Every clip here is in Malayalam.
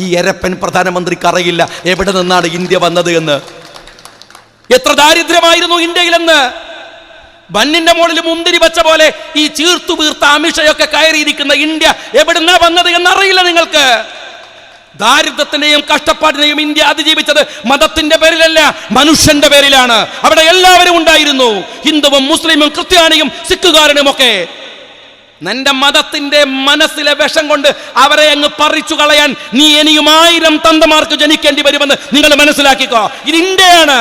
ഈ എരപ്പൻ പ്രധാനമന്ത്രിക്ക് അറിയില്ല എവിടെ നിന്നാണ് ഇന്ത്യ വന്നത് എന്ന്. എത്ര ദാരിദ്ര്യമായിരുന്നു ഇന്ത്യയിലെന്ന്. ബന്നിന്റെ മുകളിൽ മുന്തിരി വച്ച പോലെ ഈ ചീർത്തു വീർത്ത അമിഷയൊക്കെ കയറിയിരിക്കുന്ന ഇന്ത്യ എവിടുന്നാ വന്നത് എന്നറിയില്ല നിങ്ങൾക്ക്. ദാരിദ്ര്യത്തിനെയും കഷ്ടപ്പാടിനെയും ഇന്ത്യ അതിജീവിച്ചത് മതത്തിന്റെ പേരിലല്ല, മനുഷ്യന്റെ പേരിലാണ്. അവിടെ എല്ലാവരും ഉണ്ടായിരുന്നു, ഹിന്ദുവും മുസ്ലിമും ക്രിസ്ത്യാനിയും സിഖുകാരനും ഒക്കെ. നിന്റെ മതത്തിന്റെ മനസ്സിലെ വിഷം കൊണ്ട് അവരെ അങ്ങ് പറിച്ചു കളയാൻ നീ ഇനിയും 1000 തന്തമാർക്ക് ജനിക്കേണ്ടി വരുമെന്ന് നിങ്ങൾ മനസ്സിലാക്കിക്കോ. ഇത് ഇന്ത്യയാണ്.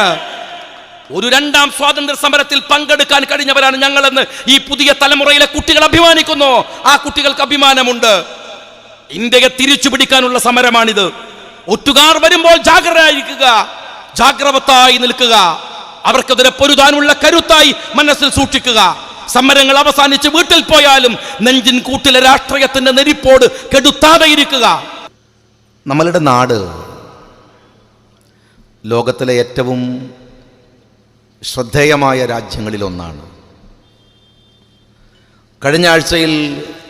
ഒരു 2ാം സ്വാതന്ത്ര്യ സമരത്തിൽ പങ്കെടുക്കാൻ കഴിഞ്ഞവരാണ് ഞങ്ങളെന്ന് ഈ പുതിയ തലമുറയിലെ കുട്ടികൾ അഭിമാനിക്കുന്നു. ആ കുട്ടികൾക്ക് അഭിമാനമുണ്ട്. ഇന്ത്യയെ തിരിച്ചു പിടിക്കാനുള്ള സമരമാണിത്. ഒറ്റുകാർ വരുമ്പോൾ ജാഗ്രതയായിരിക്കുക, ജാഗ്രവത്തായി നിൽക്കുക, അവർക്കെതിരെ പൊരുതാനുള്ള കരുത്തായി മനസ്സിൽ സൂക്ഷിക്കുക. സമരങ്ങൾ അവസാനിച്ച് വീട്ടിൽ പോയാലും നെഞ്ചിൻ കൂട്ടിലെ രാഷ്ട്രീയത്തിന്റെ നെരിപ്പോട് കെടുത്താതെ ഇരിക്കുക. നമ്മളുടെ നാട് ലോകത്തിലെ ഏറ്റവും ശ്രദ്ധേയമായ രാജ്യങ്ങളിലൊന്നാണ്. കഴിഞ്ഞ ആഴ്ചയിൽ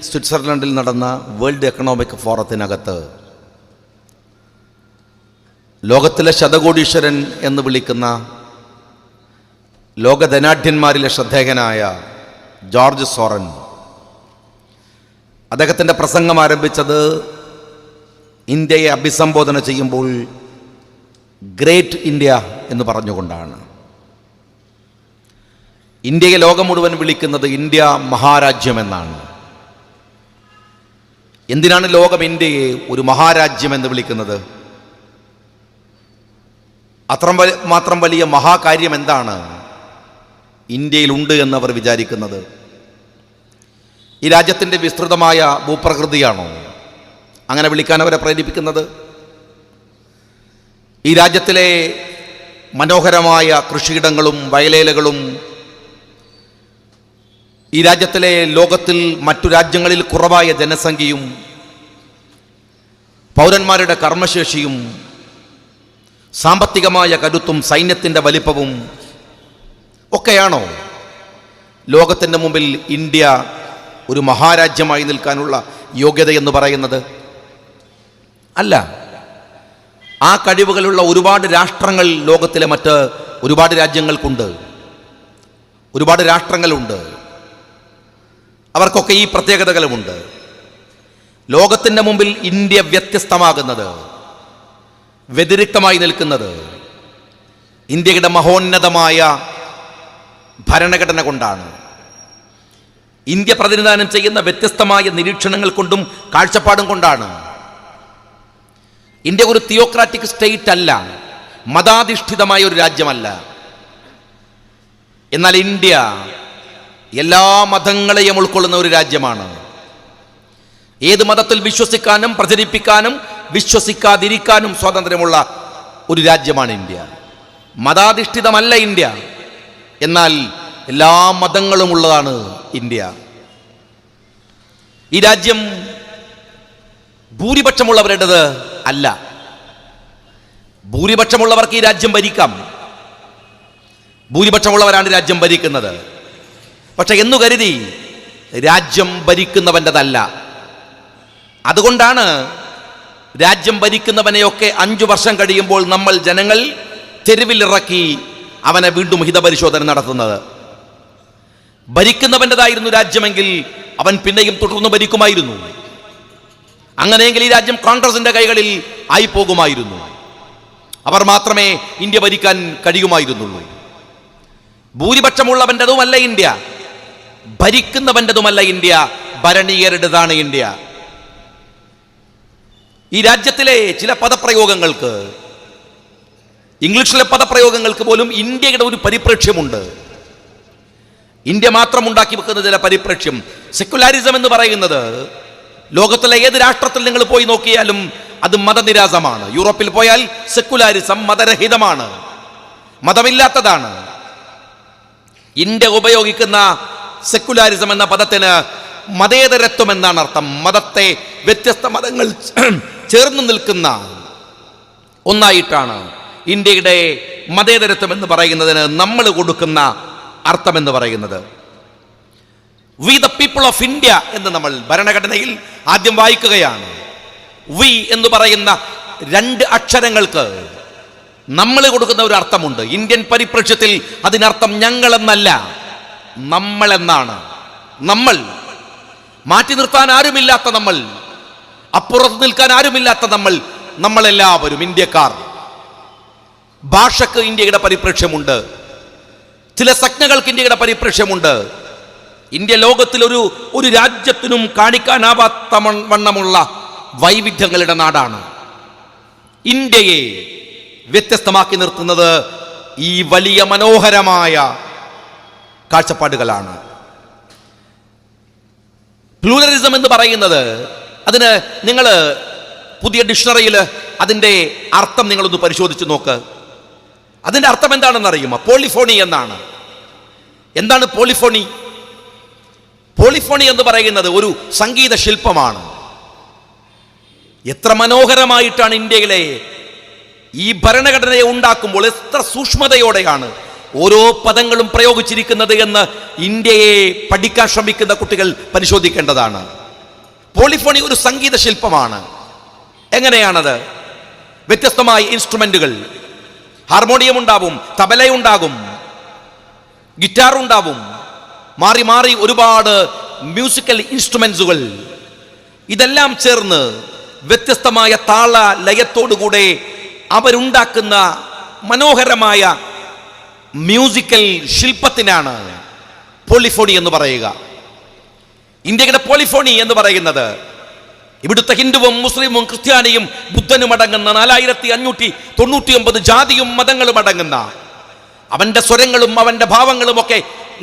സ്വിറ്റ്സർലൻഡിൽ നടന്ന വേൾഡ് എക്കണോമിക് ഫോറത്തിനകത്ത് ലോകത്തിലെ ശതകോടീശ്വരൻ എന്ന് വിളിക്കുന്ന ലോകധനാഢ്യന്മാരിലെ ശ്രദ്ധേയനായ ജോർജ് സോറൻ അദ്ദേഹത്തിൻ്റെ പ്രസംഗം ആരംഭിച്ചത് ഇന്ത്യയെ അഭിസംബോധന ചെയ്യുമ്പോൾ ഗ്രേറ്റ് ഇന്ത്യ എന്ന് പറഞ്ഞുകൊണ്ടാണ്. ഇന്ത്യയെ ലോകം മുഴുവൻ വിളിക്കുന്നത് ഇന്ത്യ മഹാരാജ്യം എന്നാണ്. എന്തിനാണ് ലോകം ഇന്ത്യയെ ഒരു മഹാരാജ്യം എന്ന് വിളിക്കുന്നത്? മാത്രം വലിയ മഹാകാര്യം എന്താണ് ഇന്ത്യയിലുണ്ട് എന്നവർ വിചാരിക്കുന്നത്? ഈ രാജ്യത്തിൻ്റെ വിസ്തൃതമായ ഭൂപ്രകൃതിയാണോ അങ്ങനെ വിളിക്കാൻ അവരെ പ്രേരിപ്പിക്കുന്നത്? ഈ രാജ്യത്തിലെ മനോഹരമായ കൃഷിയിടങ്ങളും വയലേലകളും, ഈ രാജ്യത്തിലെ ലോകത്തിൽ മറ്റു രാജ്യങ്ങളിൽ കുറവായ ജനസംഖ്യയും പൗരന്മാരുടെ കർമ്മശേഷിയും സാമ്പത്തികമായ കരുത്തും സൈന്യത്തിൻ്റെ വലിപ്പവും ഒക്കെയാണോ ലോകത്തിൻ്റെ മുമ്പിൽ ഇന്ത്യ ഒരു മഹാരാജ്യമായി നിൽക്കാനുള്ള യോഗ്യത എന്ന് പറയുന്നത്? അല്ല. ആ കഴിവുകളുള്ള ഒരുപാട് രാഷ്ട്രങ്ങൾ ലോകത്തിലെ മറ്റ് ഒരുപാട് രാജ്യങ്ങൾക്കുണ്ട്, ഒരുപാട് രാഷ്ട്രങ്ങളുണ്ട്. അവർക്കൊക്കെ ഈ പ്രത്യേകതകളുമുണ്ട്. ലോകത്തിൻ്റെ മുമ്പിൽ ഇന്ത്യ വ്യത്യസ്തമാകുന്നത്, വ്യതിരിക്തമായി നിൽക്കുന്നത് ഇന്ത്യയുടെ മഹോന്നതമായ ഭരണഘടന കൊണ്ടാണ്. ഇന്ത്യ പ്രതിനിധാനം ചെയ്യുന്ന വ്യത്യസ്തമായ നിരീക്ഷണങ്ങൾ കൊണ്ടും കാഴ്ചപ്പാടും കൊണ്ടാണ്. ഇന്ത്യ ഒരു തിയോക്രാറ്റിക് സ്റ്റേറ്റ് അല്ല, മതാധിഷ്ഠിതമായ ഒരു രാജ്യമല്ല. എന്നാൽ ഇന്ത്യ എല്ലാ മതങ്ങളെയും ഉൾക്കൊള്ളുന്ന ഒരു രാജ്യമാണ്. ഏത് മതത്തിൽ വിശ്വസിക്കാനും പ്രചരിപ്പിക്കാനും വിശ്വസിക്കാതിരിക്കാനും സ്വാതന്ത്ര്യമുള്ള ഒരു രാജ്യമാണ് ഇന്ത്യ. മതാധിഷ്ഠിതമല്ല ഇന്ത്യ, എന്നാൽ എല്ലാ മതങ്ങളും ഉള്ളതാണ് ഇന്ത്യ. ഈ രാജ്യം ഭൂരിപക്ഷമുള്ളവരുടേത് അല്ല. ഭൂരിപക്ഷമുള്ളവർക്ക് ഈ രാജ്യം ഭരിക്കാം, ഭൂരിപക്ഷമുള്ളവരാണ് രാജ്യം ഭരിക്കുന്നത്. പക്ഷെ എന്നു കരുതി രാജ്യം ഭരിക്കുന്നവൻ്റെതല്ല. അതുകൊണ്ടാണ് രാജ്യം ഭരിക്കുന്നവനെയൊക്കെ 5 വർഷം കഴിയുമ്പോൾ നമ്മൾ ജനങ്ങൾ തെരുവിലിറക്കി അവനെ വീണ്ടും ഹിതപരിശോധന നടത്തുന്നത്. ഭരിക്കുന്നവൻ്റെതായിരുന്നു രാജ്യമെങ്കിൽ അവൻ പിന്നെയും തുടർന്ന് ഭരിക്കുമായിരുന്നു. അങ്ങനെയെങ്കിൽ ഈ രാജ്യം കോൺഗ്രസിന്റെ കൈകളിൽ ആയി പോകുമായിരുന്നു. അവർ മാത്രമേ ഇന്ത്യ ഭരിക്കാൻ കഴിയുമായിരുന്നുള്ളൂ. ഭൂരിപക്ഷമുള്ളവൻ്റെതുമല്ല ഇന്ത്യ, ഭരിക്കുന്നവൻ്റെതുമല്ല ഇന്ത്യ, ഭരണീയരുടേതാണ് ഇന്ത്യ. ഈ രാജ്യത്തിലെ ചില പദപ്രയോഗങ്ങൾക്ക്, ഇംഗ്ലീഷിലെ പദപ്രയോഗങ്ങൾക്ക് പോലും ഇന്ത്യയുടെ ഒരു പരിപ്രേക്ഷ്യമുണ്ട്. ഇന്ത്യ മാത്രം ഉണ്ടാക്കി വെക്കുന്ന ചില പരിപ്രേക്ഷ്യം. സെക്യുലാരിസം എന്ന് പറയുന്നത് ലോകത്തിലെ ഏത് രാഷ്ട്രത്തിൽ നിങ്ങൾ പോയി നോക്കിയാലും അത് മതനിരാസമാണ്. യൂറോപ്പിൽ പോയാൽ സെക്യുലാരിസം മതരഹിതമാണ്, മതമില്ലാത്തതാണ്. ഇന്ത്യ ഉപയോഗിക്കുന്ന സെക്യുലാരിസം എന്ന പദത്തിന് മതേതരത്വം എന്നാണ് അർത്ഥം. മതത്തെ, വ്യത്യസ്ത മതങ്ങൾ ചേർന്ന് നിൽക്കുന്ന ഒന്നായിട്ടാണ് ഇന്ത്യയുടെ മതേതരത്വം എന്ന് പറയുന്നതിന് നമ്മൾ കൊടുക്കുന്ന അർത്ഥം എന്ന് പറയുന്നത്. We the people of India എന്ന് നമ്മൾ ഭരണഘടനയിൽ ആദ്യം വായിക്കുകയാണ്. വി എന്ന് പറയുന്ന രണ്ട് അക്ഷരങ്ങൾക്ക് നമ്മൾ കൊടുക്കുന്ന ഒരു അർത്ഥമുണ്ട്. ഇന്ത്യൻ പരിപ്രേക്ഷ്യത്തിൽ അതിനർത്ഥം ഞങ്ങളെന്നല്ല, നമ്മളെന്നാണ്. നമ്മൾ, മാറ്റി നിർത്താൻ ആരുമില്ലാത്ത നമ്മൾ, അപ്പുറത്ത് നിൽക്കാൻ ആരുമില്ലാത്ത നമ്മൾ, നമ്മളെല്ലാവരും ഇന്ത്യക്കാർ. ഭാഷക്ക് ഇന്ത്യയുടെ പരിപ്രേക്ഷ്യമുണ്ട്, ചില സംജ്ഞകൾക്ക് ഇന്ത്യയുടെ പരിപ്രേക്ഷ്യമുണ്ട്. ഇന്ത്യ ലോകത്തിൽ ഒരു രാജ്യത്തിനും കാണിക്കാനാവാത്ത വണ്ണമുള്ള വൈവിധ്യങ്ങളുടെ നാടാണ്. ഇന്ത്യയെ വ്യത്യസ്തമാക്കി നിർത്തുന്നത് ഈ വലിയ മനോഹരമായ കാഴ്ചപ്പാടുകളാണ്. പ്ലൂറലിസം എന്ന് പറയുന്നത്, അതിന് നിങ്ങൾ പുതിയ ഡിക്ഷണറിയിൽ അതിൻ്റെ അർത്ഥം നിങ്ങളൊന്ന് പരിശോധിച്ച് നോക്ക്. അതിൻ്റെ അർത്ഥം എന്താണെന്ന് അറിയുമോ? പോളിഫോണി എന്നാണ്. എന്താണ് പോളിഫോണി? പോളിഫോണി എന്ന് പറയുന്നത് ഒരു സംഗീത ശില്പമാണ്. എത്ര മനോഹരമായിട്ടാണ് ഇന്ത്യയിലെ ഈ ഭരണഘടനയെ ഉണ്ടാക്കുമ്പോൾ എത്ര സൂക്ഷ്മതയോടെയാണ് ഓരോ പദങ്ങളും പ്രയോഗിച്ചിരിക്കുന്നത് എന്ന് ഇന്ത്യയെ പഠിക്കാൻ ശ്രമിക്കുന്ന കുട്ടികൾ പരിശോധിക്കേണ്ടതാണ്. പോളിഫോണി ഒരു സംഗീത ശില്പമാണ്. എങ്ങനെയാണത്? വ്യത്യസ്തമായ ഇൻസ്ട്രുമെന്റുകൾ, ഹാർമോണിയം ഉണ്ടാവും, തബലയുണ്ടാകും, ഗിറ്റാർ ഉണ്ടാവും, മാറി മാറി ഒരുപാട് മ്യൂസിക്കൽ ഇൻസ്ട്രുമെന്റ്സുകൾ, ഇതെല്ലാം ചേർന്ന് വ്യത്യസ്തമായ താള ലയത്തോടുകൂടെ അവരുണ്ടാക്കുന്ന മനോഹരമായ മ്യൂസിക്കൽ ശില്പത്തിനാണ് പോളിഫോണി എന്ന് പറയുക. ഇന്ത്യയുടെ പോളിഫോണി എന്ന് പറയുന്നത് ഇവിടുത്തെ ഹിന്ദുവും മുസ്ലിമും ക്രിസ്ത്യാനിയും ബുദ്ധനും അടങ്ങുന്ന 4599 ജാതിയും മതങ്ങളും അടങ്ങുന്ന അവന്റെ സ്വരങ്ങളും അവന്റെ ഭാവങ്ങളും ഒക്കെ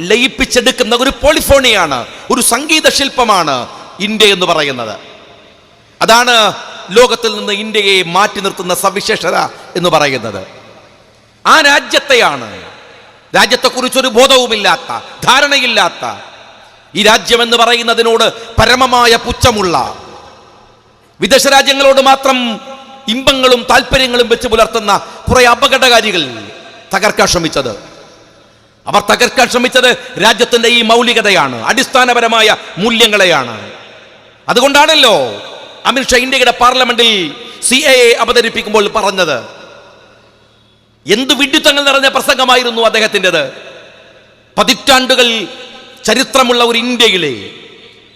ലയിപ്പിച്ചെടുക്കുന്ന ഒരു പോളിഫോണിയാണ്, ഒരു സംഗീത ശില്പമാണ് ഇന്ത്യ എന്ന് പറയുന്നത്. അതാണ് ലോകത്തിൽ നിന്ന് ഇന്ത്യയെ മാറ്റി നിർത്തുന്ന സവിശേഷത എന്ന് പറയുന്നത്. ആ രാജ്യത്തെയാണ്, രാജ്യത്തെക്കുറിച്ചൊരു ബോധവുമില്ലാത്ത, ധാരണയില്ലാത്ത, ഈ രാജ്യമെന്ന് പറയുന്നതിനോട് പരമമായ പുച്ഛമുള്ള, വിദേശ രാജ്യങ്ങളോട് മാത്രം ഇമ്പങ്ങളും താല്പര്യങ്ങളും വെച്ച് പുലർത്തുന്ന കുറെ അപകടകാരികൾ തകർക്കാൻ ശ്രമിച്ചത്. അവർ തകർക്കാൻ ശ്രമിച്ചത് രാജ്യത്തിന്റെ ഈ മൗലികതയാണ്, അടിസ്ഥാനപരമായ മൂല്യങ്ങളെയാണ്. അതുകൊണ്ടാണല്ലോ അമിത്ഷാ ഇന്ത്യയുടെ പാർലമെന്റിൽ CAA അവതരിപ്പിക്കുമ്പോൾ പറഞ്ഞത്. എന്ത് വിഡ്ഢിത്തങ്ങൾ നിറഞ്ഞ പ്രസംഗമായിരുന്നു അദ്ദേഹത്തിൻ്റെത്. പതിറ്റാണ്ടുകൾ ചരിത്രമുള്ള ഒരു ഇന്ത്യയിലെ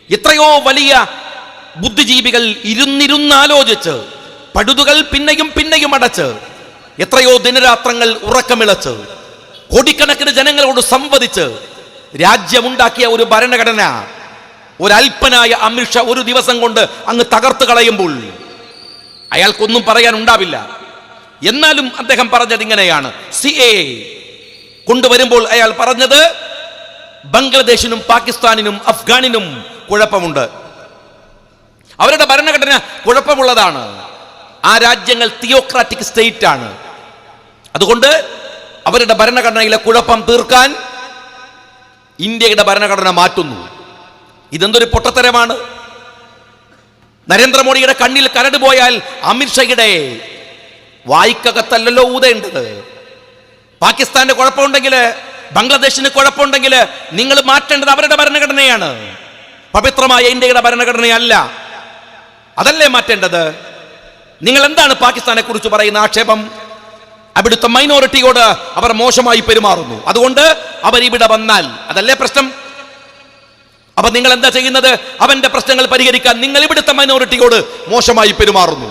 എത്രയോ വലിയ ബുദ്ധിജീവികൾ ഇരുന്നിരുന്നാലോചിച്ച്, പടുതുകൾ പിന്നെയും പിന്നെയും അടച്ച്, എത്രയോ ദിനരാത്രങ്ങൾ ഉറക്കമിളച്ച്, കോടിക്കണക്കിന് ജനങ്ങളോട് സംവദിച്ച് രാജ്യമുണ്ടാക്കിയ ഒരു ഭരണഘടന ഒരൽപ്പനായ അമിത്ഷാ ഒരു ദിവസം കൊണ്ട് അങ്ങ് തകർത്ത് കളയുമ്പോൾ അയാൾക്കൊന്നും പറയാൻ ഉണ്ടാവില്ല. എന്നാലും അദ്ദേഹം പറഞ്ഞത് ഇങ്ങനെയാണ്. CAA കൊണ്ടുവരുമ്പോൾ അയാൾ പറഞ്ഞത് ബംഗ്ലാദേശിനും പാകിസ്ഥാനിനും അഫ്ഗാനിനും കുഴപ്പമുണ്ട്, അവരുടെ ഭരണഘടന കുഴപ്പമുള്ളതാണ്, ആ രാജ്യങ്ങൾ തിയോക്രാറ്റിക് സ്റ്റേറ്റ് ആണ്, അതുകൊണ്ട് അവരുടെ ഭരണഘടനയിലെ കുഴപ്പം തീർക്കാൻ ഇന്ത്യയുടെ ഭരണഘടന മാറ്റുന്നു. ഇതെന്തൊരു പൊട്ടത്തരമാണ്. നരേന്ദ്രമോദിയുടെ കണ്ണിൽ കരട് പോയാൽ അമിത്ഷായുടെ വായിക്കകത്തല്ലല്ലോ ഊതേണ്ടത്. പാകിസ്ഥാന്റെ കുഴപ്പമുണ്ടെങ്കിൽ, ബംഗ്ലാദേശിന് കുഴപ്പമുണ്ടെങ്കിൽ നിങ്ങൾ മാറ്റേണ്ടത് അവരുടെ ഭരണഘടനയാണ്, പവിത്രമായ ഇന്ത്യയുടെ ഭരണഘടനയല്ല. അതല്ലേ മാറ്റേണ്ടത്. നിങ്ങൾ എന്താണ് പാകിസ്ഥാനെ കുറിച്ച് പറയുന്ന ആക്ഷേപം? അവിടുത്തെ മൈനോറിറ്റിയോട് അവർ മോശമായി പെരുമാറുന്നു, അതുകൊണ്ട് അവർ ഇവിടെ വന്നാൽ അതല്ലേ പ്രശ്നം. അപ്പൊ നിങ്ങൾ എന്താ ചെയ്യുന്നത്? അവന്റെ പ്രശ്നങ്ങൾ പരിഹരിക്കാൻ നിങ്ങൾ ഇവിടുത്തെ മൈനോറിറ്റിയോട് മോശമായി പെരുമാറുന്നു.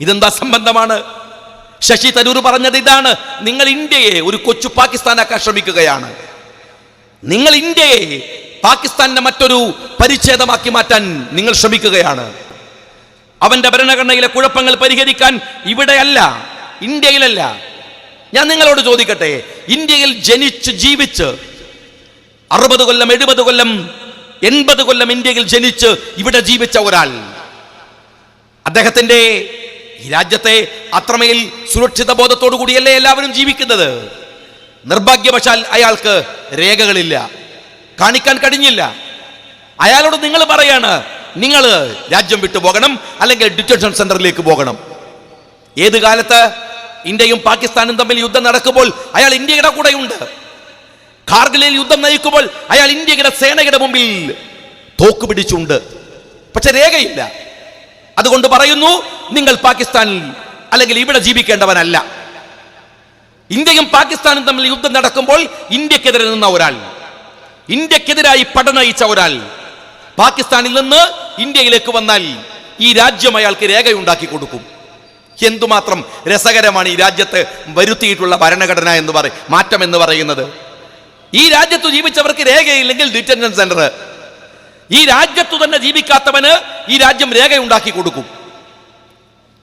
ഇതെന്താ സംബന്ധമാണ്? ശശി തരൂർ പറഞ്ഞത് ഇതാണ്. നിങ്ങൾ ഇന്ത്യയെ ഒരു കൊച്ചു പാകിസ്ഥാനാക്കാൻ ശ്രമിക്കുകയാണ്. നിങ്ങൾ ഇന്ത്യയെ പാകിസ്ഥാന്റെ മറ്റൊരു പരിച്ഛേദമാക്കി മാറ്റാൻ നിങ്ങൾ ശ്രമിക്കുകയാണ്. അവന്റെ ഭരണഘടനയിലെ കുഴപ്പങ്ങൾ പരിഹരിക്കാൻ ഇവിടെയല്ല, ഇന്ത്യയിലല്ല. ഞാൻ നിങ്ങളോട് ചോദിക്കട്ടെ, ഇന്ത്യയിൽ ജനിച്ച് ജീവിച്ച് 60 കൊല്ലം 70 കൊല്ലം 80 കൊല്ലം ഇന്ത്യയിൽ ജനിച്ച് ഇവിടെ ജീവിച്ച ഒരാൾ, അദ്ദേഹത്തിന്റെ ഈ രാജ്യത്തെ അത്രമേൽ സുരക്ഷിത ബോധത്തോടു കൂടിയല്ലേ എല്ലാവരും ജീവിക്കുന്നത്. നിർഭാഗ്യവശാൽ അയാൾക്ക് രേഖകളില്ല, കാണിക്കാൻ കഴിഞ്ഞില്ല. അയാളോട് നിങ്ങൾ പറയാണ്, നിങ്ങൾ രാജ്യം വിട്ടു പോകണം, അല്ലെങ്കിൽ ഡിറ്റൻഷൻ സെന്ററിലേക്ക് പോകണം. ഏത് കാലത്ത് ഇന്ത്യയും പാകിസ്ഥാനും തമ്മിൽ യുദ്ധം നടക്കുമ്പോൾ അയാൾ ഇന്ത്യയുടെ കൂടെയുണ്ട്. കാർഗിലിൽ യുദ്ധം നയിക്കുമ്പോൾ അയാൾ ഇന്ത്യയുടെ സേനയുടെ മുമ്പിൽ തോക്ക് പിടിച്ചുണ്ട്. പക്ഷെ രേഖയില്ല. അതുകൊണ്ട് പറയുന്നു, നിങ്ങൾ പാകിസ്ഥാനിൽ അല്ലെങ്കിൽ ഇവിടെ ജീവിക്കേണ്ടവനല്ല. ഇന്ത്യയും പാകിസ്ഥാനും തമ്മിൽ യുദ്ധം നടക്കുമ്പോൾ ഇന്ത്യക്കെതിരെ നിന്ന ഒരാൾ, ഇന്ത്യക്കെതിരായി പട നയിച്ച ഒരാൾ പാകിസ്ഥാനിൽ നിന്ന് ഇന്ത്യയിലേക്ക് വന്നാൽ ഈ രാജ്യം അയാൾക്ക് രേഖയുണ്ടാക്കി കൊടുക്കും. എന്തുമാത്രം രസകരമാണ് ഈ രാജ്യത്ത് വരുത്തിയിട്ടുള്ള ഭരണഘടന എന്ന് മാറ്റം എന്ന് പറയുന്നത്. ഈ രാജ്യത്ത് ജീവിച്ചവർക്ക് രേഖയില്ലെങ്കിൽ ഡിറ്റൻഷൻ സെന്റർ, ഈ രാജ്യത്തു തന്നെ ജീവിക്കാത്തവന് ഈ രാജ്യം രേഖയുണ്ടാക്കി കൊടുക്കും.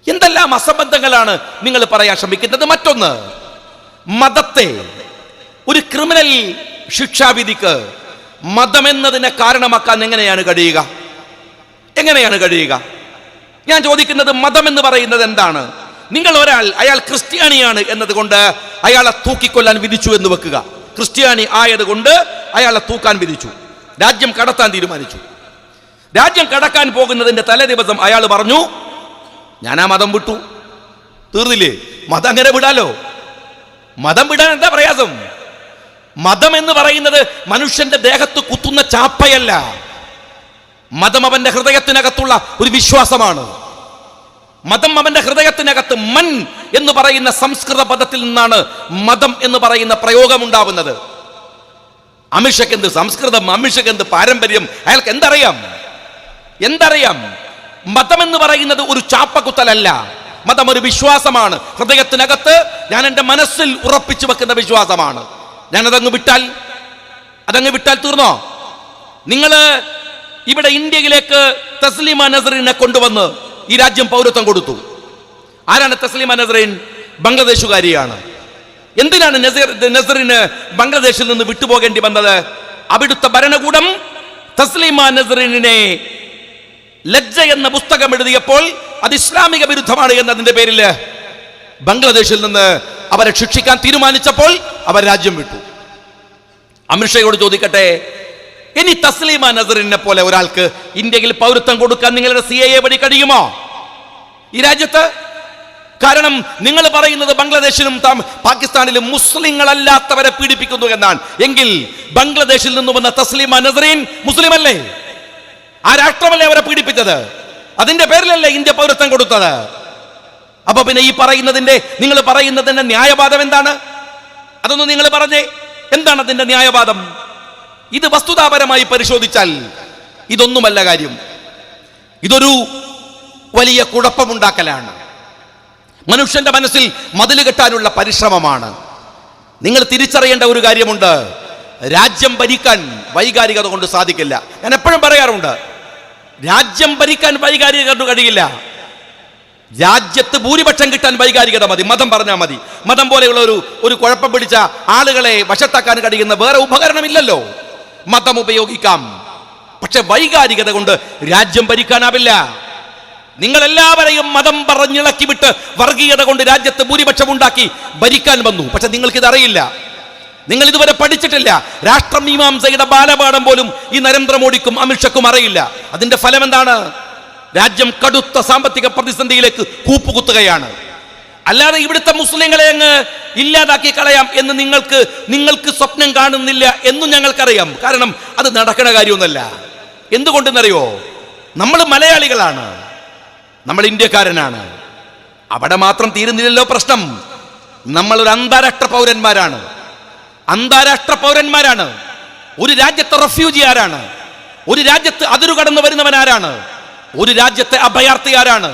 എന്തെല്ലാം അസംബന്ധങ്ങളാണ് നിങ്ങൾ പറയാൻ ശ്രമിക്കുന്നത്. മറ്റൊന്ന്, മതത്തെ ഒരു ക്രിമിനൽ ശിക്ഷാവിധിക്ക് മതമെന്നതിനെ കാരണമാക്കാൻ എങ്ങനെയാണ് കഴിയുക? ഞാൻ ചോദിക്കുന്നത്, മതം എന്ന് പറയുന്നത് എന്താണ്? നിങ്ങൾ അയാൾ ക്രിസ്ത്യാനിയാണ് എന്നതുകൊണ്ട് അയാളെ തൂക്കിക്കൊല്ലാൻ വിധിച്ചു എന്ന് വെക്കുക. ക്രിസ്ത്യാനി ആയതുകൊണ്ട് അയാളെ തൂക്കാൻ വിധിച്ചു, രാജ്യം കടത്താൻ തീരുമാനിച്ചു. രാജ്യം കടക്കാൻ പോകുന്നതിന്റെ തലേ ദിവസം അയാൾ പറഞ്ഞു, ഞാൻ ആ മതം വിട്ടു. തീർന്നില്ലേ? മതം അങ്ങനെ വിടാലോ. മതം വിടാൻ എന്താ പ്രയാസം? മതം എന്ന് പറയുന്നത് മനുഷ്യന്റെ ദേഹത്ത് കുത്തുന്ന ചാപ്പയല്ല. മതം അവന്റെ ഹൃദയത്തിനകത്തുള്ള ഒരു വിശ്വാസമാണ്. മതം അവന്റെ ഹൃദയത്തിനകത്ത്, മൻ എന്ന് പറയുന്ന സംസ്കൃത പദത്തിൽ നിന്നാണ് മതം എന്ന് പറയുന്ന പ്രയോഗം ഉണ്ടാവുന്നത്. അമിഷക്ക് എന്ത് സംസ്കൃതം, അമിഷക്ക് എന്ത് പാരമ്പര്യം, അയാൾക്ക് എന്തറിയാം? മതം എന്ന് പറയുന്നത് ഒരു ചാപ്പക്കുത്തലല്ല. മതം ഒരു വിശ്വാസമാണ്. ഹൃദയത്തിനകത്ത് ഞാൻ എൻ്റെ മനസ്സിൽ ഉറപ്പിച്ചു വെക്കുന്ന വിശ്വാസമാണ്. ഞാനതങ്ങ് വിട്ടാൽ തീർന്നോ? നിങ്ങൾ ഇവിടെ ഇന്ത്യയിലേക്ക് തസ്ലീമ നസറിനെ കൊണ്ടുവന്ന് ഈ രാജ്യം പൗരത്വം കൊടുത്തു. ആരാണ് തസ്ലീമ നസറിൻ? ബംഗ്ലാദേശുകാരിയാണ്. എന്തിനാണ് നസറിന് ബംഗ്ലാദേശിൽ നിന്ന് വിട്ടുപോകേണ്ടി വന്നത്? അവിടുത്തെ ഭരണകൂടം തസ്ലീമ നസറിനെ ലജ്ജ എന്ന പുസ്തകം എഴുതിയപ്പോൾ അത് ഇസ്ലാമിക വിരുദ്ധമാണ് എന്നതിന്റെ പേരിൽ ബംഗ്ലാദേശിൽ നിന്ന് അവരെ ശിക്ഷിക്കാൻ തീരുമാനിച്ചപ്പോൾ അവർ രാജ്യം വിട്ടു. അമിത്ഷയോട് ചോദിക്കട്ടെ, ഇനി തസ്ലീമ നസറിനെ പോലെ ഒരാൾക്ക് ഇന്ത്യയിൽ പൗരത്വം കൊടുക്കാൻ നിങ്ങളുടെ CAA വഴി കഴിയുമോ ഈ രാജ്യത്ത്? കാരണം നിങ്ങൾ പറയുന്നത് ബംഗ്ലാദേശിലും പാകിസ്ഥാനിലും മുസ്ലിങ്ങളല്ലാത്തവരെ പീഡിപ്പിക്കുന്നു എന്നാണ്. എങ്കിൽ ബംഗ്ലാദേശിൽ നിന്ന് വന്ന തസ്ലീമ നസറിൻ മുസ്ലിം അല്ലേ? ആ രാഷ്ട്രമല്ലേ അവരെ പീഡിപ്പിച്ചത്? അതിന്റെ പേരിലല്ലേ ഇന്ത്യ പൗരത്വം കൊടുത്തത്? അപ്പൊ പിന്നെ നിങ്ങൾ പറയുന്നതിന്റെ ന്യായവാദം എന്താണ്? അതൊന്ന് നിങ്ങൾ പറഞ്ഞേ, എന്താണ് അതിന്റെ ന്യായവാദം? ഇത് വസ്തുതാപരമായി പരിശോധിച്ചാൽ ഇതൊന്നുമല്ല കാര്യം. ഇതൊരു വലിയ കുഴപ്പമുണ്ടാക്കലാണ്. മനുഷ്യന്റെ മനസ്സിൽ മതിൽ കെട്ടാനുള്ള പരിശ്രമമാണ്. നിങ്ങൾ തിരിച്ചറിയേണ്ട ഒരു കാര്യമുണ്ട്, രാജ്യം ഭരിക്കാൻ വൈകാരികത കൊണ്ട് സാധിക്കില്ല. ഞാൻ എപ്പോഴും പറയാറുണ്ട്, രാജ്യം ഭരിക്കാൻ വൈകാരികത കൊണ്ട് കഴിയില്ല. രാജ്യത്ത് ഭൂരിപക്ഷം കിട്ടാൻ വൈകാരികത മതി, മതം പറഞ്ഞാൽ മതി. മതം പോലെയുള്ള ഒരു കുഴപ്പം പിടിച്ച ആളുകളെ വശത്താക്കാൻ കഴിയുന്ന വേറെ ഉപകരണമില്ലല്ലോ. മതം ഉപയോഗിക്കാം, പക്ഷെ വൈകാരികത കൊണ്ട് രാജ്യം ഭരിക്കാനാവില്ല. നിങ്ങൾ എല്ലാവരെയും മതം പറഞ്ഞിളക്കി വിട്ട് വർഗീയത കൊണ്ട് രാജ്യത്ത് ഭൂരിപക്ഷം ഉണ്ടാക്കി ഭരിക്കാൻ വന്നു. പക്ഷെ നിങ്ങൾക്കിത് അറിയില്ല, നിങ്ങൾ ഇതുവരെ പഠിച്ചിട്ടില്ല. രാഷ്ട്രമീമാംസയുടെ ബാലപാഠം പോലും ഈ നരേന്ദ്രമോദിക്കും അമിത്ഷയ്ക്കും അറിയില്ല. അതിന്റെ ഫലം എന്താണ്? രാജ്യം കടുത്ത സാമ്പത്തിക പ്രതിസന്ധിയിലേക്ക് കൂപ്പുകുത്തുകയാണ്. അല്ലാതെ ഇവിടുത്തെ മുസ്ലിങ്ങളെ അങ്ങ് ഇല്ലാതാക്കി കളയാം എന്ന് നിങ്ങൾക്ക് സ്വപ്നം കാണുന്നില്ല എന്നും ഞങ്ങൾക്കറിയാം. കാരണം അത് നടക്കുന്ന കാര്യമൊന്നുമല്ല. എന്തുകൊണ്ടെന്നറിയോ? നമ്മൾ മലയാളികളാണ്, നമ്മൾ ഇന്ത്യക്കാരനാണ്. അവിടെ മാത്രം തീരുന്നില്ലല്ലോ പ്രശ്നം. നമ്മളൊരു അന്താരാഷ്ട്ര പൗരന്മാരാണ്. ഒരു രാജ്യത്തെ റെഫ്യൂജി ആരാണ്? ഒരു രാജ്യത്ത് അതിരു കടന്നു വരുന്നവൻ ആരാണ്? ഒരു രാജ്യത്തെ അഭയാർത്ഥി ആരാണ്?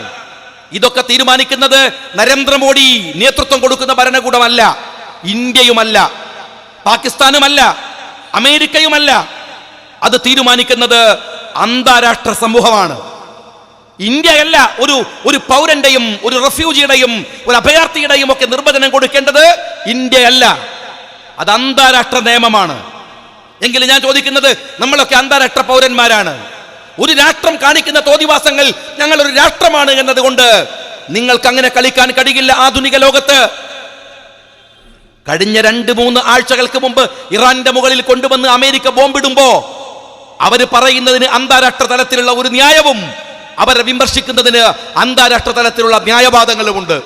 ഇതൊക്കെ തീരുമാനിക്കുന്നത് നരേന്ദ്രമോദി നേതൃത്വം കൊടുക്കുന്ന ഭരണകൂടമല്ല, ഇന്ത്യയുമല്ല, പാകിസ്ഥാനുമല്ല, അമേരിക്കയുമല്ല. അത് തീരുമാനിക്കുന്നത് അന്താരാഷ്ട്ര സമൂഹമാണ്. ഇന്ത്യയല്ല ഒരു പൗരന്റെയും ഒരു റെഫ്യൂജിയുടെയും ഒരു അഭയാർത്ഥിയുടെയും ഒക്കെ നിർവചനം കൊടുക്കേണ്ടത് ഇന്ത്യയല്ല, അത് അന്താരാഷ്ട്ര നിയമമാണ്. എങ്കിലും ഞാൻ ചോദിക്കുന്നത്, നമ്മളൊക്കെ അന്താരാഷ്ട്ര പൗരന്മാരാണ്. ഒരു രാഷ്ട്രം കാണിക്കുന്ന തോന്നിവാസങ്ങൾ ഞങ്ങൾ ഒരു രാഷ്ട്രമാണ് എന്നതുകൊണ്ട് നിങ്ങൾക്ക് അങ്ങനെ കളിക്കാൻ കഴിയില്ല ആധുനിക ലോകത്ത്. കഴിഞ്ഞ 2-3 ആഴ്ചകൾക്ക് മുമ്പ് ഇറാന്റെ മുകളിൽ കൊണ്ടുവന്ന് അമേരിക്ക ബോംബിടുമ്പോ അവര് പറയുന്നതിന് അന്താരാഷ്ട്ര തലത്തിലുള്ള ഒരു ന്യായവും അവരെ വിമർശിക്കുന്നതിന് അന്താരാഷ്ട്ര തലത്തിലുള്ള ന്യായവാദങ്ങളുമുണ്ട്.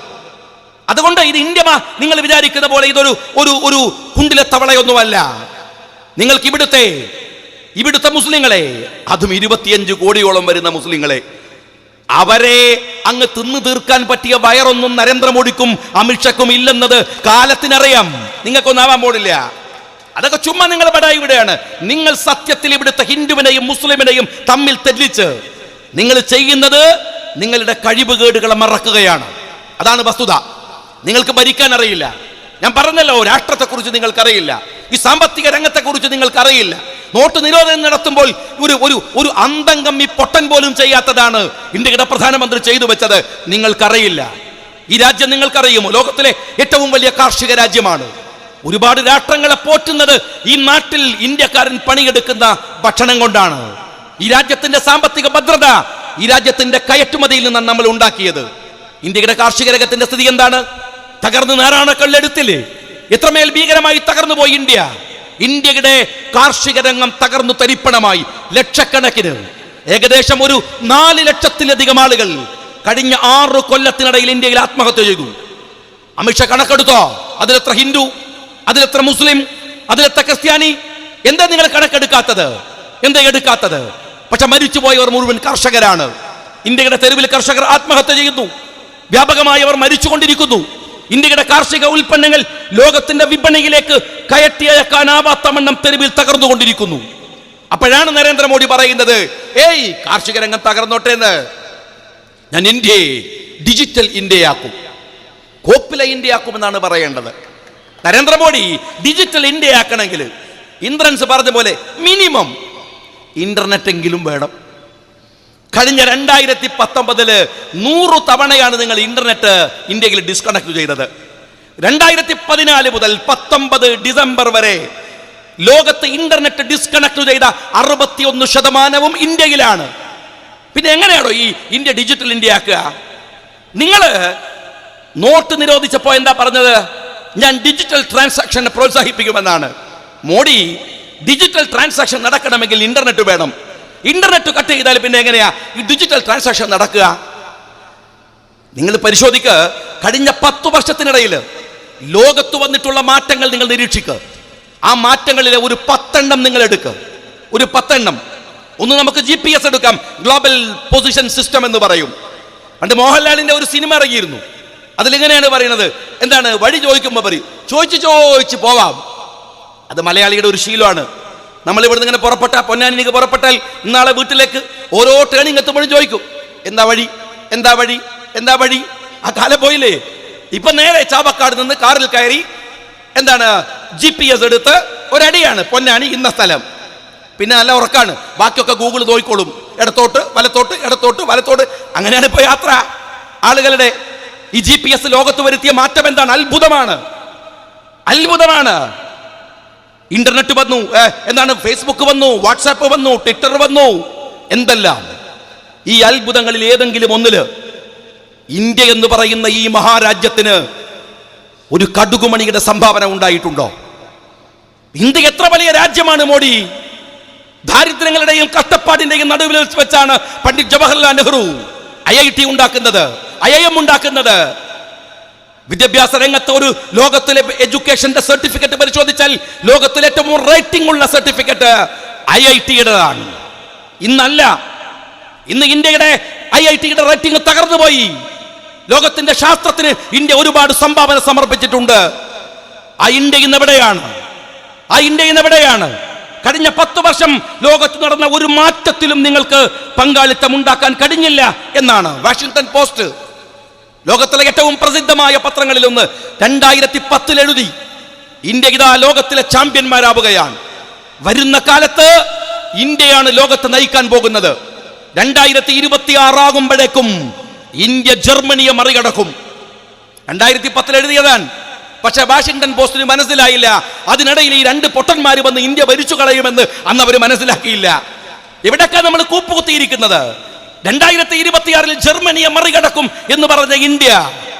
അതുകൊണ്ട് ഇത് ഇന്ത്യ നിങ്ങൾ വിചാരിക്കുന്ന പോലെ ഇതൊരു ഒരു കുണ്ടിലെ തവളയൊന്നുമല്ല. നിങ്ങൾക്ക് ഇവിടുത്തെ മുസ്ലിങ്ങളെ, അതും 25 കോടിയോളം വരുന്ന മുസ്ലിങ്ങളെ അവരെ അങ്ങ് തിന്നു തീർക്കാൻ പറ്റിയ വയറൊന്നും നരേന്ദ്രമോദിക്കും അമിത്ഷയ്ക്കും ഇല്ലെന്നത് കാലത്തിനറിയാം. നിങ്ങൾക്കൊന്നാവാൻ പോണില്ല. അതൊക്കെ ചുമ്മാ നിങ്ങൾ പടായി ഇവിടെയാണ്. നിങ്ങൾ സത്യത്തിൽ ഇവിടുത്തെ ഹിന്ദുവിനെയും മുസ്ലിമിനെയും തമ്മിൽ തെറ്റിച്ച് നിങ്ങൾ ചെയ്യുന്നത് നിങ്ങളുടെ കഴിവുകേടുകളെ മറക്കുകയാണ്. അതാണ് വസ്തുത. നിങ്ങൾക്ക് ഭരിക്കാൻ അറിയില്ല. ഞാൻ പറഞ്ഞല്ലോ, രാഷ്ട്രത്തെക്കുറിച്ച് നിങ്ങൾക്കറിയില്ല, ഈ സാമ്പത്തിക രംഗത്തെക്കുറിച്ച് നിങ്ങൾക്കറിയില്ല. നോട്ട് നിരോധനം നടത്തുമ്പോൾ ഒരു അന്തംഗം ഈ പൊട്ടൻ പോലും ചെയ്യാത്തതാണ് ഇന്ത്യയുടെ പ്രധാനമന്ത്രി ചെയ്തു വെച്ചത്. നിങ്ങൾക്കറിയില്ല. ഈ രാജ്യം നിങ്ങൾക്കറിയുമോ? ലോകത്തിലെ ഏറ്റവും വലിയ കാർഷിക രാജ്യമാണ്. ഒരുപാട് രാഷ്ട്രങ്ങളെ പോറ്റുന്നത് ഈ നാട്ടിൽ ഇന്ത്യക്കാരൻ പണിയെടുക്കുന്ന ഭക്ഷണം കൊണ്ടാണ്. ഈ രാജ്യത്തിന്റെ സാമ്പത്തിക ഭദ്രത ഈ രാജ്യത്തിന്റെ കയറ്റുമതിയിൽ നിന്നാണ് നമ്മൾ ഉണ്ടാക്കിയത്. ഇന്ത്യയുടെ കാർഷിക രംഗത്തിന്റെ സ്ഥിതി എന്താണ്? തകർന്ന് നാരായണക്കല്ലെടുത്തില്ലേ? എത്രമേൽ ഭീകരമായി തകർന്നു പോയി ഇന്ത്യ. ഇന്ത്യയുടെ കാർഷിക രംഗം തകർന്നു തരിപ്പണമായി. ലക്ഷക്കണക്കിന്, ഏകദേശം ഒരു 4 ലക്ഷത്തിലധികം ആളുകൾ കഴിഞ്ഞ 6 കൊല്ലത്തിനിടയിൽ ഇന്ത്യയിൽ ആത്മഹത്യ ചെയ്തു. അമിത്ഷാ കണക്കെടുത്തോ? അതിലെത്ര ഹിന്ദു, അതിലെത്ര മുസ്ലിം, അതിലെത്ര ക്രിസ്ത്യാനി? എന്താ നിങ്ങൾ കണക്കെടുക്കാത്തത്? എന്താ എടുക്കാത്തത്? പക്ഷെ മരിച്ചുപോയവർ മുഴുവൻ കർഷകരാണ്. ഇന്ത്യയുടെ തെരുവിൽ കർഷകർ ആത്മഹത്യ ചെയ്യുന്നു. വ്യാപകമായി അവർ മരിച്ചുകൊണ്ടിരിക്കുന്നു. ഇന്ത്യയുടെ കാർഷിക ഉൽപ്പന്നങ്ങൾ ലോകത്തിന്റെ വിപണിയിലേക്ക് കയറ്റി അയക്കാനാവാത്ത വണ്ണം തെരുവിൽ തകർന്നുകൊണ്ടിരിക്കുന്നു. അപ്പോഴാണ് നരേന്ദ്രമോദി പറയുന്നത്, ഏയ് കാർഷിക രംഗം തകർന്നോട്ടെ എന്ന്, ഞാൻ ഇന്ത്യയെ ഡിജിറ്റൽ ഇന്ത്യയാക്കും, കോപ്പിലെ ഇന്ത്യയാക്കുമെന്നാണ് പറയേണ്ടത്. നരേന്ദ്രമോദി ഡിജിറ്റൽ ഇന്ത്യയാക്കണമെങ്കിൽ ഇന്ദ്രൻസ് പറഞ്ഞ പോലെ മിനിമം ഇന്റർനെറ്റ് എങ്കിലും വേണം. കഴിഞ്ഞ 2019 100 തവണയാണ് നിങ്ങൾ ഇന്റർനെറ്റ് ഇന്ത്യയിൽ ഡിസ്കണക്ട് ചെയ്തത്. 2014 മുതൽ 19 ഡിസംബർ വരെ ലോകത്ത് ഇന്റർനെറ്റ് ഡിസ്കണക്ട് ചെയ്ത 61% ഇന്ത്യയിലാണ്. പിന്നെ എങ്ങനെയാണോ ഈ ഇന്ത്യ ഡിജിറ്റൽ ഇന്ത്യ ആക്കുക? നിങ്ങൾ നോട്ട് നിരോധിച്ചപ്പോൾ എന്താ പറഞ്ഞത്? ഞാൻ ഡിജിറ്റൽ ട്രാൻസാക്ഷനെ പ്രോത്സാഹിപ്പിക്കുമെന്നാണ്. മോഡി ഡിജിറ്റൽ ട്രാൻസാക്ഷൻ നടക്കണമെങ്കിൽ ഇന്റർനെറ്റ് വേണം. ഇന്റർനെറ്റ് കട്ട് ചെയ്താൽ പിന്നെ എങ്ങനെയാ ഈ ഡിജിറ്റൽ ട്രാൻസാക്ഷൻ നടക്കുക? നിങ്ങൾ പരിശോധിക്കുക. കഴിഞ്ഞ 10 വർഷത്തിനിടയിൽ ലോകത്ത് വന്നിട്ടുള്ള മാറ്റങ്ങൾ നിങ്ങൾ നിരീക്ഷിക്കുക. ആ മാറ്റങ്ങളിലെ ഒരു 10 എണ്ണം നിങ്ങൾ എടുക്കുക. ഒരു 10 എണ്ണം. ഒന്ന് നമുക്ക് GPS എടുക്കാം, ഗ്ലോബൽ പൊസിഷൻ സിസ്റ്റം എന്ന് പറയും. പണ്ട് മോഹൻലാലിന്റെ ഒരു സിനിമ ഇറങ്ങിയിരുന്നു. അതിലിങ്ങനെയാണ് പറയുന്നത്, എന്താണ്? വഴി ചോദിക്കുമ്പോൾ പറയും, ചോദിച്ച് പോവാം. അത് മലയാളിയുടെ ഒരു ശീലമാണ്. നമ്മൾ ഇവിടുന്ന് ഇങ്ങനെ പുറപ്പെട്ടാൽ, പൊന്നാനിക്ക് പുറപ്പെട്ടാൽ ഇന്നാളെ വീട്ടിലേക്ക് ഓരോ ടേണിങ് എത്തുമ്പോഴും ചോദിക്കും, എന്താ വഴി, എന്താ വഴി, എന്താ വഴി? ആ കാലം പോയില്ലേ? ഇപ്പൊ നേരെ ചാവക്കാട് നിന്ന് കാറിൽ കയറി എന്താണ് GPS എടുത്ത് ഒരടിയാണ് പൊന്നാനി ഇന്ന സ്ഥലം. പിന്നെ നല്ല ഉറക്കാണ്, ബാക്കിയൊക്കെ ഗൂഗിൾ നോക്കിക്കോളും. ഇടത്തോട്ട് വലത്തോട്ട്, ഇടത്തോട്ട് വലത്തോട്ട്, അങ്ങനെയാണ് ഇപ്പൊ യാത്ര ആളുകളുടെ. ഈ GPS ലോകത്ത് വരുത്തിയ മാറ്റം എന്താണ്? അത്ഭുതമാണ്, അത്ഭുതമാണ്. ഇന്റർനെറ്റ് വന്നു, എന്താണ് ഫേസ്ബുക്ക് വന്നു, വാട്സാപ്പ് വന്നു, ട്വിറ്റർ വന്നു, എന്തെല്ലാം. ഈ അത്ഭുതങ്ങളിൽ ഏതെങ്കിലും ഒന്നില് ഇന്ത്യ എന്ന് പറയുന്ന ഈ മഹാരാജ്യത്തിന് ഒരു കടുകുമണിയുടെ സംഭാവന ഉണ്ടായിട്ടുണ്ടോ? ഇന്ത്യ എത്ര വലിയ രാജ്യമാണ് മോഡി. ദാരിദ്ര്യങ്ങളുടെയും കഷ്ടപ്പാടിന്റെയും നടുവിൽ വെച്ചാണ് പണ്ഡിറ്റ് ജവഹർലാൽ നെഹ്റു IIT ഉണ്ടാക്കുന്നത്, IIM ഉണ്ടാക്കുന്നത്. വിദ്യാഭ്യാസ രംഗത്ത് ഒരു ലോകത്തിലെ എഡ്യൂക്കേഷന്റെ സർട്ടിഫിക്കറ്റ് പരിശോധിച്ചാൽ ലോകത്തിലെ ഏറ്റവും റേറ്റിംഗ് ഉള്ള സർട്ടിഫിക്കറ്റ് IIT-യുടേതാണ്. ഇന്നല്ല, ഇന്ന് ഇന്ത്യയുടെ IIT-യുടെ റേറ്റിംഗ് തകർന്നുപോയി. ലോകത്തിന്റെ ശാസ്ത്രത്തിന് ഇന്ത്യ ഒരുപാട് സംഭാവന സമർപ്പിച്ചിട്ടുണ്ട്. ആ ഇന്ത്യ ഇന്ന് എവിടെയാണ്? ആ ഇന്ത്യ ഇന്ന് എവിടെയാണ്? കഴിഞ്ഞ 10 വർഷം ലോകത്ത് നടന്ന ഒരു മാറ്റത്തിലും നിങ്ങൾക്ക് പങ്കാളിത്തം ഉണ്ടാക്കാൻ കഴിഞ്ഞില്ല എന്നാണ് വാഷിംഗ്ടൺ പോസ്റ്റ്, ലോകത്തിലെ ഏറ്റവും പ്രസിദ്ധമായ പത്രങ്ങളിലൊന്ന്, 2010 എഴുതി. ഇന്ത്യ ഇതാ ലോകത്തിലെ ചാമ്പ്യന്മാരാവുകയാണ്. വരുന്ന കാലത്ത് ഇന്ത്യയാണ് ലോകത്തെ നയിക്കാൻ പോകുന്നത്. 2026 ആകുമ്പോഴേക്കും ഇന്ത്യ ജർമ്മനിയെ മറികടക്കും. 2010 എഴുതിയതാണ്. പക്ഷെ വാഷിംഗ്ടൺ പോസ്റ്റിന് മനസ്സിലായില്ല. അതിനിടയിൽ ഈ 2 പൊട്ടന്മാർ വന്ന് ഇന്ത്യ ഭരിച്ചു കളയുമെന്ന് അന്ന് അവർ മനസ്സിലാക്കിയില്ല. എവിടൊക്കെ നമ്മൾ കൂപ്പുകുത്തിയിരിക്കുന്നത്? 2026 ജർമ്മനിയെ മറികടക്കും എന്ന് പറഞ്ഞ ഇന്ത്യ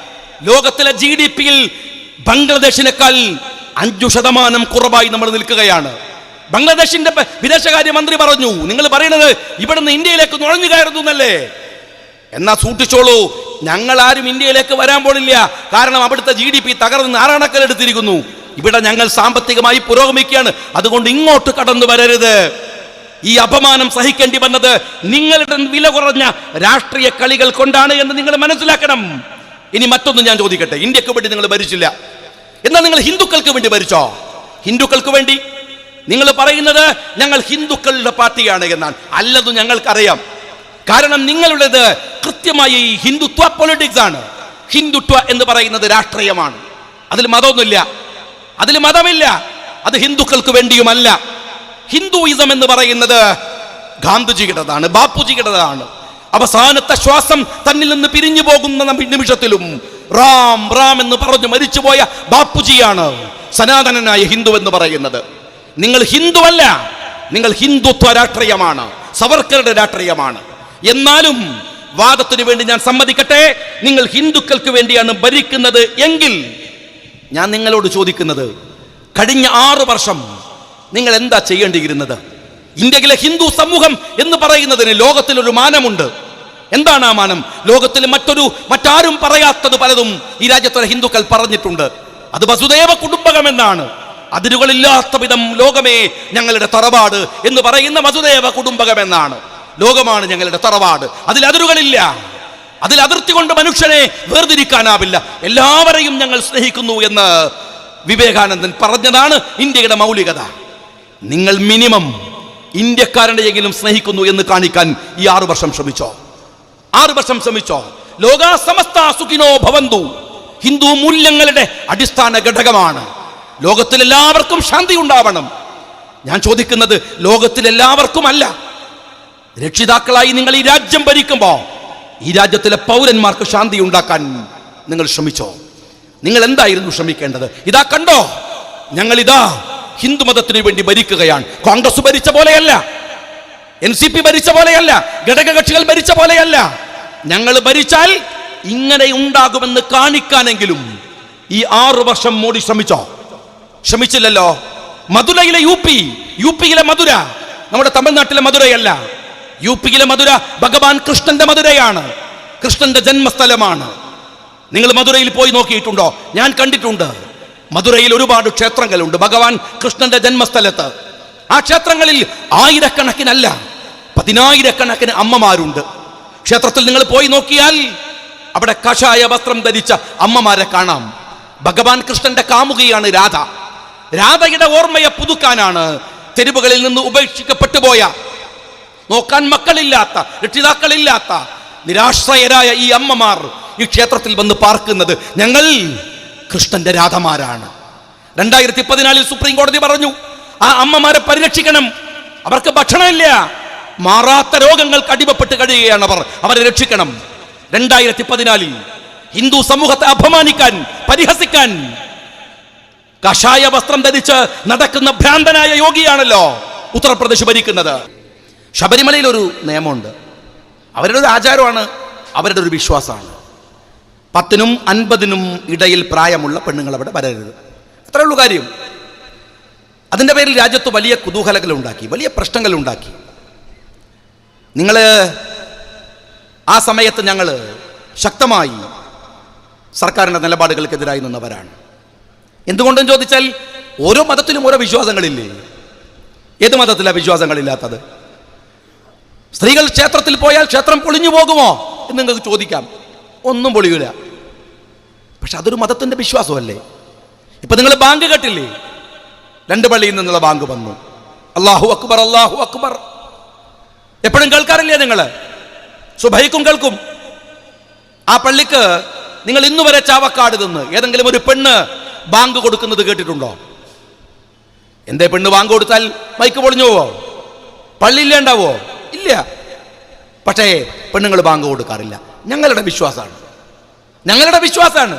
ലോകത്തിലെ GDP-യിൽ ബംഗ്ലാദേശിനേക്കാൾ 5% കുറവായി നമ്മൾ നിൽക്കുകയാണ്. ബംഗ്ലാദേശിന്റെ വിദേശകാര്യമന്ത്രി പറഞ്ഞു, നിങ്ങൾ പറയുന്നത് ഇവിടുന്ന് ഇന്ത്യയിലേക്ക് നുഴഞ്ഞു കയറുന്നു എന്നല്ലേ? എന്നാ സൂക്ഷിച്ചോളൂ, ഞങ്ങൾ ആരും ഇന്ത്യയിലേക്ക് വരാൻ പോണില്ല. കാരണം അവിടുത്തെ GDP തകർന്ന് നാരായണക്കല്ലെടുത്തിരിക്കുന്നു. ഇവിടെ ഞങ്ങൾ സാമ്പത്തികമായി പുരോഗമിക്കുകയാണ്. അതുകൊണ്ട് ഇങ്ങോട്ട് കടന്നു വരരുത്. ഈ അപമാനം സഹിക്കേണ്ടി വന്നത് നിങ്ങളുടെ വില കുറഞ്ഞ രാഷ്ട്രീയ കളികൾ കൊണ്ടാണ് എന്ന് നിങ്ങൾ മനസ്സിലാക്കണം. ഇനി മറ്റൊന്ന് ഞാൻ ചോദിക്കട്ടെ, ഇന്ത്യക്ക് വേണ്ടി നിങ്ങൾ ഭരിച്ചില്ല, എന്നാൽ നിങ്ങൾ ഹിന്ദുക്കൾക്ക് വേണ്ടി ഭരിച്ചോ? ഹിന്ദുക്കൾക്ക് വേണ്ടി നിങ്ങൾ പറയുന്നത് ഞങ്ങൾ ഹിന്ദുക്കളുടെ പാർട്ടിയാണ് എന്നാണ്. അല്ലത് ഞങ്ങൾക്കറിയാം. കാരണം നിങ്ങളുടേത് കൃത്യമായി ഈ ഹിന്ദുത്വ പൊളിറ്റിക്സ് ആണ്. ഹിന്ദുത്വ എന്ന് പറയുന്നത് രാഷ്ട്രീയമാണ്. അതിൽ മതമൊന്നുമില്ല, അതിൽ മതമില്ല. അത് ഹിന്ദുക്കൾക്ക് വേണ്ടിയുമല്ല. ഹിന്ദുയിസം എന്ന് പറയുന്നത് ഗാന്ധിജിയുടേതാണ്, ബാപ്പുജിയുടേതാണ്. അവസാനത്തെ ശ്വാസം തന്നിൽ നിന്ന് പിരിഞ്ഞു പോകുന്ന നിമിഷത്തിലും റാം റാം എന്ന് പറഞ്ഞു മരിച്ചുപോയ ബാപ്പുജിയാണ് സനാതനനായ ഹിന്ദു എന്ന് പറയുന്നത്. നിങ്ങൾ ഹിന്ദു അല്ല, നിങ്ങൾ ഹിന്ദുത്വ രാഷ്ട്രീയമാണ്, സവർക്കറുടെ രാഷ്ട്രീയമാണ്. എന്നാലും വാദത്തിന് വേണ്ടി ഞാൻ സമ്മതിക്കട്ടെ, നിങ്ങൾ ഹിന്ദുക്കൾക്ക് വേണ്ടിയാണ് ഭരിക്കുന്നത് എങ്കിൽ ഞാൻ നിങ്ങളോട് ചോദിക്കുന്നത്, കഴിഞ്ഞ 6 വർഷം നിങ്ങൾ എന്താ ചെയ്യേണ്ടിയിരുന്നത്? ഇന്ത്യയിലെ ഹിന്ദു സമൂഹം എന്ന് പറയുന്നതിന് ലോകത്തിലൊരു മാനമുണ്ട്. എന്താണ് ആ മാനം? ലോകത്തിൽ മറ്റാരും പറയാത്തത് പലതും ഈ രാജ്യത്തെ ഹിന്ദുക്കൾ പറഞ്ഞിട്ടുണ്ട്. അത് വസുദേവ കുടുംബകം എന്നാണ്. അതിരുകളില്ലാത്ത വിധം ലോകമേ ഞങ്ങളുടെ തറവാട് എന്ന് പറയുന്ന വസുദേവ കുടുംബകം എന്നാണ്. ലോകമാണ് ഞങ്ങളുടെ തറവാട്, അതിൽ അതിരുകളില്ല, അതിൽ അതിർത്തി കൊണ്ട് മനുഷ്യനെ വേർതിരിക്കാനാവില്ല, എല്ലാവരെയും ഞങ്ങൾ സ്നേഹിക്കുന്നു എന്ന് വിവേകാനന്ദൻ പറഞ്ഞതാണ് ഇന്ത്യയുടെ മൗലികത. നിങ്ങൾ മിനിമം ഇന്ത്യക്കാരനെയെങ്കിലും സ്നേഹിക്കുന്നു എന്ന് കാണിക്കാൻ ഈ 6 വർഷം ശ്രമിച്ചോ? 6 വർഷം ശ്രമിച്ചോ? ലോകാ സമസ്ത സുഖിനോ ഭവന്തു ഹിന്ദു മൂല്യങ്ങളുടെ അടിസ്ഥാന ഘടകമാണ്. ലോകത്തിലെല്ലാവർക്കും ശാന്തി ഉണ്ടാവണം. ഞാൻ ചോദിക്കുന്നത് ലോകത്തിലെല്ലാവർക്കും അല്ല. രക്ഷിതാക്കളായി നിങ്ങൾ ഈ രാജ്യം ഭരിക്കുമ്പോൾ ഈ രാജ്യത്തിലെ പൗരന്മാർക്ക് ശാന്തി ഉണ്ടാക്കാൻ നിങ്ങൾ ശ്രമിച്ചോ? നിങ്ങൾ എന്തായിരുന്നു ശ്രമിക്കേണ്ടത്? ഇതാ കണ്ടോ, ഞങ്ങളിതാ ഹിന്ദു മതത്തിന് വേണ്ടി ഭരിക്കുകയാണ്. കോൺഗ്രസ് ഭരിച്ച പോലെയല്ല, NCP ഭരിച്ച പോലെയല്ല, ഘടകകക്ഷികൾ ഭരിച്ച പോലെയല്ല. ഞങ്ങൾ ഭരിച്ചാൽ ഇങ്ങനെ ഉണ്ടാകുമെന്ന് കാണിക്കാനെങ്കിലും ഈ 6 വർഷം മോഡി ശ്രമിച്ചോ? ശ്രമിച്ചില്ലല്ലോ. മധുരയിലെ യുപിയിലെ മധുര നമ്മുടെ തമിഴ്നാട്ടിലെ മധുരയല്ല. യുപിയിലെ മധുര ഭഗവാൻ കൃഷ്ണന്റെ മധുരയാണ്, കൃഷ്ണന്റെ ജന്മസ്ഥലമാണ്. നിങ്ങൾ മധുരയിൽ പോയി നോക്കിയിട്ടുണ്ടോ? ഞാൻ കണ്ടിട്ടുണ്ട്. മധുരയിൽ ഒരുപാട് ക്ഷേത്രങ്ങളുണ്ട് ഭഗവാൻ കൃഷ്ണന്റെ ജന്മസ്ഥലത്ത്. ആ ക്ഷേത്രങ്ങളിൽ ആയിരക്കണക്കിനല്ല 10,000കണക്കിന് അമ്മമാരുണ്ട്. ക്ഷേത്രത്തിൽ നിങ്ങൾ പോയി നോക്കിയാൽ അവിടെ കഷായ വസ്ത്രം ധരിച്ച അമ്മമാരെ കാണാം. ഭഗവാൻ കൃഷ്ണന്റെ കാമുകിയാണ് രാധ. രാധയുടെ ഓർമ്മയെ പുതുക്കാനാണ് തെരുവുകളിൽ നിന്ന് ഉപേക്ഷിക്കപ്പെട്ടു പോയ, നോക്കാൻ മക്കളില്ലാത്ത, രക്ഷിതാക്കളില്ലാത്ത നിരാശ്രയരായ ഈ അമ്മമാർ ഈ ക്ഷേത്രത്തിൽ വന്ന് പാർക്കുന്നത്. ഞങ്ങൾ കൃഷ്ണന്റെ രാധമാരാണ്. 2014 സുപ്രീം കോടതി പറഞ്ഞു, ആ അമ്മമാരെ പരിരക്ഷിക്കണം. അവർക്ക് ഭക്ഷണമില്ല, മാറാത്ത രോഗങ്ങൾക്ക് അടിമപ്പെട്ട് കഴിയുകയാണ് അവരെ രക്ഷിക്കണം. 2014 ഹിന്ദു സമൂഹത്തെ അപമാനിക്കാൻ, പരിഹസിക്കാൻ കഷായ വസ്ത്രം ധരിച്ച് നടക്കുന്ന ഭ്രാന്തനായ യോഗിയാണല്ലോ ഉത്തർപ്രദേശ് ഭരിക്കുന്നത്. ശബരിമലയിൽ ഒരു നിയമമുണ്ട്, അവരുടെ ഒരു ആചാരമാണ്, അവരുടെ ഒരു വിശ്വാസമാണ്. 10നും 50നും ഇടയിൽ പ്രായമുള്ള പെണ്ണുങ്ങൾ അവിടെ വരരുത്. അത്രേ ഉള്ളൂ കാര്യം. അതിൻ്റെ പേരിൽ രാജ്യത്ത് വലിയ കുതൂഹലങ്ങളുണ്ടാക്കി, വലിയ പ്രശ്നങ്ങളുണ്ടാക്കി. നിങ്ങൾ ആ സമയത്ത് ഞങ്ങൾ ശക്തമായി സർക്കാരിൻ്റെ നിലപാടുകൾക്കെതിരായി നിന്നവരാണ്. എന്തുകൊണ്ടെന്ന് ചോദിച്ചാൽ ഓരോ മതത്തിലും ഓരോ വിശ്വാസങ്ങളില്ലേ? ഏത് മതത്തിലാണ് വിശ്വാസങ്ങളില്ലാത്തത്? സ്ത്രീകൾ ക്ഷേത്രത്തിൽ പോയാൽ ക്ഷേത്രം പൊളിഞ്ഞു പോകുമോ എന്ന് നിങ്ങൾക്ക് ചോദിക്കാം. ഒന്നും പൊളിയൂല. പക്ഷെ അതൊരു മതത്തിന്റെ വിശ്വാസമല്ലേ? ഇപ്പൊ നിങ്ങൾ ബാങ്ക് കേട്ടില്ലേ? 2 പള്ളിയിൽ നിന്നുള്ള ബാങ്ക് വന്നു. അല്ലാഹു അക്ബർ, അല്ലാഹു അക്ബർ. എപ്പോഴും കേൾക്കാറില്ലേ നിങ്ങൾ? സുബഹിക്കും കേൾക്കും. ആ പള്ളിക്ക് നിങ്ങൾ ഇന്നുവരെ ചാവക്കാട് നിന്ന് ഏതെങ്കിലും ഒരു പെണ്ണ് ബാങ്ക് കൊടുക്കുന്നത് കേട്ടിട്ടുണ്ടോ? എന്തേ പെണ്ണ് ബാങ്ക് കൊടുത്താൽ മൈക്ക് പൊളിഞ്ഞു പോവോ? പള്ളിയില്ലേണ്ടാവോ? ഇല്ല. പക്ഷേ പെണ്ണുങ്ങൾ ബാങ്ക് കൊടുക്കാറില്ല. ഞങ്ങളുടെ വിശ്വാസമാണ്, ഞങ്ങളുടെ വിശ്വാസമാണ്.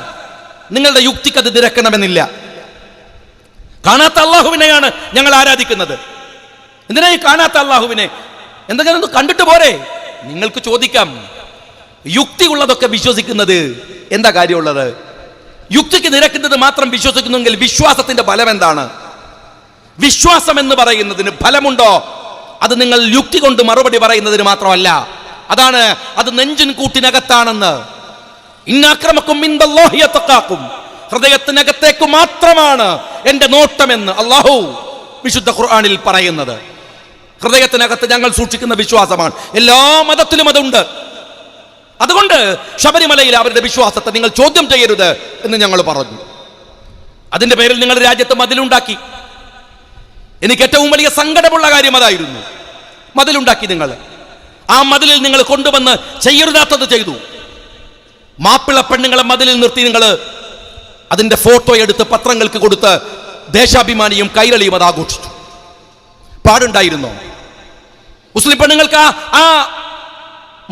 നിങ്ങളുടെ യുക്തിക്ക് അത് നിരക്കണമെന്നില്ല. കാണാത്ത അള്ളാഹുവിനെയാണ് ഞങ്ങൾ ആരാധിക്കുന്നത്. എന്തിനാ ഈ കാണാത്ത അള്ളാഹുവിനെ? എന്തെങ്കിലും ഒന്ന് കണ്ടിട്ട് പോരെ? നിങ്ങൾക്ക് ചോദിക്കാം, യുക്തി ഉള്ളതൊക്കെ വിശ്വസിക്കുന്നത് എന്താ കാര്യമുള്ളത്? യുക്തിക്ക് നിരക്കുന്നത് മാത്രം വിശ്വസിക്കുന്നെങ്കിൽ വിശ്വാസത്തിന്റെ ഫലം എന്താണ്? വിശ്വാസം എന്ന് പറയുന്നതിന് ഫലമുണ്ടോ? അത് നിങ്ങൾ യുക്തി കൊണ്ട് മറുപടി പറയുന്നതിന് മാത്രമല്ല, അതാണ് അത് നെഞ്ചിൻ കൂട്ടിനകത്താണെന്ന്. ഇന്നക്രമക്കും ഇൻദല്ലാഹി യതഖാക്കും, ഹൃദയത്തിനകത്തേക്ക് മാത്രമാണ് എന്റെ നോട്ടമെന്ന് അല്ലാഹു വിശുദ്ധ ഖുർആനിൽ പറയുന്നത്. ഹൃദയത്തിനകത്ത് ഞങ്ങൾ സൂക്ഷിക്കുന്ന വിശ്വാസമാണ്. എല്ലാ മതത്തിലും അതുണ്ട്. അതുകൊണ്ട് ശബരിമലയിൽ അവരുടെ വിശ്വാസത്തെ നിങ്ങൾ ചോദ്യം ചെയ്യരുത് എന്ന് ഞങ്ങൾ പറഞ്ഞു. അതിന്റെ പേരിൽ നിങ്ങളുടെ രാജ്യത്ത് മതിലുണ്ടാക്കി. എനിക്ക് ഏറ്റവും വലിയ സങ്കടമുള്ള കാര്യം അതായിരുന്നു. മതിലുണ്ടാക്കി നിങ്ങൾ. ആ മതിലിൽ നിങ്ങൾ കൊണ്ടുവന്ന് ചെയ്യരുതാത്തത് ചെയ്തു. മാപ്പിള പെണ്ണുങ്ങളെ മതിലിൽ നിർത്തി നിങ്ങൾ അതിന്റെ ഫോട്ടോ എടുത്ത് പത്രങ്ങൾക്ക് കൊടുത്ത് ദേശാഭിമാനിയും കൈരളിയും അത് ആഘോഷിച്ചു. പാടുണ്ടായിരുന്നോ? മുസ്ലിം പെണ്ണുങ്ങൾക്ക് ആ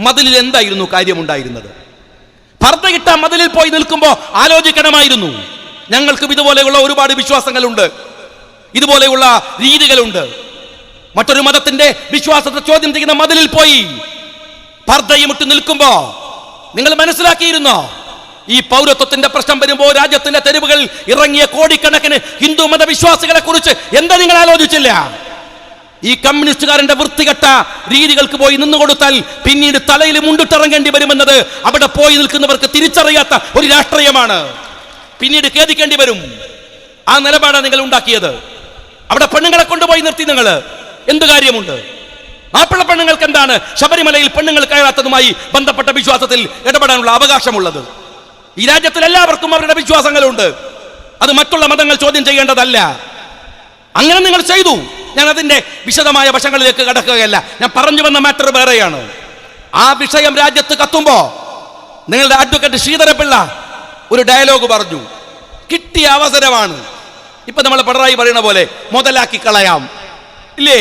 മതിലിൽ എന്തായിരുന്നു കാര്യമുണ്ടായിരുന്നത്? പർദ്ദയിട്ട മതിലിൽ പോയി നിൽക്കുമ്പോൾ ആലോചിക്കണമായിരുന്നു. ഞങ്ങൾക്കും ഇതുപോലെയുള്ള ഒരുപാട് വിശ്വാസങ്ങളുണ്ട്, ഇതുപോലെയുള്ള രീതികളുണ്ട്. മറ്റൊരു മതത്തിന്റെ വിശ്വാസത്തെ ചോദ്യം ചെയ്യുന്ന മതിലിൽ പോയി പർദ്ദയും ഇട്ട് നിൽക്കുമ്പോ നിങ്ങൾ മനസ്സിലാക്കിയിരുന്നോ? ഈ പൗരത്വത്തിന്റെ പ്രശ്നം വരുമ്പോൾ രാജ്യത്തിന്റെ തെരുവുകൾ ഇറങ്ങിയ കോടിക്കണക്കിന് ഹിന്ദു മതവിശ്വാസികളെ കുറിച്ച് എന്താ നിങ്ങൾ ആലോചിച്ചില്ല? ഈ കമ്മ്യൂണിസ്റ്റുകാരന്റെ വൃത്തികെട്ട രീതികൾക്ക് പോയി നിന്നുകൊടുത്താൽ പിന്നീട് തലയിൽ മുണ്ടിട്ടിറങ്ങേണ്ടി വരുമെന്നത് അവിടെ പോയി നിൽക്കുന്നവർക്ക് തിരിച്ചറിയാത്ത ഒരു രാഷ്ട്രീയമാണ്. പിന്നീട് ഖേദിക്കേണ്ടി വരും. ആ നിലപാടാണ് നിങ്ങൾ ഉണ്ടാക്കിയത്. അവിടെ പെണ്ണുങ്ങളെ കൊണ്ടുപോയി നിർത്തി നിങ്ങൾ. എന്ത് കാര്യമുണ്ട്? മാപ്പിള പെണ്ണുങ്ങൾക്ക് എന്താണ് ശബരിമലയിൽ പെണ്ണുങ്ങൾ കയറാത്തതുമായി ബന്ധപ്പെട്ട വിശ്വാസത്തിൽ ഇടപെടാനുള്ള അവകാശമുള്ളത്? ഈ രാജ്യത്തിൽ എല്ലാവർക്കും അവരുടെ വിശ്വാസങ്ങളുണ്ട്. അത് മറ്റുള്ള മതങ്ങൾ ചോദ്യം ചെയ്യേണ്ടതല്ല. അങ്ങനെ നിങ്ങൾ ചെയ്തു. ഞാൻ അതിന്റെ വിശദമായ വശങ്ങളിലേക്ക് കടക്കുകയല്ല. ഞാൻ പറഞ്ഞു വന്ന മാറ്റർ വേറെയാണ്. ആ വിഷയം രാജ്യത്ത് കത്തുമ്പോ നിങ്ങളുടെ അഡ്വക്കേറ്റ് ശ്രീധരപിള്ള ഒരു ഡയലോഗ് പറഞ്ഞു. കിട്ടിയ അവസരമാണ്. ഇപ്പൊ നമ്മൾ പിണറായി പറയുന്ന പോലെ മുതലാക്കി കളയാം, ഇല്ലേ?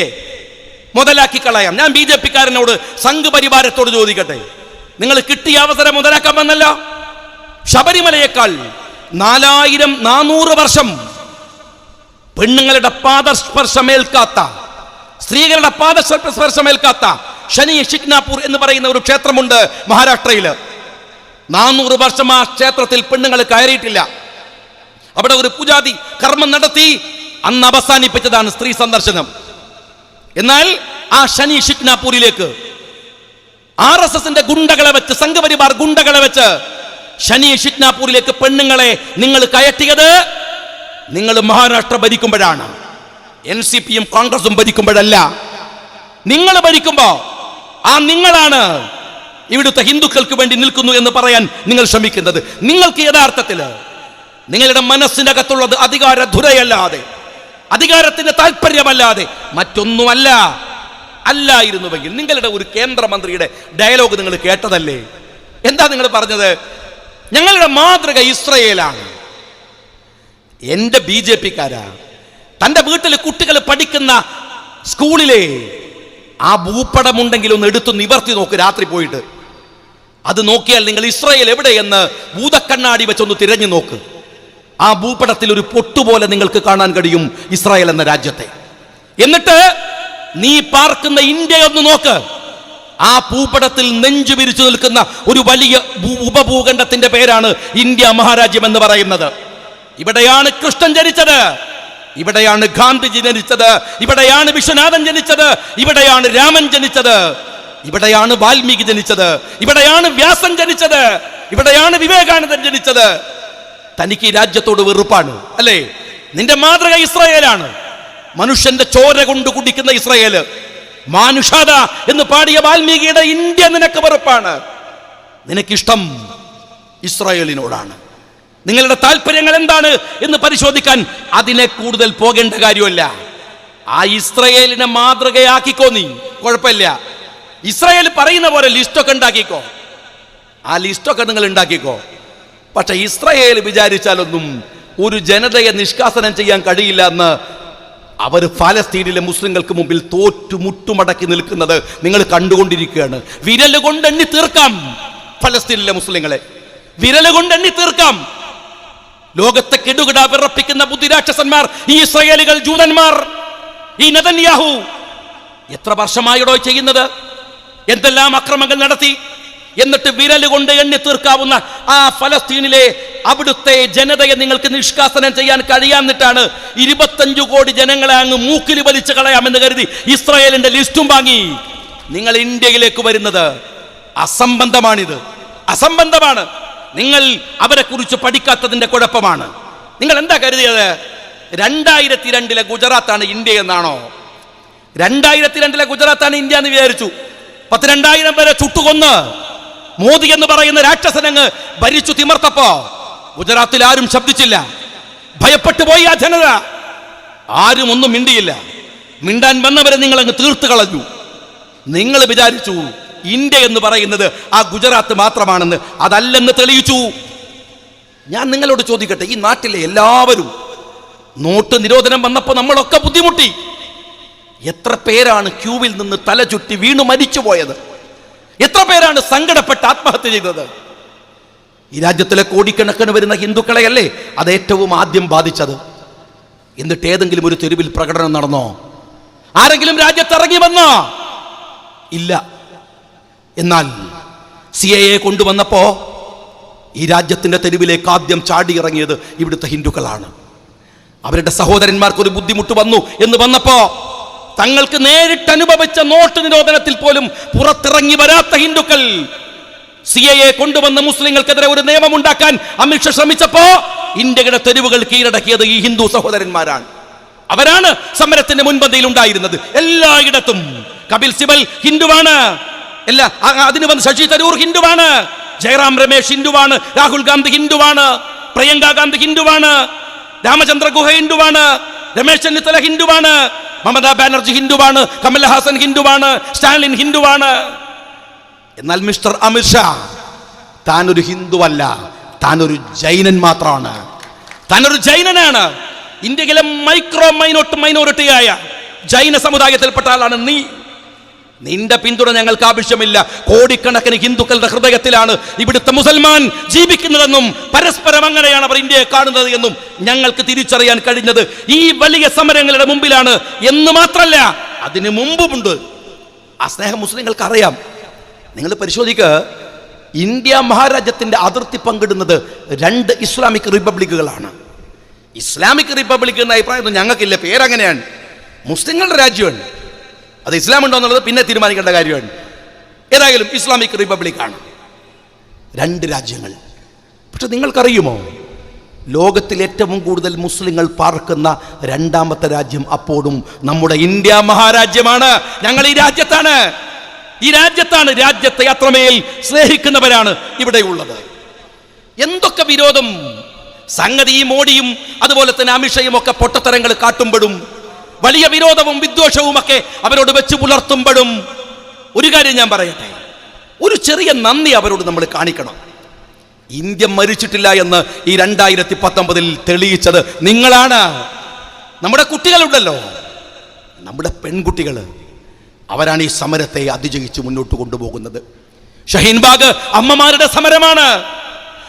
മുതലാക്കി കളയാം. ഞാൻ BJP കാരനോട് സംഘ് പരിവാരത്തോട് ചോദിക്കട്ടെ, നിങ്ങൾ കിട്ടിയ അവസരം മുതലാക്കാൻ വന്നല്ലോ. ശബരിമലയേക്കാൾ 4400 വർഷം പെണ്ണുങ്ങളുടെ പാദസ്പർശമേൽക്കാത്ത, സ്ത്രീകളുടെ പാദസ്പർശമേൽക്കാത്ത ശനി ഷിക്നാപൂർ എന്ന് പറയുന്ന ഒരു ക്ഷേത്രമുണ്ട് മഹാരാഷ്ട്രയിൽ. 400 വർഷം ആ ക്ഷേത്രത്തിൽ പെണ്ണുങ്ങൾ കയറിയിട്ടില്ല. അവിടെ ഒരു പൂജാതി കർമ്മം നടത്തി അന്ന് അവസാനിപ്പിച്ചതാണ് സ്ത്രീ സന്ദർശനം. എന്നാൽ ആ ശനി ഷിക്നാപൂരിലേക്ക് RSSന്റെ ഗുണ്ടകളെ വെച്ച്, സംഘപരിവാർ ഗുണ്ടകളെ വെച്ച് ശനി ഷിക്നാപൂരിലേക്ക് പെണ്ണുങ്ങളെ നിങ്ങൾ കയറ്റിയത് നിങ്ങൾ മഹാരാഷ്ട്ര ഭരിക്കുമ്പോഴാണ്. NCPയും കോൺഗ്രസും ഭരിക്കുമ്പോഴല്ല. നിങ്ങൾ ഭരിക്കുമ്പോ ആ നിങ്ങളാണ് ഇവിടുത്തെ ഹിന്ദുക്കൾക്ക് വേണ്ടി നിൽക്കുന്നു എന്ന് പറയാൻ നിങ്ങൾ ശ്രമിക്കുന്നത്. നിങ്ങൾക്ക് യഥാർത്ഥത്തിൽ നിങ്ങളുടെ മനസ്സിനകത്തുള്ളത് അധികാരധുരയല്ലാതെ, അധികാരത്തിന്റെ താല്പര്യമല്ലാതെ മറ്റൊന്നുമല്ല. അല്ലായിരുന്നുവെങ്കിൽ നിങ്ങളുടെ ഒരു കേന്ദ്രമന്ത്രിയുടെ ഡയലോഗ് നിങ്ങൾ കേട്ടതല്ലേ? എന്താ നിങ്ങൾ പറഞ്ഞത്? ഞങ്ങളുടെ മാതൃക ഇസ്രയേലാണ്. എന്റെ BJP-കാരാ, തന്റെ വീട്ടിൽ കുട്ടികൾ പഠിക്കുന്ന സ്കൂളിലെ ആ ഭൂപടമുണ്ടെങ്കിൽ ഒന്ന് എടുത്തു നിവർത്തി നോക്ക് രാത്രി പോയിട്ട്. അത് നോക്കിയാൽ നിങ്ങൾ ഇസ്രായേൽ എവിടെയെന്ന് ഭൂതക്കണ്ണാടി വെച്ചൊന്ന് തിരഞ്ഞു നോക്ക്. ആ ഭൂപടത്തിൽ ഒരു പൊട്ടുപോലെ നിങ്ങൾക്ക് കാണാൻ കഴിയും ഇസ്രായേൽ എന്ന രാജ്യത്തെ. എന്നിട്ട് നീ പാർക്കുന്ന ഇന്ത്യ ഒന്ന് നോക്ക്. ആ ഭൂപടത്തിൽ നെഞ്ചു വിരിച്ചു നിൽക്കുന്ന ഒരു വലിയ ഉപഭൂഖണ്ഡത്തിന്റെ പേരാണ് ഇന്ത്യ മഹാരാജ്യം എന്ന് പറയുന്നത്. ഇവിടെയാണ് കൃഷ്ണൻ ജനിച്ചത്, ഇവിടെയാണ് ഗാന്ധിജി ജനിച്ചത്, ഇവിടെയാണ് വിശ്വനാഥൻ ജനിച്ചത്, ഇവിടെയാണ് രാമൻ ജനിച്ചത്, ഇവിടെയാണ് വാൽമീകി ജനിച്ചത്, ഇവിടെയാണ് വ്യാസൻ ജനിച്ചത്, ഇവിടെയാണ് വിവേകാനന്ദൻ ജനിച്ചത്. തനിക്ക് ഈ രാജ്യത്തോട് വെറുപ്പാണ് അല്ലേ? നിന്റെ മാതൃക ഇസ്രായേലാണ്. മനുഷ്യന്റെ ചോര കൊണ്ട് കുടിക്കുന്ന ഇസ്രായേല്. മാനുഷാദ എന്ന് പാടിയ വാൽമീകിയുടെ ഇന്ത്യ നിനക്ക് വെറുപ്പാണ്. നിനക്കിഷ്ടം ഇസ്രായേലിനോടാണ്. നിങ്ങളുടെ താല്പര്യങ്ങൾ എന്താണ് എന്ന് പരിശോധിക്കാൻ അതിനെ കൂടുതൽ പോകേണ്ട കാര്യമല്ല. ആ ഇസ്രായേലിനെ മാതൃകയാക്കിക്കോ. നീ കുഴപ്പമില്ല. ഇസ്രായേൽ പറയുന്ന പോലെ ലിസ്റ്റൊക്കെ ഉണ്ടാക്കിക്കോ. ആ ലിസ്റ്റൊക്കെ നിങ്ങൾ ഉണ്ടാക്കിക്കോ. പക്ഷെ ഇസ്രായേൽ വിചാരിച്ചാലൊന്നും ഒരു ജനതയെ നിഷ്കാസനം ചെയ്യാൻ കഴിയില്ല എന്ന് അവർ ഫലസ്തീനിലെ മുസ്ലിങ്ങൾക്ക് മുമ്പിൽ തോറ്റുമുട്ടുമടക്കി നിൽക്കുന്നത് നിങ്ങൾ കണ്ടുകൊണ്ടിരിക്കുകയാണ്. വിരല് കൊണ്ടെണ്ണി തീർക്കാം ഫലസ്തീനിലെ മുസ്ലിങ്ങളെ, വിരല് കൊണ്ടെണ്ണി തീർക്കാം. ലോകത്തെ കെടുകിട വിറപ്പിക്കുന്ന ബുദ്ധിരാക്ഷസന്മാർ ഈ ഇസ്രായേലികൾ, ജൂതന്മാർ, ഈ നെതന്യാഹു എത്ര വർഷമായിടോ ചെയ്യുന്നത്? എന്തെല്ലാം അക്രമങ്ങൾ നടത്തി. എന്നിട്ട് വിരല് കൊണ്ട് എണ്ണി തീർക്കാവുന്ന ആ ഫലസ്തീനിലെ അവിടുത്തെ ജനതയെ നിങ്ങൾക്ക് നിഷ്കാസനം ചെയ്യാൻ കഴിയാന്നിട്ടാണ് 25 കോടി ജനങ്ങളെ അങ്ങ് മൂക്കിൽ വലിച്ചു കളയാമെന്ന് കരുതി ഇസ്രായേലിന്റെ ലിസ്റ്റും വാങ്ങി നിങ്ങൾ ഇന്ത്യയിലേക്ക് വരുന്നത്. അസംബന്ധമാണിത്, അസംബന്ധമാണ്. നിങ്ങൾ അവരെ കുറിച്ച് പഠിക്കാത്തതിന്റെ കുഴപ്പമാണ്. നിങ്ങൾ എന്താ കരുതിയത്? 2002 ഗുജറാത്താണ് ഇന്ത്യ എന്നാണോ? 2002 ഗുജറാത്താണ് ഇന്ത്യ എന്ന് വിചാരിച്ചു. 12,000 പേരെ ചുട്ടുകൊന്ന് മോദി എന്ന് പറയുന്ന രാക്ഷസനങ്ങ് ഭരിച്ചു തിമർത്തപ്പോ ഗുജറാത്തിൽ ആരും ശബ്ദിച്ചില്ല. ഭയപ്പെട്ടു പോയി ആ ജനത. ആരും ഒന്നും മിണ്ടിയില്ല. മിണ്ടാൻ വന്നവരെ നിങ്ങൾ അങ്ങ് തീർത്തു കളഞ്ഞു. നിങ്ങൾ വിചാരിച്ചു ഇന്ത്യ എന്ന് പറയുന്നത് ആ ഗുജറാത്ത് മാത്രമാണെന്ന്. അതല്ലെന്ന് തെളിയിച്ചു. ഞാൻ നിങ്ങളോട് ചോദിക്കട്ടെ, ഈ നാട്ടിലെ എല്ലാവരും നോട്ട് നിരോധനം വന്നപ്പോൾ നമ്മളൊക്കെ ബുദ്ധിമുട്ടി. എത്ര പേരാണ് ക്യൂവിൽ നിന്ന് തല ചുറ്റി വീണു മരിച്ചു പോയത്? എത്ര പേരാണ് സങ്കടപ്പെട്ട് ആത്മഹത്യ ചെയ്തത്? ഈ രാജ്യത്തിലെ കോടിക്കണക്കിന് വരുന്ന ഹിന്ദുക്കളെയല്ലേ അത് ഏറ്റവും ആദ്യം ബാധിച്ചത്. എന്നിട്ട് ഏതെങ്കിലും ഒരു തെരുവിൽ പ്രകടനം നടന്നോ? ആരെങ്കിലും രാജ്യത്ത് ഇറങ്ങി വന്നോ? ഇല്ല. എന്നാൽ CAA കൊണ്ടുവന്നപ്പോ ഈ രാജ്യത്തിന്റെ തെരുവിലേക്ക് ആദ്യം ചാടിയിറങ്ങിയത് ഇവിടുത്തെ ഹിന്ദുക്കളാണ്. അവരുടെ സഹോദരന്മാർക്ക് ഒരു ബുദ്ധിമുട്ട് വന്നു എന്ന് വന്നപ്പോ തങ്ങൾക്ക് നേരിട്ട് അനുഭവിച്ച നോട്ട് നിരോധനത്തിൽ പോലും പുറത്തിറങ്ങി വരാത്ത ഹിന്ദുക്കൾ CAA കൊണ്ടുവന്ന മുസ്ലിങ്ങൾക്കെതിരെ ഒരു നിയമം ഉണ്ടാക്കാൻ അമിത്ഷാ ശ്രമിച്ചപ്പോ ഇന്ത്യയുടെ തെരുവുകൾ കീഴടക്കിയത് ഈ ഹിന്ദു സഹോദരന്മാരാണ്. അവരാണ് സമരത്തിന്റെ മുൻപന്തിയിൽ ഉണ്ടായിരുന്നത്. എല്ലായിടത്തും കപിൽ സിബൽ ഹിന്ദുവാണ്, അതിന് വന്ന് ശശി തരൂർ ഹിന്ദുവാണ്, ജയറാം രമേശ് ഹിന്ദുവാണ്, രാഹുൽ ഗാന്ധി ഹിന്ദുവാണ്, പ്രിയങ്ക ഗാന്ധി ഹിന്ദുവാണ്, രാമചന്ദ്ര ഗുഹ ഹിന്ദുവാണ്, രമേശ് ചെന്നിത്തല ഹിന്ദുവാണ്, മമതാ ബാനർജി ഹിന്ദുവാണ്, കമൽഹാസൻ ഹിന്ദുവാണ്, സ്റ്റാലിൻ ഹിന്ദുവാണ്. എന്നാൽ മിസ്റ്റർ അമിത്ഷാ താനൊരു ഹിന്ദുവല്ല, താനൊരു ജൈനൻ മാത്രമാണ്. താനൊരു ജൈനനാണ്. ഇന്ത്യയിലെ മൈനോറിറ്റിയായ ജൈന സമുദായത്തിൽപ്പെട്ട ആളാണ് നീ. നിന്റെ പിന്തുണ ഞങ്ങൾക്ക് ആവശ്യമില്ല. കോടിക്കണക്കിന് ഹിന്ദുക്കളുടെ ഹൃദയത്തിലാണ് ഇവിടുത്തെ മുസൽമാൻ ജീവിക്കുന്നതെന്നും പരസ്പരം അങ്ങനെയാണ് അവർ ഇന്ത്യയെ കാണുന്നത് എന്നും ഞങ്ങൾക്ക് തിരിച്ചറിയാൻ കഴിഞ്ഞത് ഈ വലിയ സമരങ്ങളുടെ മുമ്പിലാണ് എന്ന് മാത്രമല്ല അതിനു മുമ്പുമുണ്ട്. ആ സ്നേഹം മുസ്ലിങ്ങൾക്ക് അറിയാം. നിങ്ങൾ പരിശോധിക്കുക, ഇന്ത്യ മഹാരാജ്യത്തിന്റെ അതിർത്തി പങ്കിടുന്നത് 2 ഇസ്ലാമിക് റിപ്പബ്ലിക്കുകളാണ്. ഇസ്ലാമിക് റിപ്പബ്ലിക് എന്ന അഭിപ്രായം ഞങ്ങൾക്കില്ല. പേരങ്ങനെയാണ്. മുസ്ലിങ്ങളുടെ രാജ്യമാണ്. അത് ഇസ്ലാം ഉണ്ടോ എന്നുള്ളത് പിന്നെ തീരുമാനിക്കേണ്ട കാര്യമാണ്. ഏതായാലും ഇസ്ലാമിക് റിപ്പബ്ലിക്കാണ്. 2 രാജ്യങ്ങൾ. പക്ഷെ നിങ്ങൾക്കറിയുമോ, ലോകത്തിൽ ഏറ്റവും കൂടുതൽ മുസ്ലിങ്ങൾ പാർക്കുന്ന 2ാമത്തെ രാജ്യം അപ്പോഴും നമ്മുടെ ഇന്ത്യ മഹാരാജ്യമാണ്. ഞങ്ങൾ ഈ രാജ്യത്താണ്. രാജ്യത്തെ അത്രമേൽ സ്നേഹിക്കുന്നവരാണ് ഇവിടെയുള്ളത്. എന്തൊക്കെ വിരോധം സംഗതി ഈ മോഡിയും അതുപോലെ തന്നെ അമിത്ഷയും ഒക്കെ പൊട്ടത്തരങ്ങൾ കാട്ടുമ്പോഴും വലിയ വിരോധവും വിദ്വേഷവും ഒക്കെ അവരോട് വെച്ച് പുലർത്തുമ്പോഴും ഒരു കാര്യം ഞാൻ പറയട്ടെ, ഒരു ചെറിയ നന്ദി അവരോട് നമ്മൾ കാണിക്കണം. ഇന്ത്യ മരിച്ചിട്ടില്ല എന്ന് ഈ 2019 തെളിയിച്ചത് നിങ്ങളാണ്. നമ്മുടെ കുട്ടികളുണ്ടല്ലോ, നമ്മുടെ പെൺകുട്ടികൾ, അവരാണ് ഈ സമരത്തെ അതിജയിച്ച് മുന്നോട്ട് കൊണ്ടുപോകുന്നത്. ഷഹീൻബാഗ് അമ്മമാരുടെ സമരമാണ്.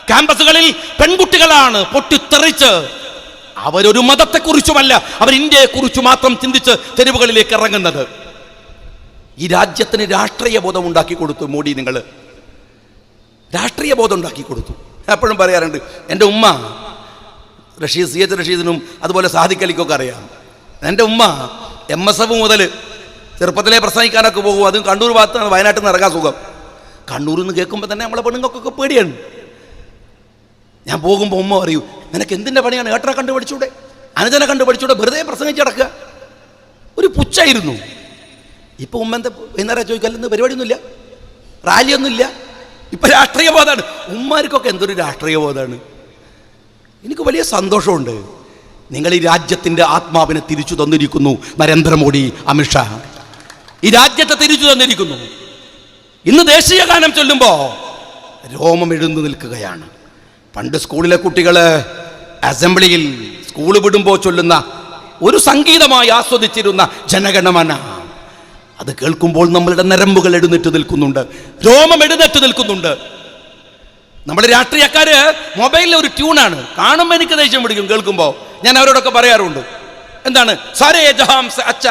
ക്യാമ്പസുകളിൽ പെൺകുട്ടികളാണ് പൊട്ടിത്തെറിച്ച്. അവരൊരു മതത്തെക്കുറിച്ചുമല്ല, അവർ ഇന്ത്യയെക്കുറിച്ച് മാത്രം ചിന്തിച്ച് തെരുവുകളിലേക്ക് ഇറങ്ങുന്നത്. ഈ രാജ്യത്തിന് രാഷ്ട്രീയ ബോധം ഉണ്ടാക്കി കൊടുത്തു മോഡി. നിങ്ങൾ രാഷ്ട്രീയ ബോധം ഉണ്ടാക്കി കൊടുത്തു. എപ്പോഴും പറയാറുണ്ട്, എൻ്റെ ഉമ്മ CH റഷീദിനും അതുപോലെ സാദിഖ് അലിക്കൊക്കെ അറിയാം. എൻ്റെ ഉമ്മ MSF മുതൽ ചെറുപ്പത്തിലെ പ്രസംഗിക്കാനൊക്കെ പോകും. അതും കണ്ണൂർ ഭാഗത്താണ്, വയനാട്ടിൽ നിന്ന് ഇറങ്ങാൻ സുഖം. കണ്ണൂരിൽ നിന്ന് കേൾക്കുമ്പോൾ തന്നെ നമ്മളെ പെണ്ണുങ്ങൾക്കൊക്കെ പേടിയാണ്. ഞാൻ പോകുമ്പോൾ ഉമ്മ പറയൂ, നിനക്ക് എന്തിൻ്റെ പണിയാണ്? ഏട്ടനെ കണ്ടുപിടിച്ചൂടെ, അനുജനെ കണ്ടുപിടിച്ചൂടെ, വെറുതെ പ്രസംഗിച്ചടക്കുക. ഒരു പുച്ഛായിരുന്നു. ഇപ്പോൾ ഉമ്മ എന്താ വൈകുന്നേരം ചോദിക്കാല്ലെന്ന് പരിപാടിയൊന്നുമില്ല, റാലിയൊന്നുമില്ല. ഇപ്പം രാഷ്ട്രീയ ബോധമാണ്. ഉമ്മാർക്കൊക്കെ എന്തൊരു രാഷ്ട്രീയ ബോധമാണ്. എനിക്ക് വലിയ സന്തോഷമുണ്ട്. നിങ്ങൾ ഈ രാജ്യത്തിൻ്റെ ആത്മാവിനെ തിരിച്ചു തന്നിരിക്കുന്നു. നരേന്ദ്രമോദി, അമിത്ഷാ ഈ രാജ്യത്തെ തിരിച്ചു തന്നിരിക്കുന്നു. ഇന്ന് ദേശീയ ഗാനം ചൊല്ലുമ്പോൾ രോമം എഴുന്നു നിൽക്കുകയാണ്. പണ്ട് സ്കൂളിലെ കുട്ടികൾ അസംബ്ലിയിൽ സ്കൂൾ വിടുമ്പോൾ ചൊല്ലുന്ന ഒരു സംഗീതമായി ആസ്വദിച്ചിരുന്ന ജനഗണമന, അത് കേൾക്കുമ്പോൾ നമ്മളുടെ നരമ്പുകൾ എഴുന്നേറ്റ് നിൽക്കുന്നുണ്ട്, രോമം എഴുന്നേറ്റ് നിൽക്കുന്നുണ്ട്. നമ്മുടെ രാഷ്ട്രീയക്കാര് മൊബൈലിലെ ഒരു ട്യൂണാണ്. കാണുമ്പോൾ എനിക്ക് ദേഷ്യം പിടിക്കും കേൾക്കുമ്പോൾ. ഞാൻ അവരോടൊക്കെ പറയാറുണ്ട്, എന്താണ് സാരേ ജഹാം സെ അച്ഛ,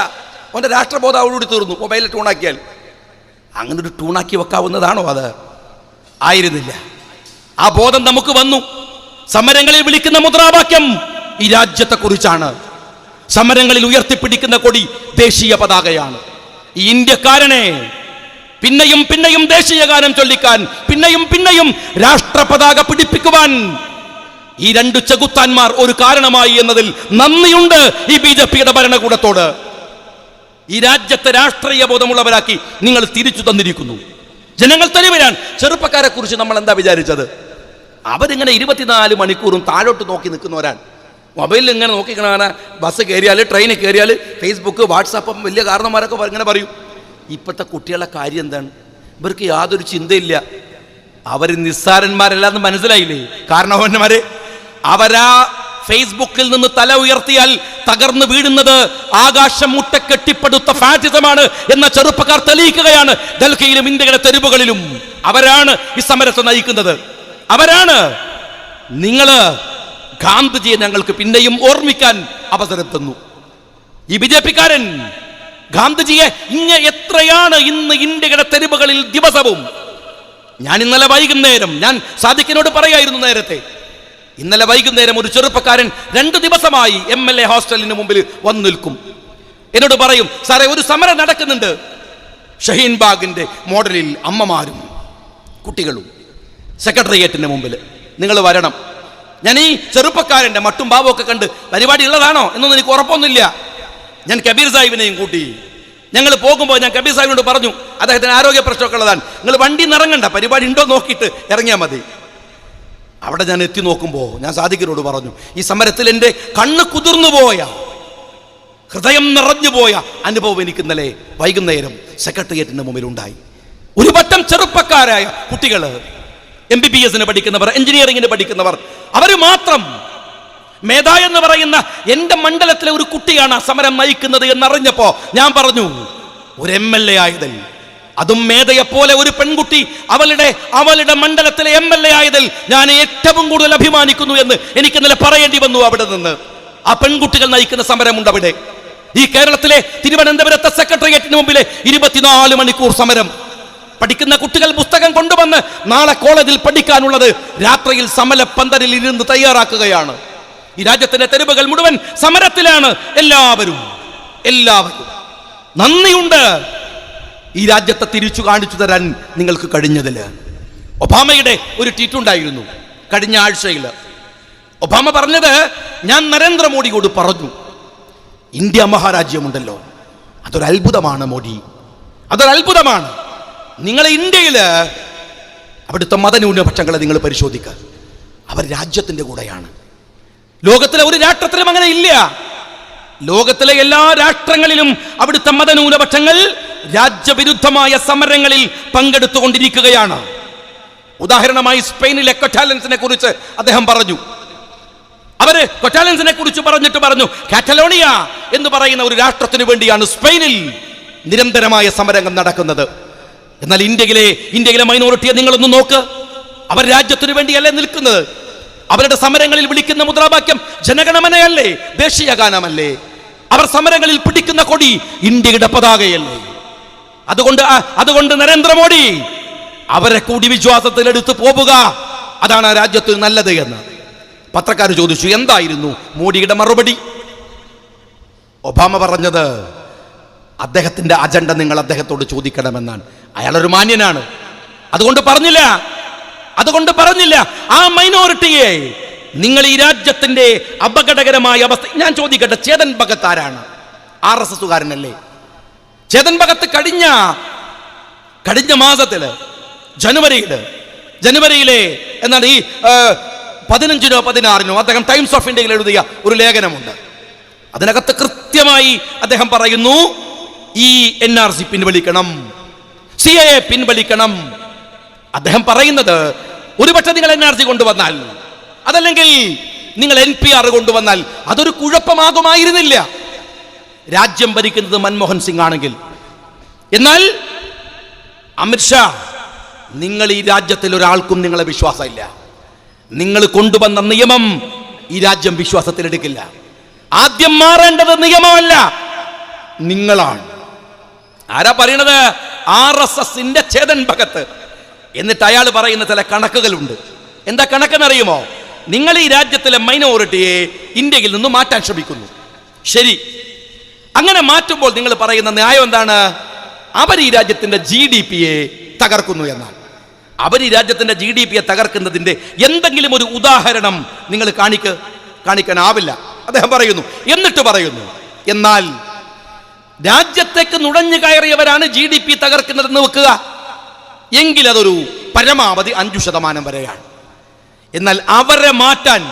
അവൻ്റെ രാഷ്ട്രബോധം അവളോട് തീർന്നു മൊബൈലിൽ ട്യൂണാക്കിയാൽ. അങ്ങനെ ഒരു ട്യൂണാക്കി വെക്കാവുന്നതാണോ? അത് ആയിരുന്നില്ല. ആ ബോധം നമുക്ക് വന്നു. സമരങ്ങളിൽ വിളിക്കുന്ന മുദ്രാവാക്യം ഈ രാജ്യത്തെക്കുറിച്ചാണ്. സമരങ്ങളിൽ ഉയർത്തിപ്പിടിക്കുന്ന കൊടി ദേശീയ പതാകയാണ്. ഈ ഇന്ത്യക്കാരനെ പിന്നെയും പിന്നെയും ദേശീയ ഗാനം ചൊല്ലിക്കാൻ, പിന്നെയും പിന്നെയും രാഷ്ട്രപതാക പിടിപ്പിക്കുവാൻ ഈ 2 ചെകുത്താന്മാർ ഒരു കാരണമായി എന്നതിൽ നന്ദിയുണ്ട് ഈ BJPയുടെ ഭരണകൂടത്തോട്. ഈ രാജ്യത്തെ രാഷ്ട്രീയ ബോധമുള്ളവരാക്കി നിങ്ങൾ തിരിച്ചു തന്നിരിക്കുന്നു. ജനങ്ങൾ തനിവരാൻ. ചെറുപ്പക്കാരെ കുറിച്ച് നമ്മൾ എന്താ വിചാരിച്ചത്? അവരിങ്ങനെ 24 മണിക്കൂറും താഴോട്ട് നോക്കി നിൽക്കുന്നവരാണ്. മൊബൈലിൽ ഇങ്ങനെ നോക്കിക്കണ, ബസ് കയറിയാൽ ട്രെയിനിൽ കയറിയാൽ ഫേസ്ബുക്ക് വാട്സാപ്പ് വലിയ കാരണന്മാരൊക്കെ ഇങ്ങനെ പറയും. ഇപ്പോഴത്തെ കുട്ടികളുടെ കാര്യം എന്താണ്? ഇവർക്ക് യാതൊരു ചിന്തയില്ല. അവർ നിസ്സാരന്മാരല്ലാന്ന് മനസ്സിലായില്ലേ? കാരണവന്മാരെ അവരാ ഫേസ്ബുക്കിൽ നിന്ന് തല ഉയർത്തിയാൽ തകർന്നു വീഴുന്നത് ആകാശം മുട്ട കെട്ടിപ്പടുത്ത ഫാഷിസമാണ് എന്ന ചെറുപ്പക്കാർ തെളിയിക്കുകയാണ്. ഡൽഹിയിലും ഇന്ത്യയുടെ തെരുവുകളിലും അവരാണ് ഈ സമരത്തെ നയിക്കുന്നത്. അവരാണ്. നിങ്ങള് ഗാന്ധിജിയെ ഞങ്ങൾക്ക് പിന്നെയും ഓർമ്മിക്കാൻ അവസരം തന്നു. ഈ BJP-കാരൻ ഗാന്ധിജിയെ എത്രയാണ് ഇന്ന് ഇന്ത്യയുടെ തെരുവുകളിൽ ദിവസവും. ഞാൻ ഇന്നലെ വൈകുന്നേരം, ഞാൻ സാദിഖിനോട് പറയായിരുന്നു നേരത്തെ, ഇന്നലെ വൈകുന്നേരം ഒരു ചെറുപ്പക്കാരൻ 2 ദിവസമായി MLA ഹോസ്റ്റലിന് മുമ്പിൽ വന്നു നിൽക്കും. എന്നോട് പറയും, സാറേ ഒരു സമരം നടക്കുന്നുണ്ട് ഷഹീൻ ബാഗിന്റെ മോഡലിൽ, അമ്മമാരും കുട്ടികളും സെക്രട്ടേറിയറ്റിന്റെ മുമ്പിൽ, നിങ്ങൾ വരണം. ഞാൻ ഈ ചെറുപ്പക്കാരൻ്റെ മട്ടും ഭാവവും ഒക്കെ കണ്ട് പരിപാടി ഉള്ളതാണോ എന്നൊന്നും എനിക്ക് ഉറപ്പൊന്നുമില്ല. ഞാൻ കബീർ സാഹിബിനെയും കൂട്ടി ഞങ്ങൾ പോകുമ്പോൾ ഞാൻ കബീർ സാഹിബിനോട് പറഞ്ഞു, അദ്ദേഹത്തിന് ആരോഗ്യ പ്രശ്നമൊക്കെ ഉള്ളതാണ്, നിങ്ങൾ വണ്ടി നിറങ്ങണ്ട, പരിപാടി ഉണ്ടോ നോക്കിയിട്ട് ഇറങ്ങിയാൽ മതി. അവിടെ ഞാൻ എത്തി നോക്കുമ്പോൾ ഞാൻ സാദിഖിനോട് പറഞ്ഞു, ഈ സമരത്തിൽ എൻ്റെ കണ്ണ് കുതിർന്നു പോയ, ഹൃദയം നിറഞ്ഞു പോയ അനുഭവം എനിക്ക് ഇന്നലെ വൈകുന്നേരം സെക്രട്ടേറിയറ്റിന്റെ മുമ്പിൽ ഉണ്ടായി. ഒരു വട്ടം ചെറുപ്പക്കാരായ കുട്ടികൾ, MBBS പഠിക്കുന്നവർ, എഞ്ചിനീയറിംഗിന് പഠിക്കുന്നവർ, അവർ മാത്രം. മേധ എന്ന് പറയുന്ന എൻ്റെ മണ്ഡലത്തിലെ ഒരു കുട്ടിയാണ് ആ സമരം നയിക്കുന്നത് എന്നറിഞ്ഞപ്പോ ഞാൻ പറഞ്ഞു, ഒരു MLA ആയതിൽ, അതും മേധയെപ്പോലെ ഒരു പെൺകുട്ടി അവളുടെ മണ്ഡലത്തിലെ MLA ആയതിൽ ഞാൻ ഏറ്റവും കൂടുതൽ അഭിമാനിക്കുന്നു എന്ന് എനിക്ക് ഇന്നലെ പറയേണ്ടി വന്നു. അവിടെ നിന്ന് ആ പെൺകുട്ടികൾ നയിക്കുന്ന സമരമുണ്ട് അവിടെ. ഈ കേരളത്തിലെ തിരുവനന്തപുരത്തെ സെക്രട്ടേറിയറ്റിന് മുമ്പിലെ 24 മണിക്കൂർ സമരം. പഠിക്കുന്ന കുട്ടികൾ പുസ്തകം കൊണ്ടുവന്ന് നാളെ കോളേജിൽ പഠിക്കാനുള്ളത് രാത്രിയിൽ സമരപ്പന്തലിൽ ഇരുന്ന് തയ്യാറാക്കുകയാണ്. ഈ രാജ്യത്തിന്റെ തെരുവുകൾ മുഴുവൻ സമരത്തിലാണ്. എല്ലാവരും നന്ദിയുണ്ട് ഈ രാജ്യത്തെ തിരിച്ചു കാണിച്ചു തരാൻ നിങ്ങൾക്ക് കഴിഞ്ഞതിൽ. ഒബാമയുടെ ഒരു ട്വീറ്റ് ഉണ്ടായിരുന്നു കഴിഞ്ഞ ആഴ്ചയിൽ. ഒബാമ പറഞ്ഞത്, ഞാൻ നരേന്ദ്രമോദിയോട് പറഞ്ഞു, ഇന്ത്യ മഹാരാജ്യമുണ്ടല്ലോ, അതൊരു അത്ഭുതമാണ് മോദി, അതൊരു അത്ഭുതമാണ്. നിങ്ങൾ ഇന്ത്യയിൽ അവിടുത്തെ മതന്യൂനപക്ഷങ്ങളെ നിങ്ങൾ പരിശോധിക്കുക, അവർ രാജ്യത്തിന്റെ കൂടെയാണ്. ലോകത്തിലെ ഒരു രാഷ്ട്രത്തിലും അങ്ങനെ ഇല്ല. ലോകത്തിലെ എല്ലാ രാഷ്ട്രങ്ങളിലും അവിടുത്തെ മതന്യൂനപക്ഷങ്ങൾ രാജ്യവിരുദ്ധമായ സമരങ്ങളിൽ പങ്കെടുത്തുകൊണ്ടിരിക്കുകയാണ്. ഉദാഹരണമായി സ്പെയിനിലെ കൊറ്റാലൻസിനെ കുറിച്ച് അദ്ദേഹം പറഞ്ഞു. അവര് കൊറ്റാലൻസിനെ കുറിച്ച് പറഞ്ഞിട്ട് പറഞ്ഞു, കാറ്റലോണിയ എന്ന് പറയുന്ന ഒരു രാഷ്ട്രത്തിന് വേണ്ടിയാണ് സ്പെയിനിൽ നിരന്തരമായ സമരങ്ങൾ നടക്കുന്നത്. എന്നാൽ ഇന്ത്യയിലെ മൈനോറിറ്റിയെ നിങ്ങളൊന്ന് നോക്ക്. അവർ രാജ്യത്തിന് വേണ്ടിയല്ലേ നിൽക്കുന്നത്? അവരുടെ സമരങ്ങളിൽ വിളിക്കുന്ന മുദ്രാവാക്യം ജനഗണമനയല്ലേ, ദേശീയ ഗാനമല്ലേ? അവർ സമരങ്ങളിൽ പിടിക്കുന്ന കൊടി ഇന്ത്യയുടെ പതാകയല്ലേ? അതുകൊണ്ട് നരേന്ദ്രമോദി അവരെ കൂടി വിശ്വാസത്തിലെടുത്ത് പോവുക, അതാണ് ആ രാജ്യത്ത് നല്ലത് എന്ന് പത്രക്കാർ ചോദിച്ചു. എന്തായിരുന്നു മോഡിയുടെ മറുപടി? ഒബാമ പറഞ്ഞത്, അദ്ദേഹത്തിന്റെ അജണ്ട നിങ്ങൾ അദ്ദേഹത്തോട് ചോദിക്കണമെന്നാണ്. അയാളൊരു മാന്യനാണ്, അതുകൊണ്ട് പറഞ്ഞില്ല. ആ മൈനോറിറ്റിയെ നിങ്ങൾ ഈ രാജ്യത്തിന്റെ അപകടകരമായ അവസ്ഥ. ഞാൻ ചോദിക്കട്ടെ, ചേതൻ ഭഗത് ആരാണ്? RSSകാരനല്ലേ? ചേതൻ ഭഗത് കഴിഞ്ഞ മാസത്തില് ജനുവരിയിലെ എന്താണ് ഈ 15നോ 16നോ അദ്ദേഹം ടൈംസ് ഓഫ് ഇന്ത്യയിൽ എഴുതിയ ഒരു ലേഖനമുണ്ട്. അതിനകത്ത് കൃത്യമായി അദ്ദേഹം പറയുന്നു, ഈ NRC പിൻവലിക്കണം, CAA പിൻവലിക്കണം. അദ്ദേഹം പറയുന്നത്, ഒരുപക്ഷെ നിങ്ങൾ NRC കൊണ്ടുവന്നാൽ, അതല്ലെങ്കിൽ നിങ്ങൾ NPR കൊണ്ടുവന്നാൽ അതൊരു കുഴപ്പമാകുമായിരുന്നില്ല രാജ്യം ഭരിക്കുന്നത് മൻമോഹൻ സിംഗ് ആണെങ്കിൽ. എന്നാൽ അമിത്ഷാ, നിങ്ങൾ ഈ രാജ്യത്തിൽ ഒരാൾക്കും നിങ്ങളെ വിശ്വാസമില്ല. നിങ്ങൾ കൊണ്ടുവന്ന നിയമം ഈ രാജ്യം വിശ്വാസത്തിലെടുക്കില്ല. ആദ്യം മാറേണ്ടത് നിയമമല്ല, നിങ്ങളാണ്. ആരാ പറയണത്? RSSന്റെ ചേതൻ ഭഗത്. എന്നിട്ട് അയാൾ പറയുന്ന ചില കണക്കുകളുണ്ട്. എന്താ കണക്കെന്നറിയുമോ? നിങ്ങൾ ഈ രാജ്യത്തിലെ മൈനോറിറ്റിയെ ഇന്ത്യയിൽ നിന്ന് മാറ്റാൻ ശ്രമിക്കുന്നു. ശരി, അങ്ങനെ മാറ്റുമ്പോൾ നിങ്ങൾ പറയുന്ന ന്യായം എന്താണ്? അവർ ഈ രാജ്യത്തിന്റെ GDP-യെ തകർക്കുന്നു എന്നാണ്. അവർ ഈ രാജ്യത്തിന്റെ GDP-യെ തകർക്കുന്നതിന്റെ എന്തെങ്കിലും ഒരു ഉദാഹരണം നിങ്ങൾ കാണിക്കാനാവില്ല അദ്ദേഹം പറയുന്നു. എന്നിട്ട് പറയുന്നു, എന്നാൽ രാജ്യത്തേക്ക് നുഴഞ്ഞു കയറിയവരാണ് GDP തകർക്കുന്നതെന്ന് വെക്കുക എങ്കിൽ അതൊരു പരമാവധി 5% വരെയാണ്. എന്നാൽ അവരെ മാറ്റാൻ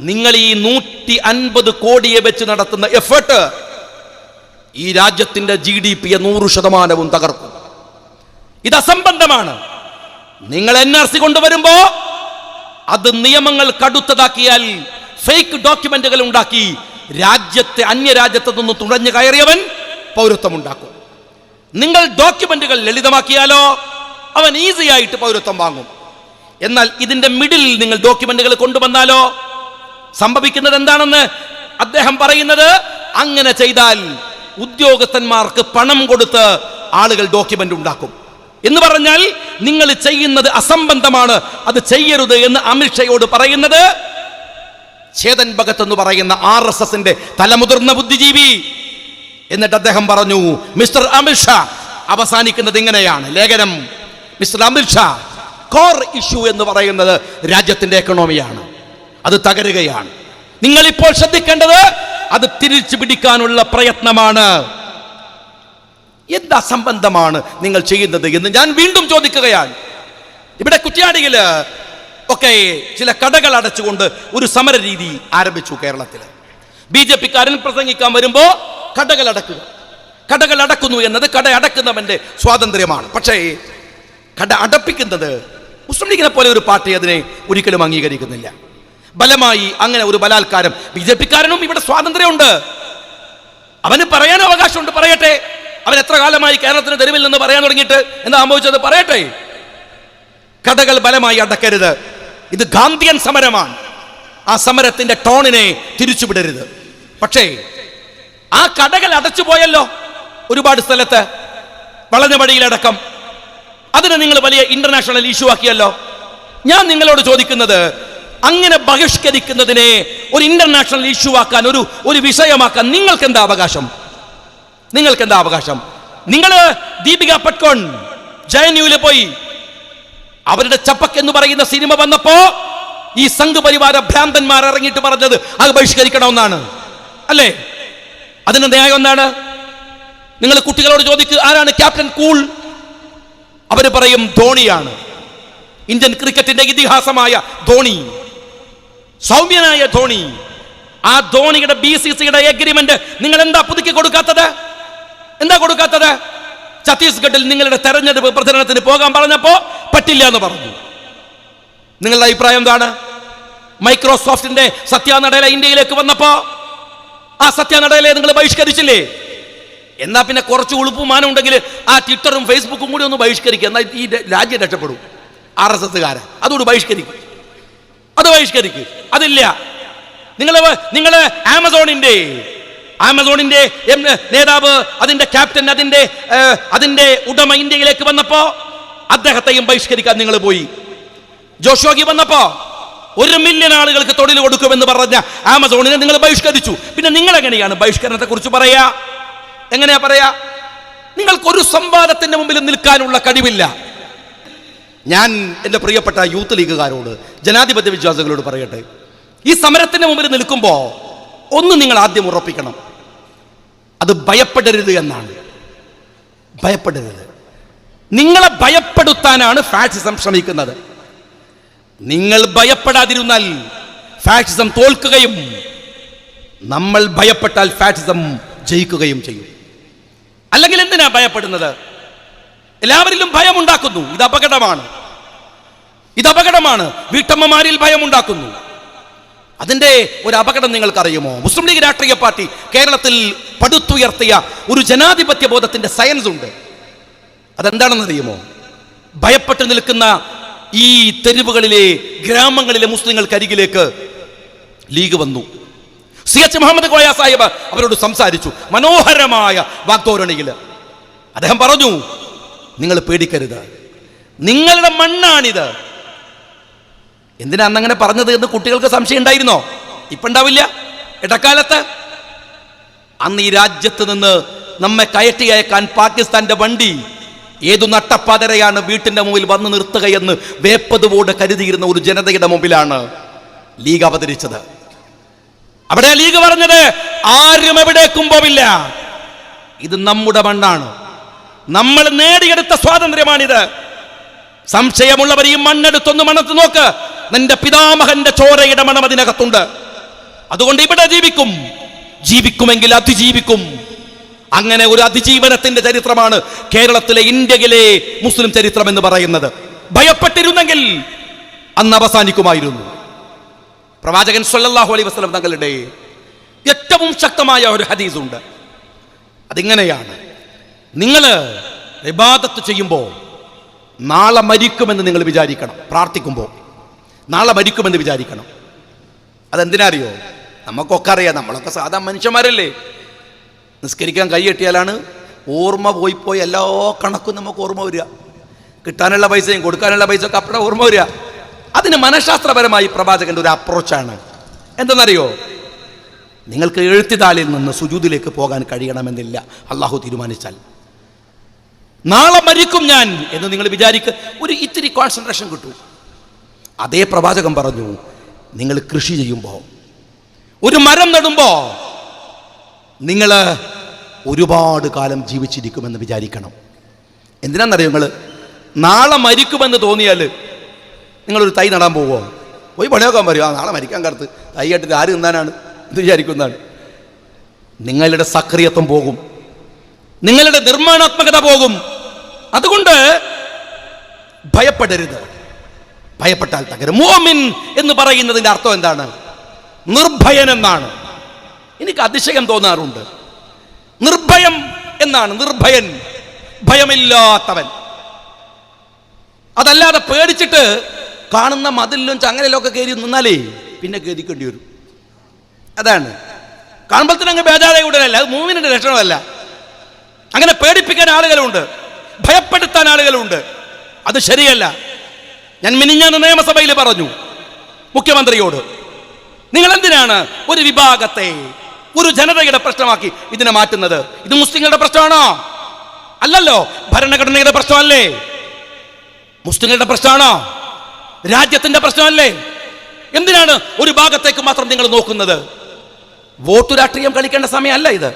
നിങ്ങൾ ഈ 150 കോടിയെ വെച്ച് നടത്തുന്ന എഫേർട്ട് ഈ രാജ്യത്തിന്റെ GDP 100% തകർക്കും. ഇത് അസംബന്ധമാണ്. നിങ്ങൾ NRC കൊണ്ടുവരുമ്പോ അത് നിയമങ്ങൾ കടുത്തതാക്കിയാൽ ഫേക്ക് ഡോക്യുമെന്റുകൾ ഉണ്ടാക്കി രാജ്യത്തെ അന്യരാജ്യത്ത് നിന്ന് തുഴഞ്ഞു കയറിയവൻ പൗരത്വം ഉണ്ടാക്കും. നിങ്ങൾ ഡോക്യുമെന്റുകൾ ലളിതമാക്കിയാലോ അവൻ ഈസി ആയിട്ട് പൗരത്വം വാങ്ങും. എന്നാൽ ഇതിന്റെ മിഡിൽ നിങ്ങൾ ഡോക്യുമെന്റുകൾ കൊണ്ടുവന്നാലോ സംഭവിക്കുന്നത് എന്താണെന്ന് അദ്ദേഹം പറയുന്നത്, അങ്ങനെ ചെയ്താൽ ഉദ്യോഗസ്ഥന്മാർക്ക് പണം കൊടുത്ത് ആളുകൾ ഡോക്യുമെന്റ് ഉണ്ടാക്കും എന്ന് പറഞ്ഞാൽ നിങ്ങൾ ചെയ്യുന്നത് അസംബന്ധമാണ്, അത് ചെയ്യരുത് എന്ന് അമിത്ഷയോട് പറയുന്നത് ചേതൻ ഭഗത് എന്ന് പറയുന്ന RSSന്റെ തലമുതിർന്ന ബുദ്ധിജീവി. എന്നിട്ട് അദ്ദേഹം പറഞ്ഞു, മിസ്റ്റർ അമിത്ഷാ, അവസാനിക്കുന്നത് ഇങ്ങനെയാണ് ലേഖനം. മിസ്റ്റർ അമിത്ഷാ, കോർ ഇഷ്യൂ എന്ന് പറയുന്നത് രാജ്യത്തിന്റെ എക്കണോമിയാണ്, അത് തകരുകയാണ്. നിങ്ങൾ ഇപ്പോൾ ശ്രദ്ധിക്കേണ്ടത് അത് തിരിച്ചു പിടിക്കാനുള്ള പ്രയത്നമാണ്. എന്ത് അസംബന്ധമാണ് നിങ്ങൾ ചെയ്യുന്നത് എന്ന് ഞാൻ വീണ്ടും ചോദിക്കുകയാണ്. ഇവിടെ കുറ്റ്യാടിയില് ഒക്കെ ചില കടകൾ അടച്ചുകൊണ്ട് ഒരു സമര രീതി ആരംഭിച്ചു കേരളത്തിൽ. BJP-കാരൻ പ്രസംഗിക്കാൻ വരുമ്പോ കടകൾ അടക്കുക, കടകൾ അടക്കുന്നു എന്നത് കട അടക്കുന്നവന്റെ സ്വാതന്ത്ര്യമാണ്. പക്ഷേ കട അടപ്പിക്കുന്നത് മുസ്ലിം ലീഗിനെ പോലെ ഒരു പാർട്ടി അതിനെ ഒരിക്കലും അംഗീകരിക്കുന്നില്ല. ബലമായി അങ്ങനെ ഒരു ബലാത്കാരം BJP-കാരനും ഇവിടെ സ്വാതന്ത്ര്യമുണ്ട്, അവന് പറയാൻ അവകാശമുണ്ട്, പറയട്ടെ. അവൻ എത്ര കാലമായി കേരളത്തിന് തെരുവിൽ നിന്ന് പറയാൻ തുടങ്ങിയിട്ട് എന്താ സംഭവിച്ചത് പറയട്ടെ. കടകൾ ബലമായി അടക്കരുത്, ഇത് ഗാന്ധിയൻ സമരമാണ്. ആ സമരത്തിന്റെ ടോണിനെ തിരിച്ചുവിടരുത്. പക്ഷേ ആ കടകൾ അടച്ചു പോയല്ലോ ഒരുപാട് സ്ഥലത്ത്, വളഞ്ഞ വഴിയിലടക്കം. അതിനെ നിങ്ങൾ വലിയ ഇന്റർനാഷണൽ ഇഷ്യൂ ആക്കിയല്ലോ. ഞാൻ നിങ്ങളോട് ചോദിക്കുന്നത്, അങ്ങനെ ബഹിഷ്കരിക്കുന്നതിനെ ഒരു ഇന്റർനാഷണൽ ഇഷ്യൂ ആക്കാൻ, ഒരു വിഷയമാക്കാൻ നിങ്ങൾക്ക് എന്താ അവകാശം? നിങ്ങൾക്ക് എന്താ അവകാശം? നിങ്ങൾ ദീപിക പട്കോൺ JNU-ല് പോയി അവരുടെ ചപ്പക് എന്ന് പറയുന്ന സിനിമ വന്നപ്പോ ഈ സംഘ് പരിവാര ഭ്രാന്തന്മാർ ഇറങ്ങിയിട്ട് പറഞ്ഞത് അത് ബഹിഷ്കരിക്കണമെന്നാണ് അല്ലേ? അതിന് ന്യായം എന്താണ്? നിങ്ങൾ കുട്ടികളോട് ചോദിക്കുക, ആരാണ് ക്യാപ്റ്റൻ കൂൾ? അവര് പറയും ധോണിയാണ്. ഇന്ത്യൻ ക്രിക്കറ്റിന്റെ ഇതിഹാസമായ ധോണി, സൗമ്യനായ ധോണി. ആ ധോണിയുടെ BCCയുടെ എഗ്രിമെന്റ് നിങ്ങൾ എന്താ പുതുക്കി കൊടുക്കാത്തത്? എന്താ കൊടുക്കാത്തത്? ഛത്തീസ്ഗഡിൽ നിങ്ങളുടെ തെരഞ്ഞെടുപ്പ് പ്രചരണത്തിന് പോകാൻ പറഞ്ഞപ്പോ പറ്റില്ല എന്ന് പറഞ്ഞു. നിങ്ങളുടെ അഭിപ്രായം എന്താണ്? മൈക്രോസോഫ്റ്റിന്റെ സത്യ നടേല ഇന്ത്യയിലേക്ക് വന്നപ്പോ ആ സത്യ നടേലയെ നിങ്ങൾ ബഹിഷ്കരിച്ചില്ലേ? എന്നാ പിന്നെ കുറച്ച് ഉളുപ്പുമാനം ഉണ്ടെങ്കിൽ ആ ട്വിറ്ററും ഫേസ്ബുക്കും കൂടി ഒന്ന് ബഹിഷ്കരിക്കുക, എന്നാൽ ഈ രാജ്യം രക്ഷപ്പെടും. RSSകാരെ അതോട് ബഹിഷ്കരിക്കും, അത് ബഹിഷ്കരിക്കും. അതില്ല. നിങ്ങൾ ആമസോണിന്റെ നേതാവ്, അതിന്റെ ക്യാപ്റ്റൻ, അതിന്റെ ഉടമ ഇന്ത്യയിലേക്ക് വന്നപ്പോ അദ്ദേഹത്തെയും ബഹിഷ്കരിക്കാൻ നിങ്ങൾ പോയി. ജോഷോഗി വന്നപ്പോ 1 മില്യൺ ആളുകൾക്ക് തൊഴിൽ കൊടുക്കുമെന്ന് പറഞ്ഞ ആമസോണിനെ നിങ്ങൾ ബഹിഷ്കരിച്ചു. പിന്നെ നിങ്ങൾ എങ്ങനെയാണ് ബഹിഷ്കരണത്തെ കുറിച്ച് പറയാ? എങ്ങനെയാ പറയാ? നിങ്ങൾക്കൊരു സംവാദത്തിന്റെ മുമ്പിൽ നിൽക്കാനുള്ള കഴിവില്ല. ഞാൻ എൻ്റെ പ്രിയപ്പെട്ട യൂത്ത് ലീഗുകാരോട്, ജനാധിപത്യ വിശ്വാസികളോട് പറയട്ടെ, ഈ സമരത്തിന്റെ മുമ്പിൽ നിൽക്കുമ്പോ ഒന്ന് നിങ്ങൾ ആദ്യം ഉറപ്പിക്കണം, അത് ഭയപ്പെടരുത് എന്നാണ്. ഭയപ്പെടരുത്. നിങ്ങളെ ഭയപ്പെടുത്താനാണ് ഫാഷിസം ശ്രമിക്കുന്നത്. നിങ്ങൾ ഭയപ്പെടാതിരുന്നാൽ ഫാഷിസം തോൽക്കുകയും നമ്മൾ ഭയപ്പെട്ടാൽ ഫാഷിസം ജയിക്കുകയും ചെയ്യും. അല്ലെങ്കിൽ എന്തിനാ ഭയപ്പെടുന്നത്? എല്ലാവരിലും ഭയമുണ്ടാക്കുന്നു. ഇത് അപകടമാണ്, ഇത് അപകടമാണ്. വീട്ടമ്മമാരിൽ ഭയമുണ്ടാക്കുന്നു. അതിന്റെ ഒരു അപകടം നിങ്ങൾക്കറിയുമോ? മുസ്ലിം ലീഗ് രാഷ്ട്രീയ പാർട്ടി കേരളത്തിൽ പടുത്തുയർത്തിയ ഒരു ജനാധിപത്യ ബോധത്തിന്റെ സയൻസ് ഉണ്ട്. അതെന്താണെന്നറിയുമോ? ഭയപ്പെട്ട് നിൽക്കുന്ന ഈ തെരുവുകളിലെ, ഗ്രാമങ്ങളിലെ മുസ്ലിങ്ങൾക്കരികിലേക്ക് ലീഗ് വന്നു. CH മുഹമ്മദ് കോയ സാഹിബ് അവരോട് സംസാരിച്ചു മനോഹരമായ വാഗ്ദോരണിയിൽ. അദ്ദേഹം പറഞ്ഞു, നിങ്ങൾ പേടിക്കരുത്, നിങ്ങളുടെ മണ്ണാണിത്. എന്തിനാ അന്നങ്ങനെ പറഞ്ഞത് എന്ന് കുട്ടികൾക്ക് സംശയം ഉണ്ടായിരുന്നോ? ഇപ്പൊ ഉണ്ടാവില്ല. ഇടക്കാലത്ത് അന്ന് ഈ രാജ്യത്ത് നിന്ന് നമ്മെ കയറ്റി അയക്കാൻ പാകിസ്ഥാന്റെ വണ്ടി ഏതു നട്ടപ്പാതരയാണ് വീട്ടിന്റെ മുമ്പിൽ വന്ന് നിർത്തുകയെന്ന് വേപ്പതുപോട് കരുതിയിരുന്ന ഒരു ജനതയുടെ മുമ്പിലാണ് ലീഗ് അവതരിച്ചത്. അവിടെ ലീഗ് പറഞ്ഞത് ആരും എവിടേക്കും പോവില്ല, ഇത് നമ്മുടെ മണ്ണാണ്, നമ്മൾ നേടിയെടുത്ത സ്വാതന്ത്ര്യമാണിത്. സംശയമുള്ളവർ ഈ മണ്ണെടുത്തൊന്ന് മണത്ത് നോക്ക്. നിന്റെ പിതാമഹന്റെ ചോരയുടെ മണം അതിനകത്തുണ്ട്. അതുകൊണ്ട് ഇവിടെ ജീവിക്കുമെങ്കിൽ അതിജീവിക്കും. അങ്ങനെ ഒരു അതിജീവനത്തിന്റെ ചരിത്രമാണ് കേരളത്തിലെ, ഇന്ത്യയിലെ മുസ്ലിം ചരിത്രം എന്ന് പറയുന്നത്. ഭയപ്പെട്ടിരുന്നെങ്കിൽ അന്ന് അവസാനിക്കുമായിരുന്നു. പ്രവാചകൻ സല്ലല്ലാഹു അലൈഹി വസല്ലം തങ്ങളുടെ ഏറ്റവും ശക്തമായ ഒരു ഹദീസ് ഉണ്ട്. അതിങ്ങനെയാണ്: നിങ്ങൾ ഇബാദത്ത് ചെയ്യുമ്പോൾ നാളെ മരിക്കുമെന്ന് നിങ്ങൾ വിചാരിക്കണം. പ്രാർത്ഥിക്കുമ്പോൾ നാളെ മരിക്കുമെന്ന് വിചാരിക്കണം. അതെന്തിനാ അറിയോ? നമുക്കൊക്കെ അറിയാം, നമ്മളൊക്കെ സാധാ മനുഷ്യന്മാരല്ലേ. നിസ്കരിക്കാൻ കൈയെട്ടിയാലാണ് ഓർമ്മ പോയി എല്ലാ കണക്കും നമുക്ക് ഓർമ്മ വരിക. കിട്ടാനുള്ള പൈസയും കൊടുക്കാനുള്ള പൈസ ഒക്കെ അപ്പഴ ഓർമ്മ വരിക. അതിന് മനഃശാസ്ത്രപരമായി പ്രവാചകന്റെ ഒരു അപ്രോച്ചാണ്. എന്തെന്നറിയോ? നിങ്ങൾക്ക് എഴുത്തിതാളിൽ നിന്ന് സുജൂദിലേക്ക് പോകാൻ കഴിയണമെന്നില്ല. അള്ളാഹു തീരുമാനിച്ചാൽ നാളെ മരിക്കും ഞാൻ എന്ന് നിങ്ങൾ വിചാരിക്കുക, ഒരു ഇത്തിരി കോൺസെൻട്രേഷൻ കിട്ടും. അതേ പ്രവാചകൻ പറഞ്ഞു, നിങ്ങൾ കൃഷി ചെയ്യുമ്പോൾ, ഒരു മരം നടുമ്പോൾ നിങ്ങൾ ഒരുപാട് കാലം ജീവിച്ചിരിക്കുമെന്ന് വിചാരിക്കണം. എന്തിനാണെന്നറിയോ? നിങ്ങൾ നാളെ മരിക്കുമെന്ന് തോന്നിയാൽ നിങ്ങളൊരു തൈ നടാൻ പോവോ? പോയി പണിയൊക്കാൻ പറയും, നാളെ മരിക്കാൻ കാലത്ത് തൈ കെട്ടിട്ട് ആര് തിന്നാനാണ് എന്ന് വിചാരിക്കുന്നതാണ്. നിങ്ങളുടെ സക്രിയത്വം പോകും, നിങ്ങളുടെ നിർമ്മാണാത്മകത പോകും. അതുകൊണ്ട് ഭയപ്പെടരുത്. ഭയപ്പെട്ടാൽ തകരും. മുഅ്മിൻ എന്ന് പറയുന്നതിന്റെ അർത്ഥം എന്താണ്? നിർഭയൻ എന്നാണ്. എനിക്ക് അതിശയം തോന്നാറുണ്ട്. നിർഭയം എന്നാണ്. നിർഭയൻ, ഭയമില്ലാത്തവൻ. അതല്ലാതെ പേടിച്ചിട്ട് കാണുന്ന മതിലും ചങ്ങലയിലും ഒക്കെ കയറി നിന്നാലേ പിന്നെ ഗതിക്കേണ്ടി വരും. അതാണ്. കാണുമ്പോൾ തന്നെ അങ്ങ് ബേജാറായി വിടലല്ല. അത് മുഅ്മിനിന്റെ ലക്ഷണമല്ല. അങ്ങനെ പേടിപ്പിക്കാൻ ആളുകളുണ്ട്, ഭയപ്പെടുത്താൻ ആളുകളുണ്ട്. അത് ശരിയല്ല. ഞാൻ മിനിഞ്ഞാന്ന് നിയമസഭയിൽ പറഞ്ഞു മുഖ്യമന്ത്രിയോട്, നിങ്ങൾ എന്തിനാണ് ഒരു വിഭാഗത്തെ, ഒരു ജനതയുടെ പ്രശ്നമാക്കി ഇതിനെ മാറ്റുന്നത്? ഇത് മുസ്ലിങ്ങളുടെ പ്രശ്നമാണോ? അല്ലല്ലോ. ഭരണഘടനയുടെ പ്രശ്നമല്ലേ? മുസ്ലിങ്ങളുടെ പ്രശ്നമാണോ? രാജ്യത്തിന്റെ പ്രശ്നമല്ലേ? എന്തിനാണ് ഒരു ഭാഗത്തേക്ക് മാത്രം നിങ്ങൾ നോക്കുന്നത്? വോട്ട് രാഷ്ട്രീയം കളിക്കേണ്ട സമയമല്ല ഇത്.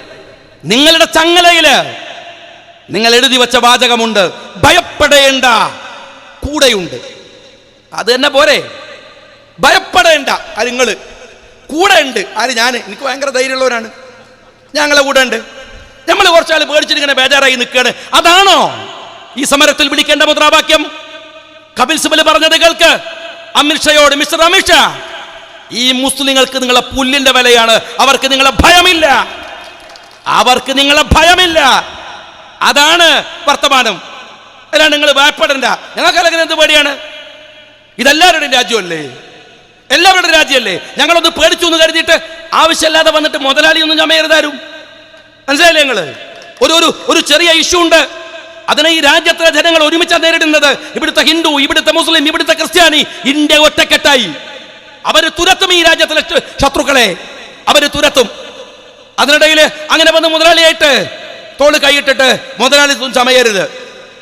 നിങ്ങളുടെ ചങ്ങലയില് നിങ്ങൾ എഴുതി വെച്ച വാചകമുണ്ട്, ഭയപ്പെടേണ്ട, കൂടെയുണ്ട്. അത് തന്നെ പോരെ? ഭയപ്പെടേണ്ട, അത് നിങ്ങൾ കൂടെ ഉണ്ട്. ആര്? ഞാൻ. എനിക്ക് ഭയങ്കര ധൈര്യമുള്ളവരാണ്, ഞങ്ങളെ കൂടെ ഉണ്ട്. നമ്മൾ കുറച്ചാൾ പേടിച്ചിട്ട് ഇങ്ങനെ ബേജാറായി നിൽക്കുകയാണ്. അതാണോ ഈ സമരത്തിൽ വിളിക്കേണ്ട മുദ്രാവാക്യം? കപിൽ സിബൽ പറഞ്ഞത് കേൾക്ക്, അമിത്ഷയോട്, മിസ്റ്റർ അമിത്ഷാ, ഈ മുസ്ലിങ്ങൾക്ക് നിങ്ങളെ പുല്ലിന്റെ വിലയാണ്, അവർക്ക് നിങ്ങളെ ഭയമില്ല, അവർക്ക് നിങ്ങളെ ഭയമില്ല. അതാണ് വർത്തമാനം. അതാണ് നിങ്ങൾ ഭയപ്പെടേണ്ട. ഞങ്ങൾക്കല്ലെങ്കിൽ എന്ത് പേടിയാണ്? ഇതെല്ലാവരുടെയും രാജ്യമല്ലേ, എല്ലാവരുടെ രാജ്യമല്ലേ. ഞങ്ങളൊന്ന് പേടിച്ചു എന്ന് കരുതിയിട്ട് ആവശ്യമില്ലാതെ വന്നിട്ട് മുതലാളിയൊന്നും ചമയരുതാരും. മനസ്സിലായില്ലേ? ഞങ്ങള് ഒരു ചെറിയ ഇഷ്യൂ ഉണ്ട്, അതിനെ ഈ രാജ്യത്തിലെ ജനങ്ങൾ ഒരുമിച്ചാണ് നേരിടുന്നത്. ഇവിടുത്തെ ഹിന്ദു, ഇവിടുത്തെ മുസ്ലിം, ഇവിടുത്തെ ക്രിസ്ത്യാനി, ഇന്ത്യ ഒറ്റക്കെട്ടായി അവര് തുരത്തും ഈ രാജ്യത്തിലെ ശത്രുക്കളെ, അവര് തുരത്തും. അതിനിടയിൽ അങ്ങനെ വന്ന് മുതലാളിയായിട്ട് തോള് കൈയിട്ടിട്ട് മുതലാളി ചമയരുത്.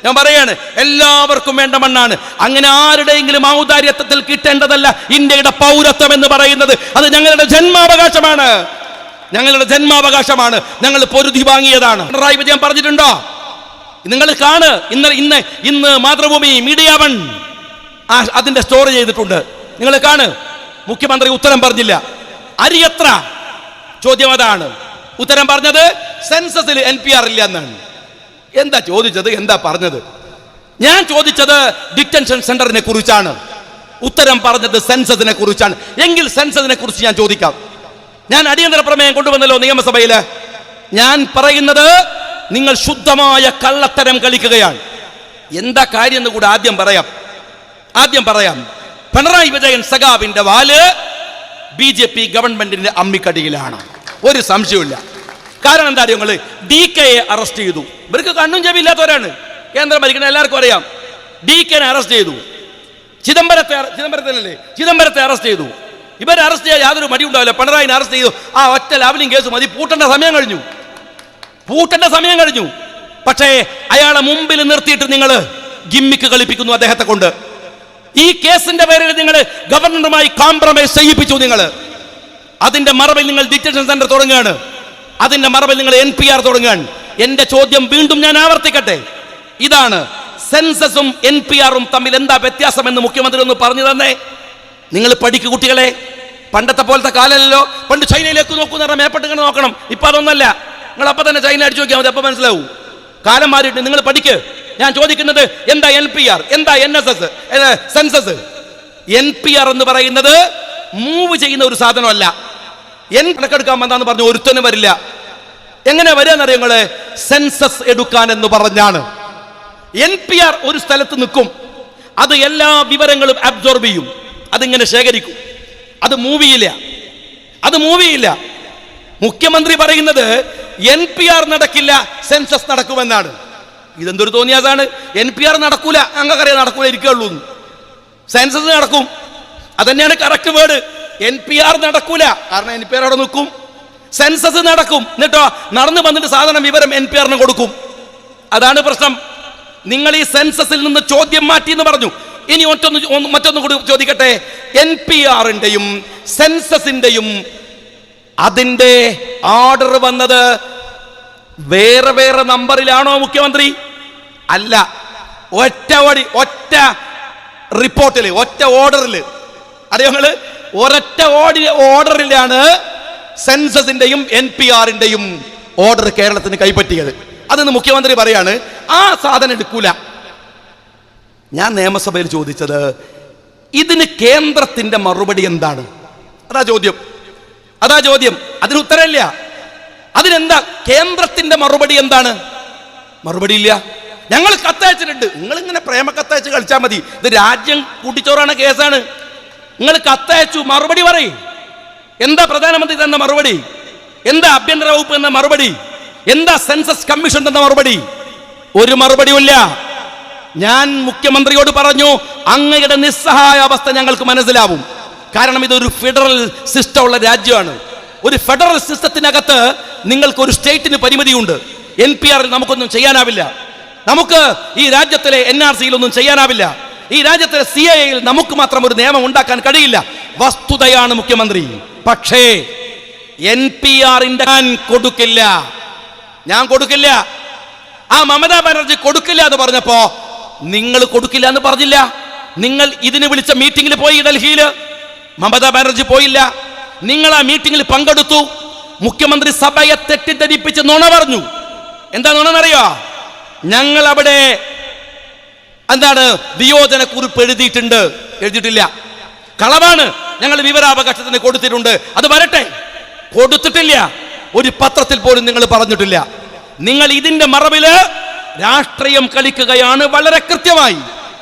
ഞാൻ പറയാണ്, എല്ലാവർക്കും വേണ്ട മണ്ണാണ്. അങ്ങനെ ആരുടെയെങ്കിലും ഔദാര്യത്വത്തിൽ കിട്ടേണ്ടതല്ല ഇന്ത്യയുടെ പൗരത്വം എന്ന് പറയുന്നത്. അത് ഞങ്ങളുടെ ജന്മാവകാശമാണ്, ഞങ്ങളുടെ ജന്മാവകാശമാണ്. ഞങ്ങൾ പൊരുതി വാങ്ങിയതാണ്. പിണറായി വിജയൻ പറഞ്ഞിട്ടുണ്ടോ? നിങ്ങൾ കാണ്, ഇന്ന് മാതൃഭൂമി മീഡിയ വൺ അതിന്റെ സ്റ്റോറി ചെയ്തിട്ടുണ്ട്. നിങ്ങൾ കാണ്. മുഖ്യമന്ത്രി ഉത്തരം പറഞ്ഞില്ല. അരി എത്ര? ചോദ്യം അതാണ്. ഉത്തരം പറഞ്ഞത് സെൻസസിൽ NPR ഇല്ല എന്നാണ്. എന്താ ചോദിച്ചത്? എന്താ പറഞ്ഞത്? ഞാൻ ചോദിച്ചത് ഡിറ്റൻഷൻ സെന്ററിനെ കുറിച്ചാണ്, ഉത്തരം പറഞ്ഞത് സെൻസസിനെ കുറിച്ചാണ്. എങ്കിൽ സെൻസസിനെ കുറിച്ച് ഞാൻ ചോദിക്കാം. ഞാൻ അടിയന്തര പ്രമേയം കൊണ്ടുവന്നല്ലോ നിയമസഭയിൽ. ഞാൻ പറയുന്നത് നിങ്ങൾ ശുദ്ധമായ കള്ളത്തരം കളിക്കുകയാണ്. എന്താ കാര്യം എന്ന് കൂടെ ആദ്യം പറയാം. പിണറായി വിജയൻ സഖാവിന്റെ വാല് BJP ഗവൺമെന്റിന്റെ അമ്മിക്കടിയിലാണ്, ഒരു സംശയമില്ല. കാരണം എന്താ അറിയോ? നിങ്ങൾ DK അറസ്റ്റ് ചെയ്തു. ഇവർക്ക് കണ്ണും ചെവിയില്ലാത്തവരാണ്, കേന്ദ്രം ഭരിക്കുന്ന എല്ലാവർക്കും അറിയാം. DK അറസ്റ്റ് ചെയ്തു. ചിദംബരത്തെ അറസ്റ്റ് ചെയ്തു. ഇവരെ അറസ്റ്റ് ചെയ്യാൻ യാതൊരു മടി ഉണ്ടാവില്ല. പിണറായിനെ അറസ്റ്റ് ചെയ്തു. ആ ഒറ്റ ലാവലിംഗ് കേസ് മതി, പൂട്ടേണ്ട സമയം കഴിഞ്ഞു. പക്ഷേ അയാളെ മുമ്പിൽ നിർത്തിയിട്ട് നിങ്ങൾ ഗിമ്മിക്ക് കളിപ്പിക്കുന്നു അദ്ദേഹത്തെ കൊണ്ട്. ഈ കേസിന്റെ പേരിൽ നിങ്ങൾ ഗവർണറുമായി കോംപ്രമൈസ് ചെയ്യിപ്പിച്ചു. നിങ്ങൾ അതിന്റെ മറവിൽ നിങ്ങൾ ഡിറ്റൻഷൻ സെന്റർ തുടങ്ങുകയാണ്, അതിന്റെ മറവിൽ നിങ്ങൾ NPR തുടങ്ങുകയാണ്. എന്റെ ചോദ്യം വീണ്ടും ഞാൻ ആവർത്തിക്കട്ടെ. ഇതാണ് സെൻസസും NPR-ഉം തമ്മിൽ എന്താ വ്യത്യാസമെന്ന് മുഖ്യമന്ത്രി ഒന്ന് പറഞ്ഞു തന്നെ. നിങ്ങൾ പഠിക്കു കുട്ടികളെ, പണ്ടത്തെ പോലത്തെ കാലമല്ലോ. പണ്ട് ചൈനയിലേക്ക് നോക്കുന്ന പറഞ്ഞാൽ മേപ്പെട്ട് ഇങ്ങനെ നോക്കണം. ഇപ്പൊ അതൊന്നല്ല. നിങ്ങൾ അപ്പൊ തന്നെ ചൈന അടിച്ചു നോക്കിയാൽ മതി, അപ്പൊ മനസ്സിലാവും. കാലം മാറിയിട്ട് നിങ്ങൾ പഠിക്ക്. ഞാൻ ചോദിക്കുന്നത് എന്താ NPR, എന്താ സെൻസസ്? NPR എന്ന് പറയുന്നത് മൂവ് ചെയ്യുന്ന ഒരു സാധനമല്ല. കണക്കെടുക്കാൻ വന്നാന്ന് പറഞ്ഞു ഒരുത്തനും വരില്ല. എങ്ങനെ വരികയെന്നറിയോ നിങ്ങള്? സെൻസസ് എടുക്കാൻ എന്ന് പറഞ്ഞാണ്. NPR ഒരു സ്ഥലത്ത് നിൽക്കും, അത് എല്ലാ വിവരങ്ങളും അബ്സോർബ് ചെയ്യും, അതിങ്ങനെ ശേഖരിക്കും. അത് മൂവ് ചെയ്യില്ല. മുഖ്യമന്ത്രി പറയുന്നത് NPR നടക്കില്ല, സെൻസസ് നടക്കുമെന്നാണ്. ഇതെന്തൊരു തോന്നിയാതാണ്? NPR നടക്കൂല, അങ്ങക്കറിയാം നടക്കൂല, ഇരിക്കുള്ളൂ. സെൻസസ് നടക്കും, അതന്നെയാണ് കറക്റ്റ് വേർഡ്. NPR നടക്കൂല, കാരണം NPR അവിടെ നിൽക്കും. സെൻസസ് നടക്കും, എന്നിട്ടോ നടന്നു വന്നിട്ട് സാധനം വിവരം NPR-ന് കൊടുക്കും. അതാണ് പ്രശ്നം. നിങ്ങൾ ഈ സെൻസസിൽ നിന്ന് ചോദ്യം മാറ്റി എന്ന് പറഞ്ഞു. ഇനി മറ്റൊന്ന് കൂടി ചോദിക്കട്ടെ. NPR-ന്റെയും സെൻസസിന്റെയും അതിന്റെ ഓർഡർ വന്നത് വേറെ വേറെ നമ്പറിലാണോ മുഖ്യമന്ത്രി? അല്ല, ഒറ്റ റിപ്പോർട്ടിൽ, ഒറ്റ ഓർഡറിൽ. അറിയോ നിങ്ങള്? ഒരൊറ്റ ഓർഡറിലാണ് സെൻസസിന്റെയും NPR-ന്റെയും ഓർഡർ കേരളത്തിന് കൈപ്പറ്റിയത്. അതെന്ന് മുഖ്യമന്ത്രി പറയാണ് ആ സാധനം എടുക്കൂല. ഞാൻ നിയമസഭയിൽ ചോദിച്ചത് ഇതിന് കേന്ദ്രത്തിന്റെ മറുപടി എന്താണ്? അതാ ചോദ്യം. അതിന് ഉത്തരമില്ല. അതിനെന്താ കേന്ദ്രത്തിന്റെ മറുപടി എന്താണ്? മറുപടി ഇല്ല. ഞങ്ങൾ കത്തയച്ചിട്ടുണ്ട്. നിങ്ങൾ ഇങ്ങനെ പ്രേമ കത്തയച്ച് കളിച്ചാൽ മതി. ഇത് രാജ്യം കൂട്ടിച്ചോറാണ്, കേസാണ്. നിങ്ങൾ കത്തയച്ചു, മറുപടി പറയും. എന്താ പ്രധാനമന്ത്രി തന്ന മറുപടി? എന്താ ആഭ്യന്തര വകുപ്പ് എന്ന മറുപടി? എന്താ സെൻസസ് കമ്മീഷൻ തന്ന മറുപടി? ഒരു മറുപടിയുമില്ല. ഞാൻ മുഖ്യമന്ത്രിയോട് പറഞ്ഞു, അങ്ങയുടെ നിസ്സഹായ അവസ്ഥ ഞങ്ങൾക്ക് മനസ്സിലാവും. കാരണം ഇതൊരു ഫെഡറൽ സിസ്റ്റം ഉള്ള രാജ്യമാണ്. ഒരു ഫെഡറൽ സിസ്റ്റത്തിനകത്ത് നിങ്ങൾക്ക് ഒരു സ്റ്റേറ്റിന് പരിമിതിയുണ്ട്. NPR-ൽ നമുക്കൊന്നും ചെയ്യാനാവില്ല. നമുക്ക് ഈ രാജ്യത്തിലെ NRC-യിൽ ഒന്നും ചെയ്യാനാവില്ല. ഈ രാജ്യത്തിലെ CAA-യിൽ നമുക്ക് മാത്രം ഒരു നിയമം ഉണ്ടാക്കാൻ കഴിയില്ല. വസ്തുതയാണ് മുഖ്യമന്ത്രി. പക്ഷേ NPR-ന്റെ ഞാൻ കൊടുക്കില്ല. ആ മമതാ ബാനർജി കൊടുക്കില്ല എന്ന് പറഞ്ഞപ്പോ നിങ്ങൾ കൊടുക്കില്ല എന്ന് പറഞ്ഞില്ല. നിങ്ങൾ ഇതിന് വിളിച്ച മീറ്റിംഗിൽ പോയി ഡൽഹിയിൽ. മമതാ ബാനർജി പോയില്ല. നിങ്ങൾ ആ മീറ്റിംഗിൽ പങ്കെടുത്തു. മുഖ്യമന്ത്രി സഭയെ തെറ്റിദ്ധരിപ്പിച്ച് നുണ പറഞ്ഞു. എന്താ നുണന്നറിയോ? ഞങ്ങൾ അവിടെ വിയോജന കുറിപ്പ് എഴുതിയിട്ടില്ല. കളവാണ്. ഞങ്ങൾ വിവരാവകാശത്തിന് കൊടുത്തിട്ടുണ്ട്. അത് വരട്ടെ. കൊടുത്തിട്ടില്ല. ഒരു പത്രത്തിൽ പോലും നിങ്ങൾ പറഞ്ഞിട്ടില്ല. നിങ്ങൾ ഇതിന്റെ മറവില് രാഷ്ട്രീയം കളിക്കുകയാണ് വളരെ കൃത്യമായി.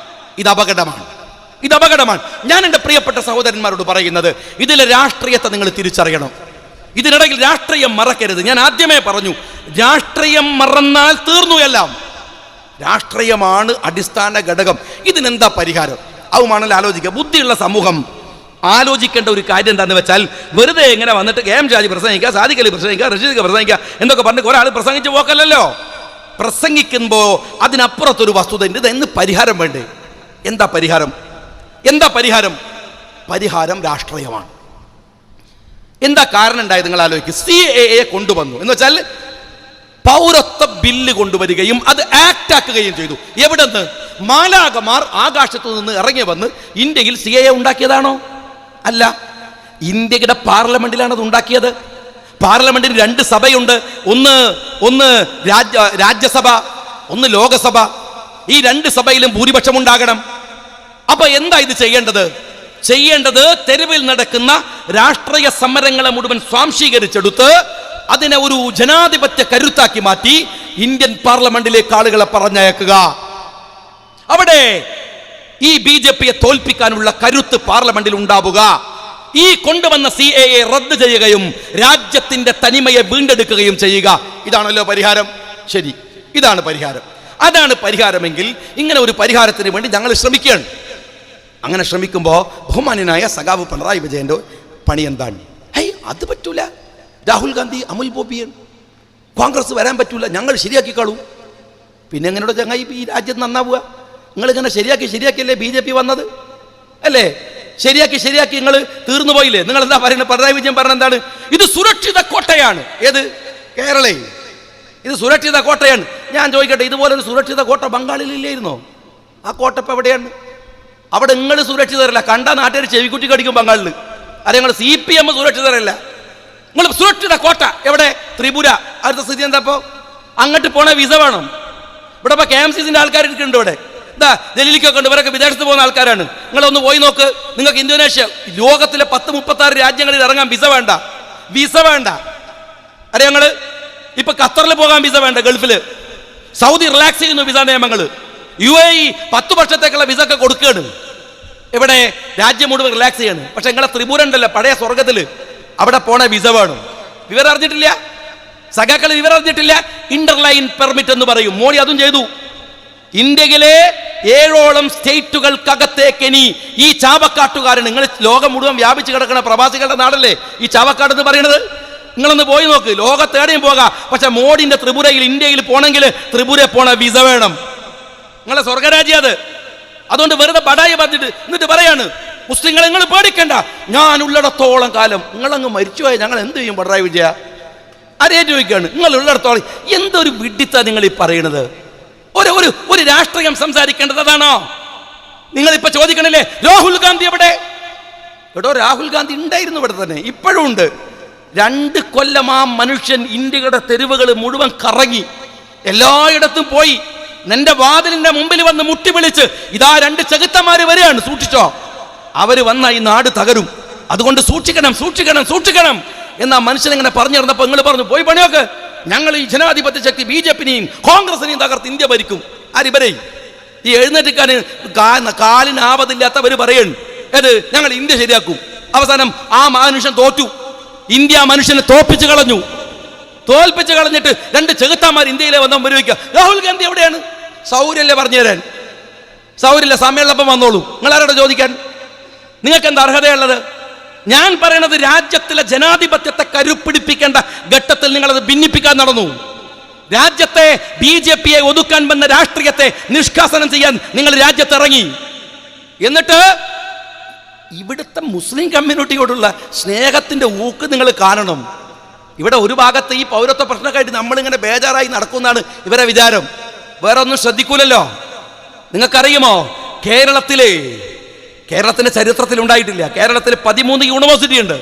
ഇത് അപകടമാണ്. ഞാൻ എൻ്റെ പ്രിയപ്പെട്ട സഹോദരന്മാരോട് പറയുന്നത്, ഇതിലെ രാഷ്ട്രീയത്തെ നിങ്ങൾ തിരിച്ചറിയണം. ഇതിനിടയിൽ രാഷ്ട്രീയം മറക്കരുത്. ഞാൻ ആദ്യമേ പറഞ്ഞു, രാഷ്ട്രീയം മറന്നാൽ തീർന്നു എല്ലാം. രാഷ്ട്രീയമാണ് അടിസ്ഥാന ഘടകം. ഇതിനെന്താ പരിഹാരം? അതുമാണല്ലോ ആലോചിക്കുക. ബുദ്ധിയുള്ള സമൂഹം ആലോചിക്കേണ്ട ഒരു കാര്യം എന്താണെന്ന് വെച്ചാൽ, വെറുതെ ഇങ്ങനെ വന്നിട്ട് KM ഷാജി പ്രസംഗിക്കുക, സാദിഖ് അലി പ്രസംഗിക്കുക, റഷീദ് പ്രസംഗിക്കുക എന്നൊക്കെ പറഞ്ഞിട്ട് ഒരാൾ പ്രസംഗിച്ച് പോക്കല്ലോ. പ്രസംഗിക്കുമ്പോൾ അതിനപ്പുറത്തൊരു വസ്തുത ഉണ്ട്. ഇത് എന്ന് പരിഹാരം വേണ്ടേ? എന്താ പരിഹാരം? പരിഹാരം രാഷ്ട്രീയമാണ്. എന്താ കാരണം ഉണ്ടായത് നിങ്ങൾ ആലോചിക്കുക. CAA കൊണ്ടുവന്നു എന്ന് വെച്ചാൽ പൗരത്വ ബില്ല് കൊണ്ടുവരികയും അത് ആക്ട് ആക്കുകയും ചെയ്തു. എവിടെ നിന്ന്? മാലാകമാർ ആകാശത്തു നിന്ന് ഇറങ്ങി വന്ന് ഇന്ത്യയിൽ CAA ഉണ്ടാക്കിയതാണോ? അല്ല, ഇന്ത്യയുടെ പാർലമെന്റിലാണ് അത് ഉണ്ടാക്കിയത്. പാർലമെന്റിന് 2 സഭയുണ്ട്. ഒന്ന് രാജ്യസഭ, ഒന്ന് ലോകസഭ. ഈ 2 സഭയിലും ഭൂരിപക്ഷം ഉണ്ടാകണം. അപ്പൊ എന്താ ഇത് ചെയ്യേണ്ടത്? തെരുവിൽ നടക്കുന്ന രാഷ്ട്രീയ സമരങ്ങളെ മുഴുവൻ സ്വാംശീകരിച്ചെടുത്ത് അതിനെ ഒരു ജനാധിപത്യ കരുത്താക്കി മാറ്റി ഇന്ത്യൻ പാർലമെന്റിലേക്ക് ആളുകളെ പറഞ്ഞയക്കുക. അവിടെ ഈ BJP-യെ തോൽപ്പിക്കാനുള്ള കരുത്ത് പാർലമെന്റിൽ ഉണ്ടാവുക. ഈ കൊണ്ടുവന്ന CAA റദ്ദ് ചെയ്യുകയും രാജ്യത്തിന്റെ തനിമയെ വീണ്ടെടുക്കുകയും ചെയ്യുക. ഇതാണല്ലോ പരിഹാരം. ശരി, ഇതാണ് പരിഹാരം. അതാണ് പരിഹാരമെങ്കിൽ ഇങ്ങനെ ഒരു പരിഹാരത്തിന് വേണ്ടി ഞങ്ങൾ ശ്രമിക്കുകയാണ്. അങ്ങനെ ശ്രമിക്കുമ്പോൾ ബഹുമാന്യനായ സഖാവ് പിണറായി വിജയന്റെ പണി എന്താണ്? അത് പറ്റൂല, രാഹുൽ ഗാന്ധി, അമുൽ ബോബിയൻ, കോൺഗ്രസ് വരാൻ പറ്റൂല, ഞങ്ങൾ ശരിയാക്കിക്കാളൂ. പിന്നെ എങ്ങനെയുള്ള ചങ്ങായി ഈ രാജ്യം നന്നാവുക? നിങ്ങളിങ്ങനെ ശരിയാക്കിയല്ലേ BJP വന്നത് അല്ലേ? ശരിയാക്കി നിങ്ങൾ തീർന്നു പോയില്ലേ? നിങ്ങൾ എന്താ പറയുന്നത്? പിണറായി വിജയൻ പറഞ്ഞ എന്താണ്? ഇത് സുരക്ഷിത കോട്ടയാണ്. ഏത്? കേരളയിൽ. ഇത് സുരക്ഷിത കോട്ടയാണ്. ഞാൻ ചോദിക്കട്ടെ, ഇതുപോലൊരു സുരക്ഷിത കോട്ട ബംഗാളിലില്ലായിരുന്നോ? ആ കോട്ട ഇപ്പം എവിടെയാണ്? അവിടെ നിങ്ങൾ സുരക്ഷിതരല്ല, കണ്ട നാട്ടുകാർ ചെവിക്കുറ്റി കടിക്കും ബംഗാളിൽ. അത് നിങ്ങൾ CPM സുരക്ഷിതരല്ല. നിങ്ങൾ സുരക്ഷിത കോട്ട എവിടെ? ത്രിപുര. അടുത്ത സ്ഥിതി എന്താ? ഇപ്പോൾ അങ്ങോട്ട് പോണ വിസ വേണം. ഇവിടെ ഇപ്പോൾ KMCCൻ്റെ ആൾക്കാർ ഇരിക്കുന്നുണ്ട്. ഇവിടെ ഇതാ ഡൽഹിക്കൊക്കെ ഉണ്ട്. ഇവരൊക്കെ വിദേശത്ത് പോകുന്ന ആൾക്കാരാണ്. നിങ്ങളൊന്ന് പോയി നോക്ക്. നിങ്ങൾക്ക് ഇന്തോനേഷ്യ, ലോകത്തിലെ 10-36 രാജ്യങ്ങളിൽ ഇറങ്ങാൻ വിസ വേണ്ട. വിസ വേണ്ട. അറിയാം നിങ്ങൾ? ഇപ്പൊ ഖത്തറിൽ പോകാൻ വിസ വേണ്ട. ഗൾഫിൽ സൗദി റിലാക്സ് ചെയ്യുന്നു വിസ നിയമങ്ങൾ. UAE 10 വർഷത്തേക്കുള്ള വിസ ഒക്കെ കൊടുക്കുകയാണ്. ഇവിടെ രാജ്യം മുഴുവൻ റിലാക്സ് ചെയ്യാണ്. പക്ഷെ നിങ്ങളെ ത്രിപുര ഉണ്ടല്ലോ, പഴയ സ്വർഗത്തിൽ, അവിടെ പോണ വിസ വേണം. വിവരം അറിഞ്ഞിട്ടില്ല സഖാക്കൾ, വിവരം അറിഞ്ഞിട്ടില്ല. ഇന്റർലൈൻ പെർമിറ്റ് എന്ന് പറയും. മോഡി അതും ചെയ്തു. ഇന്ത്യയിലെ 7ഓളം സ്റ്റേറ്റുകൾക്കകത്തേക്ക് ഇനി ഈ ചാവക്കാട്ടുകാരൻ, നിങ്ങൾ ലോകം മുഴുവൻ വ്യാപിച്ചു കിടക്കുന്ന പ്രവാസികളുടെ നാടല്ലേ ഈ ചാവക്കാട് എന്ന് പറയുന്നത്. നിങ്ങളൊന്ന് പോയി നോക്ക്. ലോകത്തേടെയും പോകാം. പക്ഷെ മോഡിന്റെ ത്രിപുരയിൽ, ഇന്ത്യയിൽ പോണെങ്കിൽ ത്രിപുര പോണ വിസ വേണം. നിങ്ങളെ സ്വർഗരാജ്യം അത്. അതുകൊണ്ട് വെറുതെ ബടായി പറഞ്ഞിട്ട് എന്നിട്ട് പറയാണ് മുസ്ലിങ്ങളെ നിങ്ങൾ പേടിക്കണ്ട, ഞാൻ ഉള്ളിടത്തോളം കാലം. നിങ്ങളങ്ങ് മരിച്ചുപോയ ഞങ്ങൾ എന്ത് ചെയ്യും പിണറായി വിജയ? ആരേ ചോദിക്കുകയാണ്. നിങ്ങൾ ഉള്ളിടത്തോളം എന്തൊരു വിഡിത്ത നിങ്ങൾ ഈ പറയണത്? ഒരു രാഷ്ട്രീയം സംസാരിക്കേണ്ടത് അതാണോ? നിങ്ങളിപ്പോ ചോദിക്കണല്ലേ രാഹുൽ ഗാന്ധി എവിടെ? എടോ, രാഹുൽ ഗാന്ധി ഉണ്ടായിരുന്നു ഇവിടെ തന്നെ, ഇപ്പോഴും ഉണ്ട്. 2 കൊല്ലം ആ മനുഷ്യൻ ഇന്ത്യയുടെ തെരുവുകൾ മുഴുവൻ കറങ്ങി, എല്ലായിടത്തും പോയി. നിന്റെ വാതിലിന്റെ മുമ്പിൽ വന്ന് മുട്ടി വിളിച്ച് ഇതാ 2 ചെകുത്തന്മാര് വരികയാണ്, സൂക്ഷിച്ചോ, അവര് വന്ന ഈ നാട് തകരും, അതുകൊണ്ട് സൂക്ഷിക്കണം സൂക്ഷിക്കണം സൂക്ഷിക്കണം എന്നാ മനുഷ്യൻ ഇങ്ങനെ പറഞ്ഞു നടന്നപ്പോ നിങ്ങൾ പറഞ്ഞു പോയി പണിയൊക്കെ, ഞങ്ങൾ ഈ ജനാധിപത്യ ശക്തി BJP-നെയും കോൺഗ്രസിനെയും തകർത്ത് ഇന്ത്യ ഭരിക്കും. ആരിവരെ ഈ എഴുന്നേറ്റിക്കാൻ കാലിനാവതില്ലാത്തവർ പറയണ് ഏത് ഞങ്ങൾ ഇന്ത്യ ശരിയാക്കും. അവസാനം ആ മനുഷ്യൻ തോറ്റു. ഇന്ത്യ മനുഷ്യനെ തോൽപ്പിച്ച് കളഞ്ഞിട്ട് 2 ചെകുത്താന്മാർ ഇന്ത്യയിലെ വന്ന ഉപയോഗിക്കുക. രാഹുൽ ഗാന്ധി എവിടെയാണ്? സൗര്യല്ലേ പറഞ്ഞു തരാൻ? സൗര്യല്ല, സമയമുള്ളപ്പം വന്നോളൂ. നിങ്ങൾ ആരോട് ചോദിക്കാൻ? നിങ്ങൾക്ക് എന്താ അർഹതയുള്ളത്? ഞാൻ പറയണത് രാജ്യത്തിലെ ജനാധിപത്യത്തെ കരുപ്പിടിപ്പിക്കേണ്ട ഘട്ടത്തിൽ നിങ്ങളത് ഭിന്നിപ്പിക്കാൻ നടന്നു. രാജ്യത്തെ BJP-യെ ഒതുക്കാൻ വന്ന രാഷ്ട്രീയത്തെ നിഷ്കാസനം ചെയ്യാൻ നിങ്ങൾ രാജ്യത്തിറങ്ങി. എന്നിട്ട് ഇവിടുത്തെ മുസ്ലിം കമ്മ്യൂണിറ്റിയോടുള്ള സ്നേഹത്തിന്റെ ഊക്ക് നിങ്ങൾ കാണണം. ഇവിടെ ഒരു ഭാഗത്ത് ഈ പൗരത്വ പ്രശ്നമായിട്ട് നമ്മളിങ്ങനെ ബേജാറായി നടക്കുന്നതാണ് ഇവരെ വിചാരം. വേറെ ഒന്നും ശ്രദ്ധിക്കൂലല്ലോ. നിങ്ങൾക്കറിയുമോ, കേരളത്തിന്റെ ചരിത്രത്തിൽ ഉണ്ടായിട്ടില്ല. കേരളത്തിൽ 13 യൂണിവേഴ്സിറ്റി ഉണ്ട്.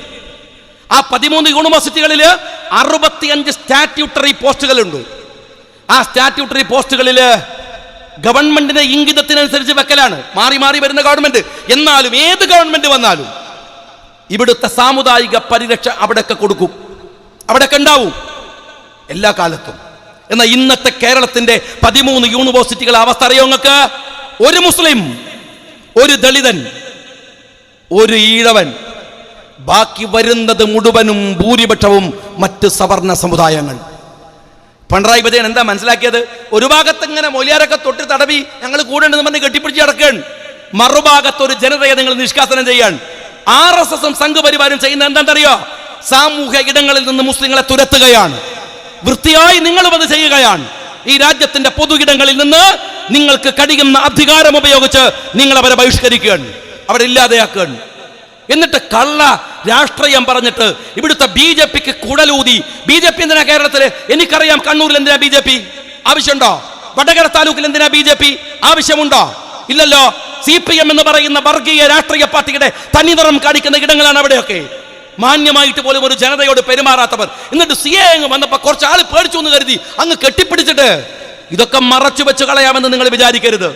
ആ 13 യൂണിവേഴ്സിറ്റികളിൽ 65 സ്റ്റാറ്റ്യൂട്ടറി പോസ്റ്റുകളുണ്ട്. ആ സ്റ്റാറ്റ്യൂട്ടറി പോസ്റ്റുകളിൽ ഗവൺമെന്റിന്റെ ഇംഗിതത്തിനനുസരിച്ച് വെക്കലാണ്. മാറി മാറി വരുന്ന ഗവൺമെന്റ്. എന്നാലും ഏത് ഗവൺമെന്റ് വന്നാലും ഇവിടുത്തെ സാമുദായിക പരിരക്ഷ അവിടെയൊക്കെ കൊടുക്കും, അവിടെയൊക്കെ ഉണ്ടാവും എല്ലാ കാലത്തും. എന്നാൽ ഇന്നത്തെ കേരളത്തിന്റെ 13 യൂണിവേഴ്സിറ്റികളെ അവസ്ഥ അറിയോ നിങ്ങൾക്ക്? ഒരു മുസ്ലിം, ഒരു ദളിതൻ, ഒരു ഈഴവൻ, ബാക്കി വരുന്നത് മുഴുവനും ഭൂരിപക്ഷവും മറ്റ് സവർണ സമുദായങ്ങൾ. പിണറായി വിജയൻ എന്താ മനസ്സിലാക്കിയത്? ഒരു ഭാഗത്ത് ഇങ്ങനെ മൊലിയാരൊക്കെ തൊട്ട് തടവി ഞങ്ങൾ കൂടെ ഉണ്ടെന്ന് പറഞ്ഞ് കെട്ടിപ്പിടിച്ച് കിടക്കുകയാണ്. മറുഭാഗത്ത് ഒരു ജനതയെ നിങ്ങൾ നിഷ്കാസനം ചെയ്യാൻ RSS-ഉം സംഘപരിവാരും ചെയ്യുന്ന എന്താണെന്നറിയോ? സാമൂഹ്യ ഇടങ്ങളിൽ നിന്ന് മുസ്ലിങ്ങളെ തുരത്തുകയാണ്. വൃത്തിയായി നിങ്ങളും അത് ചെയ്യുകയാണ്. ഈ രാജ്യത്തിന്റെ പൊതു ഇടങ്ങളിൽ നിന്ന് നിങ്ങൾക്ക് കഴിയുന്ന അധികാരം ഉപയോഗിച്ച് നിങ്ങൾ അവരെ ബഹിഷ്കരിക്കുകയാണ്, അവരെ ഇല്ലാതെയാക്കുകയാണ്. എന്നിട്ട് കള്ള രാഷ്ട്രീയം പറഞ്ഞിട്ട് ഇവിടുത്തെ BJP-ക്ക് കുടലൂതി. BJP എന്തിനാ കേരളത്തില്? എനിക്കറിയാം കണ്ണൂരിൽ എന്തിനാ BJP ആവശ്യമുണ്ടോ? വടകര താലൂക്കിൽ എന്തിനാ BJP ആവശ്യമുണ്ടോ? ഇല്ലല്ലോ. CPM എന്ന് പറയുന്ന വർഗീയ രാഷ്ട്രീയ പാർട്ടിയുടെ തനിനിറം കാണിക്കുന്ന ഇടങ്ങളാണ് അവിടെയൊക്കെ. മാന്യമായിട്ട് പോലും ഒരു ജനതയോട് പെരുമാറാത്തവർ. എന്നിട്ട് CA വന്നപ്പോ കുറച്ച് ആള് പേടിച്ചു എന്ന് കരുതി അങ്ങ് കെട്ടിപ്പിടിച്ചിട്ട് ഇതൊക്കെ മറച്ചു വെച്ച് കളയാമെന്ന് നിങ്ങൾ വിചാരിക്കരുത്.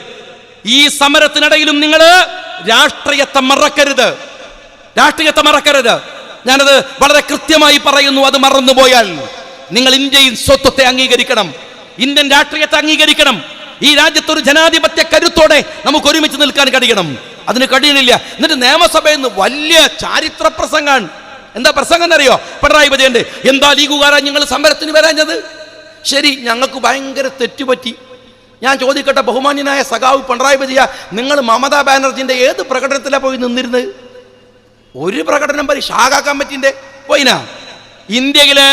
ഈ സമരത്തിനിടയിലും നിങ്ങൾ രാഷ്ട്രീയത്തെ മറക്കരുത്. ഞാനത് വളരെ കൃത്യമായി പറയുന്നു. അത് മറന്നുപോയാൽ നിങ്ങൾ ഇന്ത്യൻ സ്വത്വത്തെ അംഗീകരിക്കണം, ഇന്ത്യൻ രാഷ്ട്രീയത്തെ അംഗീകരിക്കണം. ഈ രാജ്യത്തൊരു ജനാധിപത്യ കരുത്തോടെ നമുക്ക് ഒരുമിച്ച് നിൽക്കാൻ കഴിയണം. അതിന് കഴിയണില്ല. എന്നിട്ട് നിയമസഭയിൽ നിന്ന് വലിയ ചാരിത്ര പ്രസംഗമാണ്. എന്താ പ്രസംഗം എന്നറിയോ? പിണറായി വിജയന്റെ എന്താ ലീഗുകാരാ നിങ്ങൾ സമരത്തിന് വരാഞ്ഞത്? ശരി, ഞങ്ങൾക്ക് ഭയങ്കര തെറ്റുപറ്റി. ഞാൻ ചോദിക്കട്ടെ, ബഹുമാന്യനായ സഖാവ് പിണറായി വിജയ, നിങ്ങൾ മമതാ ബാനർജിന്റെ ഏത് പ്രകടനത്തിലാണ് പോയി നിന്നിരുന്നത്? ഒരു പ്രകടനം വരെ ഷാഗ കമ്മിറ്റിന്റെ പോയിനാ? ഇന്ത്യയില്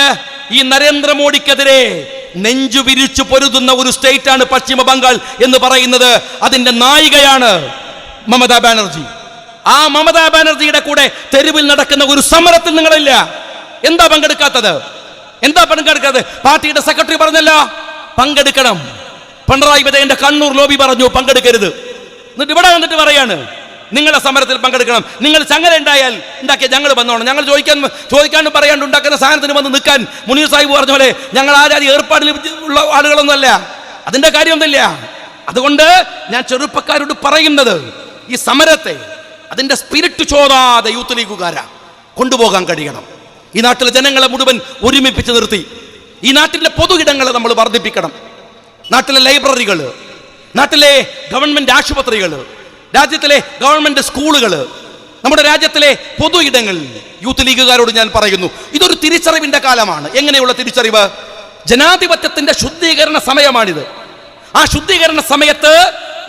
ഈ നരേന്ദ്രമോദിക്കെതിരെ നെഞ്ചു വിരിച്ചു പൊരുതുന്ന ഒരു സ്റ്റേറ്റ് ആണ് പശ്ചിമ ബംഗാൾ എന്ന് പറയുന്നത്. അതിന്റെ നായികയാണ് മമതാ ബാനർജി. ആ മമതാ ബാനർജിയുടെ കൂടെ തെരുവിൽ നടക്കുന്ന ഒരു സമരത്തിൽ നിങ്ങളില്ല. എന്താ പങ്കെടുക്കാത്തത്? എന്താ പങ്കെടുക്കാതെ? പാർട്ടിയുടെ സെക്രട്ടറി പറഞ്ഞല്ലോ പങ്കെടുക്കണം. പിണറായി വിജയന്റെ കണ്ണൂർ ലോബി പറഞ്ഞു പങ്കെടുക്കരുത്. എന്നിട്ട് ഇവിടെ വന്നിട്ട് പറയാണ് നിങ്ങളുടെ സമരത്തിൽ പങ്കെടുക്കണം. നിങ്ങൾ ചങ്ങല ഉണ്ടാക്കിയ ഞങ്ങൾ വന്നോണം. ഞങ്ങൾ ചോദിക്കാനും പറയാണ്ട് ഉണ്ടാക്കുന്ന സാധനത്തിന് വന്ന് നിൽക്കാൻ മുനീർ സാഹിബ് പറഞ്ഞ പോലെ ഞങ്ങൾ ആരാധി ഏർപ്പാടിൽ ഉള്ള ആളുകളൊന്നുമല്ല. അതിന്റെ കാര്യമൊന്നുമില്ല. അതുകൊണ്ട് ഞാൻ ചെറുപ്പക്കാരോട് പറയുന്നത്, ഈ സമരത്തെ അതിന്റെ സ്പിരിറ്റ് ചോരാതെ യൂത്ത് ലീഗുകാരാ കൊണ്ടുപോകാൻ കഴിയണം. ഈ നാട്ടിലെ ജനങ്ങളെ മുഴുവൻ ഒരുമിപ്പിച്ച് നിർത്തി ഈ നാട്ടിലെ പൊതു ഇടങ്ങളെ നമ്മൾ വർദ്ധിപ്പിക്കണം. നാട്ടിലെ ലൈബ്രറികൾ, നാട്ടിലെ ഗവൺമെന്റ് ആശുപത്രികൾ, രാജ്യത്തിലെ ഗവൺമെന്റ് സ്കൂളുകൾ, നമ്മുടെ രാജ്യത്തിലെ പൊതു ഇടങ്ങൾ യൂത്ത് ലീഗുകാരോട് ഞാൻ പറയുന്നു, ഇതൊരു തിരിച്ചറിവിന്റെ കാലമാണ്. എങ്ങനെയുള്ള തിരിച്ചറിവ്? ജനാധിപത്യത്തിന്റെ ശുദ്ധീകരണ സമയമാണിത്. ആ ശുദ്ധീകരണ സമയത്ത്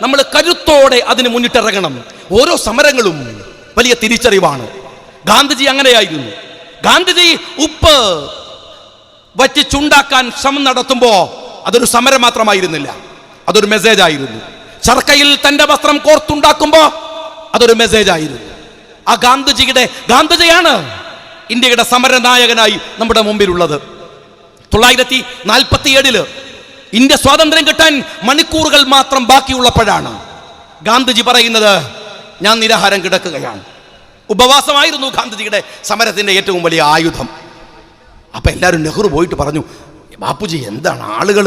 നമ്മൾ കരുത്തോടെ അതിന് മുന്നിട്ടിറങ്ങണം. ഓരോ സമരങ്ങളും വലിയ തിരിച്ചറിവാണ്. ഗാന്ധിജി അങ്ങനെയായിരുന്നു. ഗാന്ധിജി ഉപ്പ് വറ്റിച്ചുണ്ടാക്കാൻ ശ്രമം നടത്തുമ്പോ അതൊരു സമരം മാത്രമായിരുന്നില്ല, അതൊരു മെസ്സേജ് ആയിരുന്നു. ചർക്കയിൽ തന്റെ വസ്ത്രം കോർത്തുണ്ടാക്കുമ്പോ അതൊരു മെസ്സേജ് ആയിരുന്നു. ആ ഗാന്ധിജിയാണ് ഇന്ത്യയുടെ സമരനായകനായി നമ്മുടെ മുമ്പിലുള്ളത്. 1947 ഇന്ത്യ സ്വാതന്ത്ര്യം കിട്ടാൻ മണിക്കൂറുകൾ മാത്രം ബാക്കിയുള്ളപ്പോഴാണ് ഗാന്ധിജി പറയുന്നത് ഞാൻ നിരാഹാരം കിടക്കുകയാണ്. ഉപവാസമായിരുന്നു ഗാന്ധിജിയുടെ സമരത്തിന്റെ ഏറ്റവും വലിയ ആയുധം. അപ്പൊ എല്ലാവരും നെഹ്റു പോയിട്ട് പറഞ്ഞു, ബാപ്പുജി എന്താണ്, ആളുകൾ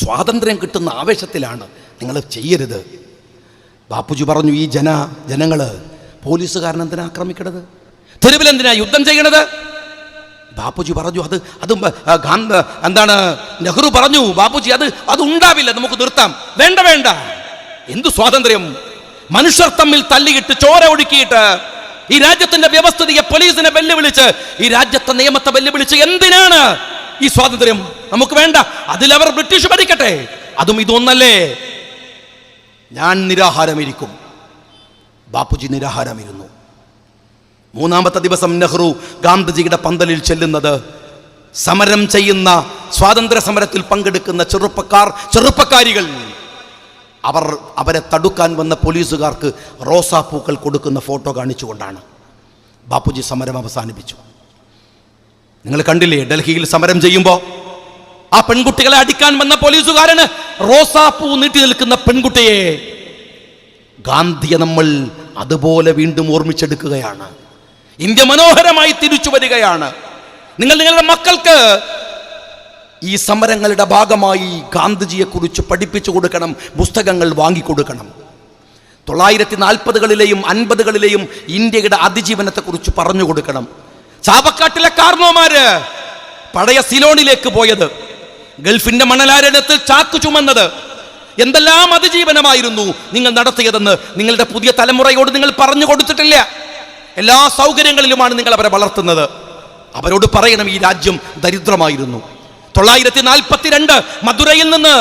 സ്വാതന്ത്ര്യം കിട്ടുന്ന ആവേശത്തിലാണ്, നിങ്ങൾ ചെയ്യരുത്. ബാപ്പുജി പറഞ്ഞു, ഈ ജനങ്ങള് പോലീസുകാരൻ എന്തിനാ ആക്രമിക്കണത്, തെരുവിൽ എന്തിനാ യുദ്ധം ചെയ്യണത്? ബാപ്പുജി പറഞ്ഞു എന്താണ് നെഹ്റു പറഞ്ഞു, ബാപ്പുജി അത് ഉണ്ടാവില്ല, നമുക്ക് നിർത്താം. വേണ്ട, എന്തു സ്വാതന്ത്ര്യം? മനുഷ്യർ തമ്മിൽ തല്ലിയിട്ട് ചോര ഒഴുക്കിയിട്ട് ഈ രാജ്യത്തിന്റെ വ്യവസ്ഥിതിയെ പോലീസിനെ വെല്ലുവിളിച്ച് ഈ രാജ്യത്തെ നിയമത്തെ വെല്ലുവിളിച്ച് എന്തിനാണ് ഈ സ്വാതന്ത്ര്യം? നമുക്ക് വേണ്ട. അതിലവർ ബ്രിട്ടീഷ് ഭരിക്കട്ടെ, അതും ഇതൊന്നല്ലേ. ഞാൻ നിരാഹാരമിരിക്കും. ബാപ്പുജി നിരാഹാരമിരുന്നു. 3-ാമത്തെ ദിവസം നെഹ്റു ഗാന്ധിജിയുടെ പന്തലിൽ ചെല്ലുന്നത് സമരം ചെയ്യുന്ന, സ്വാതന്ത്ര്യ സമരത്തിൽ പങ്കെടുക്കുന്ന ചെറുപ്പക്കാരികൾ അവരെ തടുക്കാൻ വന്ന പോലീസുകാർക്ക് റോസാപ്പൂക്കൾ കൊടുക്കുന്ന ഫോട്ടോ കാണിച്ചുകൊണ്ടാണ് ബാപ്പുജി സമരം അവസാനിപ്പിച്ചു. നിങ്ങൾ കണ്ടില്ലേ, ഡൽഹിയിൽ സമരം ചെയ്യുമ്പോൾ ആ പെൺകുട്ടികളെ അടിക്കാൻ വന്ന പോലീസുകാരന് റോസാപ്പൂ നീട്ടി നിൽക്കുന്ന പെൺകുട്ടിയെ ഗാന്ധിയെ നമ്മൾ അതുപോലെ വീണ്ടും ഓർമ്മിച്ചെടുക്കുകയാണ്. ഇന്ത്യ മനോഹരമായി തിരിച്ചു വരികയാണ്. നിങ്ങളുടെ മക്കൾക്ക് ഈ സമരങ്ങളുടെ ഭാഗമായി ഗാന്ധിജിയെ കുറിച്ച് പഠിപ്പിച്ചു കൊടുക്കണം, പുസ്തകങ്ങൾ വാങ്ങിക്കൊടുക്കണം. 1940-കളിലെയും 50-കളിലെയും ഇന്ത്യയുടെ അതിജീവനത്തെക്കുറിച്ച് പറഞ്ഞു കൊടുക്കണം. ചാവക്കാട്ടിലെ കാർന്നോമാര് പഴയ സിലോണിലേക്ക് പോയത്, ഗൾഫിന്റെ മണലാരണ്യത്തിൽ ചാക്ക് ചുമന്നത്, എന്തെല്ലാം അതിജീവനമായിരുന്നു നിങ്ങൾ നടത്തിയതെന്ന് നിങ്ങളുടെ പുതിയ തലമുറയോട് നിങ്ങൾ പറഞ്ഞു കൊടുത്തിട്ടില്ല. എല്ലാ സൗകര്യങ്ങളിലുമാണ് നിങ്ങൾ അവരെ വളർത്തുന്നത്. അവരോട് പറയണം, ഈ രാജ്യം ദരിദ്രമായിരുന്നു. 1942 മധുരയിൽ നിന്ന്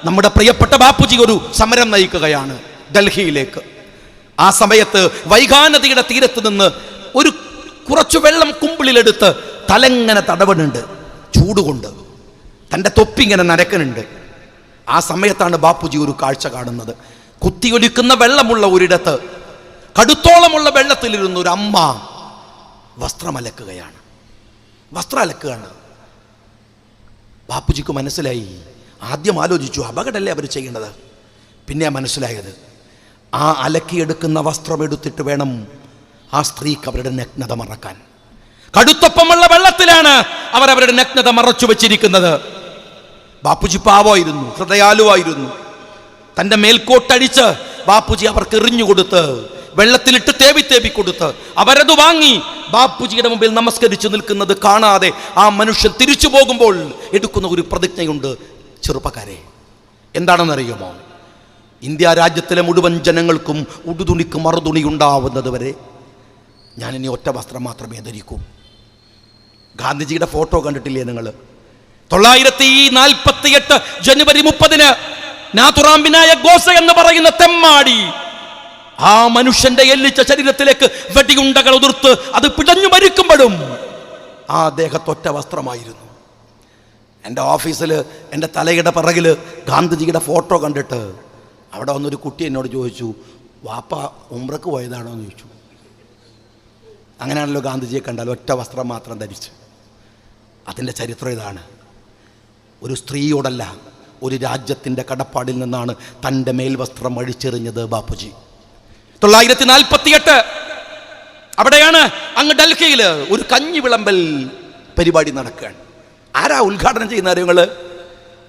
നമ്മുടെ പ്രിയപ്പെട്ട ബാപ്പുജി ഒരു സമരം നയിക്കുകയാണ് ഡൽഹിയിലേക്ക്. ആ സമയത്ത് വൈഗാനദിയുടെ തീരത്ത് നിന്ന് കുറച്ചു വെള്ളം കുമ്പിളിലെടുത്ത് തലങ്ങനെ തടവണുണ്ട്, ചൂടുകൊണ്ട് തൻ്റെ തൊപ്പിങ്ങനെ നരക്കനുണ്ട്. ആ സമയത്താണ് ബാപ്പുജി ഒരു കാഴ്ച കാണുന്നത്. കുത്തിയൊലിക്കുന്ന വെള്ളമുള്ള ഒരിടത്ത്, കടുത്തോളമുള്ള വെള്ളത്തിലിരുന്ന ഒരു അമ്മ വസ്ത്രം അലക്കുകയാണ്. ബാപ്പുജിക്ക് മനസ്സിലായി. ആദ്യം ആലോചിച്ചു, അപകടമല്ലേ അവർ ചെയ്യേണ്ടത്. പിന്നെ മനസ്സിലായത്, ആ അലക്കിയെടുക്കുന്ന വസ്ത്രം എടുത്തിട്ട് വേണം ആ സ്ത്രീക്ക് അവരുടെ നഗ്നത മറക്കാൻ. കടുത്തൊപ്പമുള്ള വെള്ളത്തിലാണ് അവരുടെ നഗ്നത മറച്ചു വെച്ചിരിക്കുന്നത്. ബാപ്പുജി പാവമായിരുന്നു, ഹൃദയാലുവായിരുന്നു. തൻ്റെ മേൽക്കോട്ടടിച്ച് ബാപ്പുജി അവർക്ക് എറിഞ്ഞുകൊടുത്ത്, വെള്ളത്തിലിട്ട് തേവി കൊടുത്ത് അവരത് വാങ്ങി ബാപ്പുജിയുടെ മുമ്പിൽ നമസ്കരിച്ച് നിൽക്കുന്നത് കാണാതെ ആ മനുഷ്യൻ തിരിച്ചു പോകുമ്പോൾ എടുക്കുന്ന ഒരു പ്രതിജ്ഞയുണ്ട്. ചെറുപ്പക്കാരെ, എന്താണെന്നറിയുമോ? ഇന്ത്യ രാജ്യത്തിലെ മുഴുവൻ ജനങ്ങൾക്കും ഉടുതുണിക്ക് മറുതുണി ഉണ്ടാവുന്നത് വരെ ഞാൻ ഇനി ഒറ്റ വസ്ത്രം മാത്രമേ ധരിക്കൂ. ഗാന്ധിജിയുടെ ഫോട്ടോ കണ്ടിട്ടില്ലേ നിങ്ങൾ? 1948 ജനുവരി 30 നാഥുറാം വിനായക് ഗോസെ എന്ന് പറയുന്ന തെമ്മാടി ആ മനുഷ്യന്റെ എല്ലിച്ച ശരീരത്തിലേക്ക് വെടിയുണ്ടകൾ ഉതിർത്ത് അത് പിടഞ്ഞു മരിക്കുമ്പോഴും ആ ദേഹത്തൊറ്റ വസ്ത്രമായിരുന്നു. എൻ്റെ ഓഫീസിൽ എൻ്റെ തലയുടെ പിറകിൽ ഗാന്ധിജിയുടെ ഫോട്ടോ കണ്ടിട്ട് അവിടെ വന്നൊരു കുട്ടി എന്നോട് ചോദിച്ചു, വാപ്പ ഉംറക്ക് പോയതാണോ എന്ന് ചോദിച്ചു. അങ്ങനെയാണല്ലോ ഗാന്ധിജിയെ കണ്ടാൽ ഒറ്റ വസ്ത്രം മാത്രം ധരിച്ച്. അതിൻ്റെ ചരിത്രം ഇതാണ്. ഒരു സ്ത്രീയോടല്ല, ഒരു രാജ്യത്തിൻ്റെ കടപ്പാടിൽ നിന്നാണ് തൻ്റെ മേൽവസ്ത്രം അഴിച്ചെറിഞ്ഞത് ബാപ്പുജി. 1948 അവിടെയാണ് അങ്ങ് ഡൽഹിയിൽ ഒരു കഞ്ഞി വിളമ്പൽ പരിപാടി നടക്കുകയാണ്. ആരാ ഉദ്ഘാടനം ചെയ്യുന്ന കാര്യങ്ങൾ?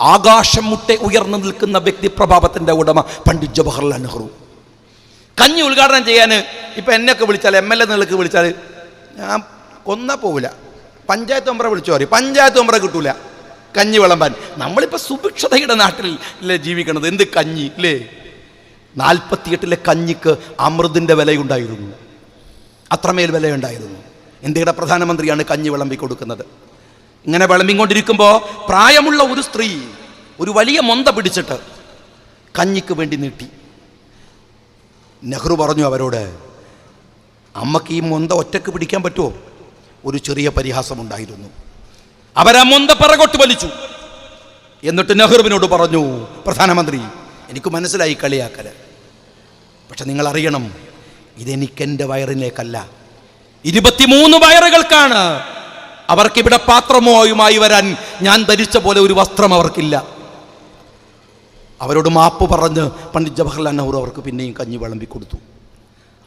ആകാശം മുട്ടെ ഉയർന്നു നിൽക്കുന്ന വ്യക്തിപ്രഭാവത്തിൻ്റെ ഉടമ പണ്ഡിറ്റ് ജവഹർലാൽ നെഹ്റു. കഞ്ഞി ഉദ്ഘാടനം ചെയ്യാൻ ഇപ്പം എന്നെയൊക്കെ വിളിച്ചാൽ, MLA നിലക്ക് വിളിച്ചാൽ ഞാൻ കൊന്നാ പോവില്ല. പഞ്ചായത്ത് മെമ്പറെ വിളിച്ചു പറയും, പഞ്ചായത്ത് മെമ്പറെ കിട്ടൂല കഞ്ഞി വിളമ്പാൻ. നമ്മളിപ്പോൾ സുഭിക്ഷതയുടെ നാട്ടിലല്ലേ ജീവിക്കണത്, എന്ത് കഞ്ഞി അല്ലേ? 48 കഞ്ഞിക്ക് അമൃതിൻ്റെ വിലയുണ്ടായിരുന്നു, അത്രമേൽ വിലയുണ്ടായിരുന്നു. ഇന്ത്യയുടെ പ്രധാനമന്ത്രിയാണ് കഞ്ഞി വിളമ്പി കൊടുക്കുന്നത്. ഇങ്ങനെ വിളമ്പിക്കൊണ്ടിരിക്കുമ്പോൾ പ്രായമുള്ള ഒരു സ്ത്രീ ഒരു വലിയ മൊന്ത പിടിച്ചിട്ട് കഞ്ഞിക്ക് വേണ്ടി നീട്ടി. നെഹ്റു പറഞ്ഞു അവരോട്, അമ്മക്ക് ഈ മൊന്ത ഒറ്റക്ക് പിടിക്കാൻ പറ്റുമോ? ഒരു ചെറിയ പരിഹാസമുണ്ടായിരുന്നു. അവരാ മൊന്ത പിറകോട്ട് വലിച്ചു. എന്നിട്ട് നെഹ്റുവിനോട് പറഞ്ഞു, പ്രധാനമന്ത്രി, എനിക്ക് മനസ്സിലായി കളിയാക്കല്, പക്ഷെ നിങ്ങൾ അറിയണം, ഇതെനിക്കെൻ്റെ വയറിലേക്കല്ല, 23 വയറുകൾക്കാണ്. അവർക്കിവിടെ പാത്രമോയുമായി വരാൻ ഞാൻ ധരിച്ച പോലെ ഒരു വസ്ത്രം അവർക്കില്ല. അവരോട് മാപ്പ് പറഞ്ഞ് പണ്ഡിറ്റ് ജവഹർലാൽ നെഹ്റു അവർക്ക് പിന്നെയും കഞ്ഞി വിളമ്പി കൊടുത്തു.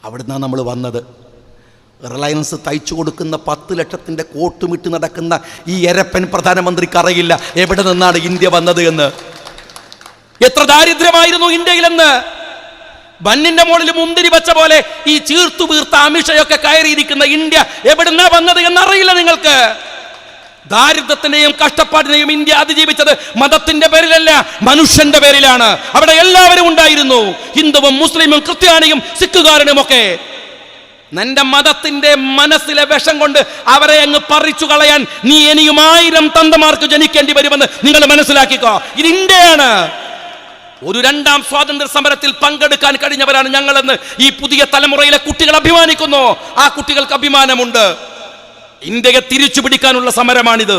അവിടുന്നാണ് നമ്മൾ വന്നത്. റിലയൻസ് തയ്ച്ചു കൊടുക്കുന്ന 10 ലക്ഷത്തിൻ്റെ കോട്ടുമിട്ട് നടക്കുന്ന ഈ എരപ്പൻ പ്രധാനമന്ത്രിക്ക് അറിയില്ല എവിടെ നിന്നാണ് ഇന്ത്യ വന്നത് എന്ന്. എത്ര ദാരിദ്ര്യമായിരുന്നു ഇന്ത്യയിലെന്ന്. ബന്നിന്റെ മുകളിൽ മുന്തിരി വച്ച പോലെ ഈ ചീർത്തു വീർത്ത അമിഷയൊക്കെ കയറിയിരിക്കുന്ന ഇന്ത്യ എവിടുന്നാ വന്നത് എന്നറിയില്ല നിങ്ങൾക്ക്. ദാരിദ്ര്യത്തിന്റെയും കഷ്ടപ്പാടിനെയും ഇന്ത്യ അതിജീവിച്ചത് മതത്തിന്റെ പേരിലല്ല, മനുഷ്യന്റെ പേരിലാണ്. അവിടെ എല്ലാവരും ഉണ്ടായിരുന്നു, ഹിന്ദുവും മുസ്ലിമും ക്രിസ്ത്യാനിയും സിഖുകാരനും ഒക്കെ. നിന്റെ മതത്തിന്റെ മനസ്സിലെ വിഷം കൊണ്ട് അവരെ അങ്ങ് പറിച്ചു കളയാൻ നീ ഇനിയും 1000 തന്തമാർക്ക് ജനിക്കേണ്ടി വരുമെന്ന് നിങ്ങൾ മനസ്സിലാക്കിക്കോ. ഇത് ഇന്ത്യയാണ്. ഒരു 2ാം സ്വാതന്ത്ര്യ സമരത്തിൽ പങ്കെടുക്കാൻ കഴിഞ്ഞവരാണ് ഞങ്ങളെന്ന് ഈ പുതിയ തലമുറയിലെ കുട്ടികൾ അഭിമാനിക്കുന്നു. ആ കുട്ടികൾക്ക് അഭിമാനമുണ്ട്. ഇന്ത്യയെ തിരിച്ചു പിടിക്കാനുള്ള സമരമാണിത്.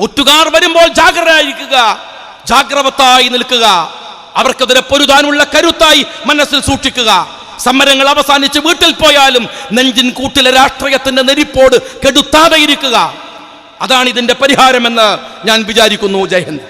ഒറ്റുകാർ വരുമ്പോൾ ജാഗ്രതയായിരിക്കുക, ജാഗ്രവത്തായി നിൽക്കുക, അവർക്കെതിരെ പൊരുതാനുള്ള കരുത്തായി മനസ്സിൽ സൂക്ഷിക്കുക. സമരങ്ങൾ അവസാനിച്ച് വീട്ടിൽ പോയാലും നെഞ്ചിൻ കൂട്ടിലെ രാഷ്ട്രീയത്തിന്റെ നെരിപ്പോട് കെടുത്താതെ ഇരിക്കുക. അതാണ് ഇതിന്റെ പരിഹാരമെന്ന് ഞാൻ വിചാരിക്കുന്നു. ജയ് ഹിന്ദ്.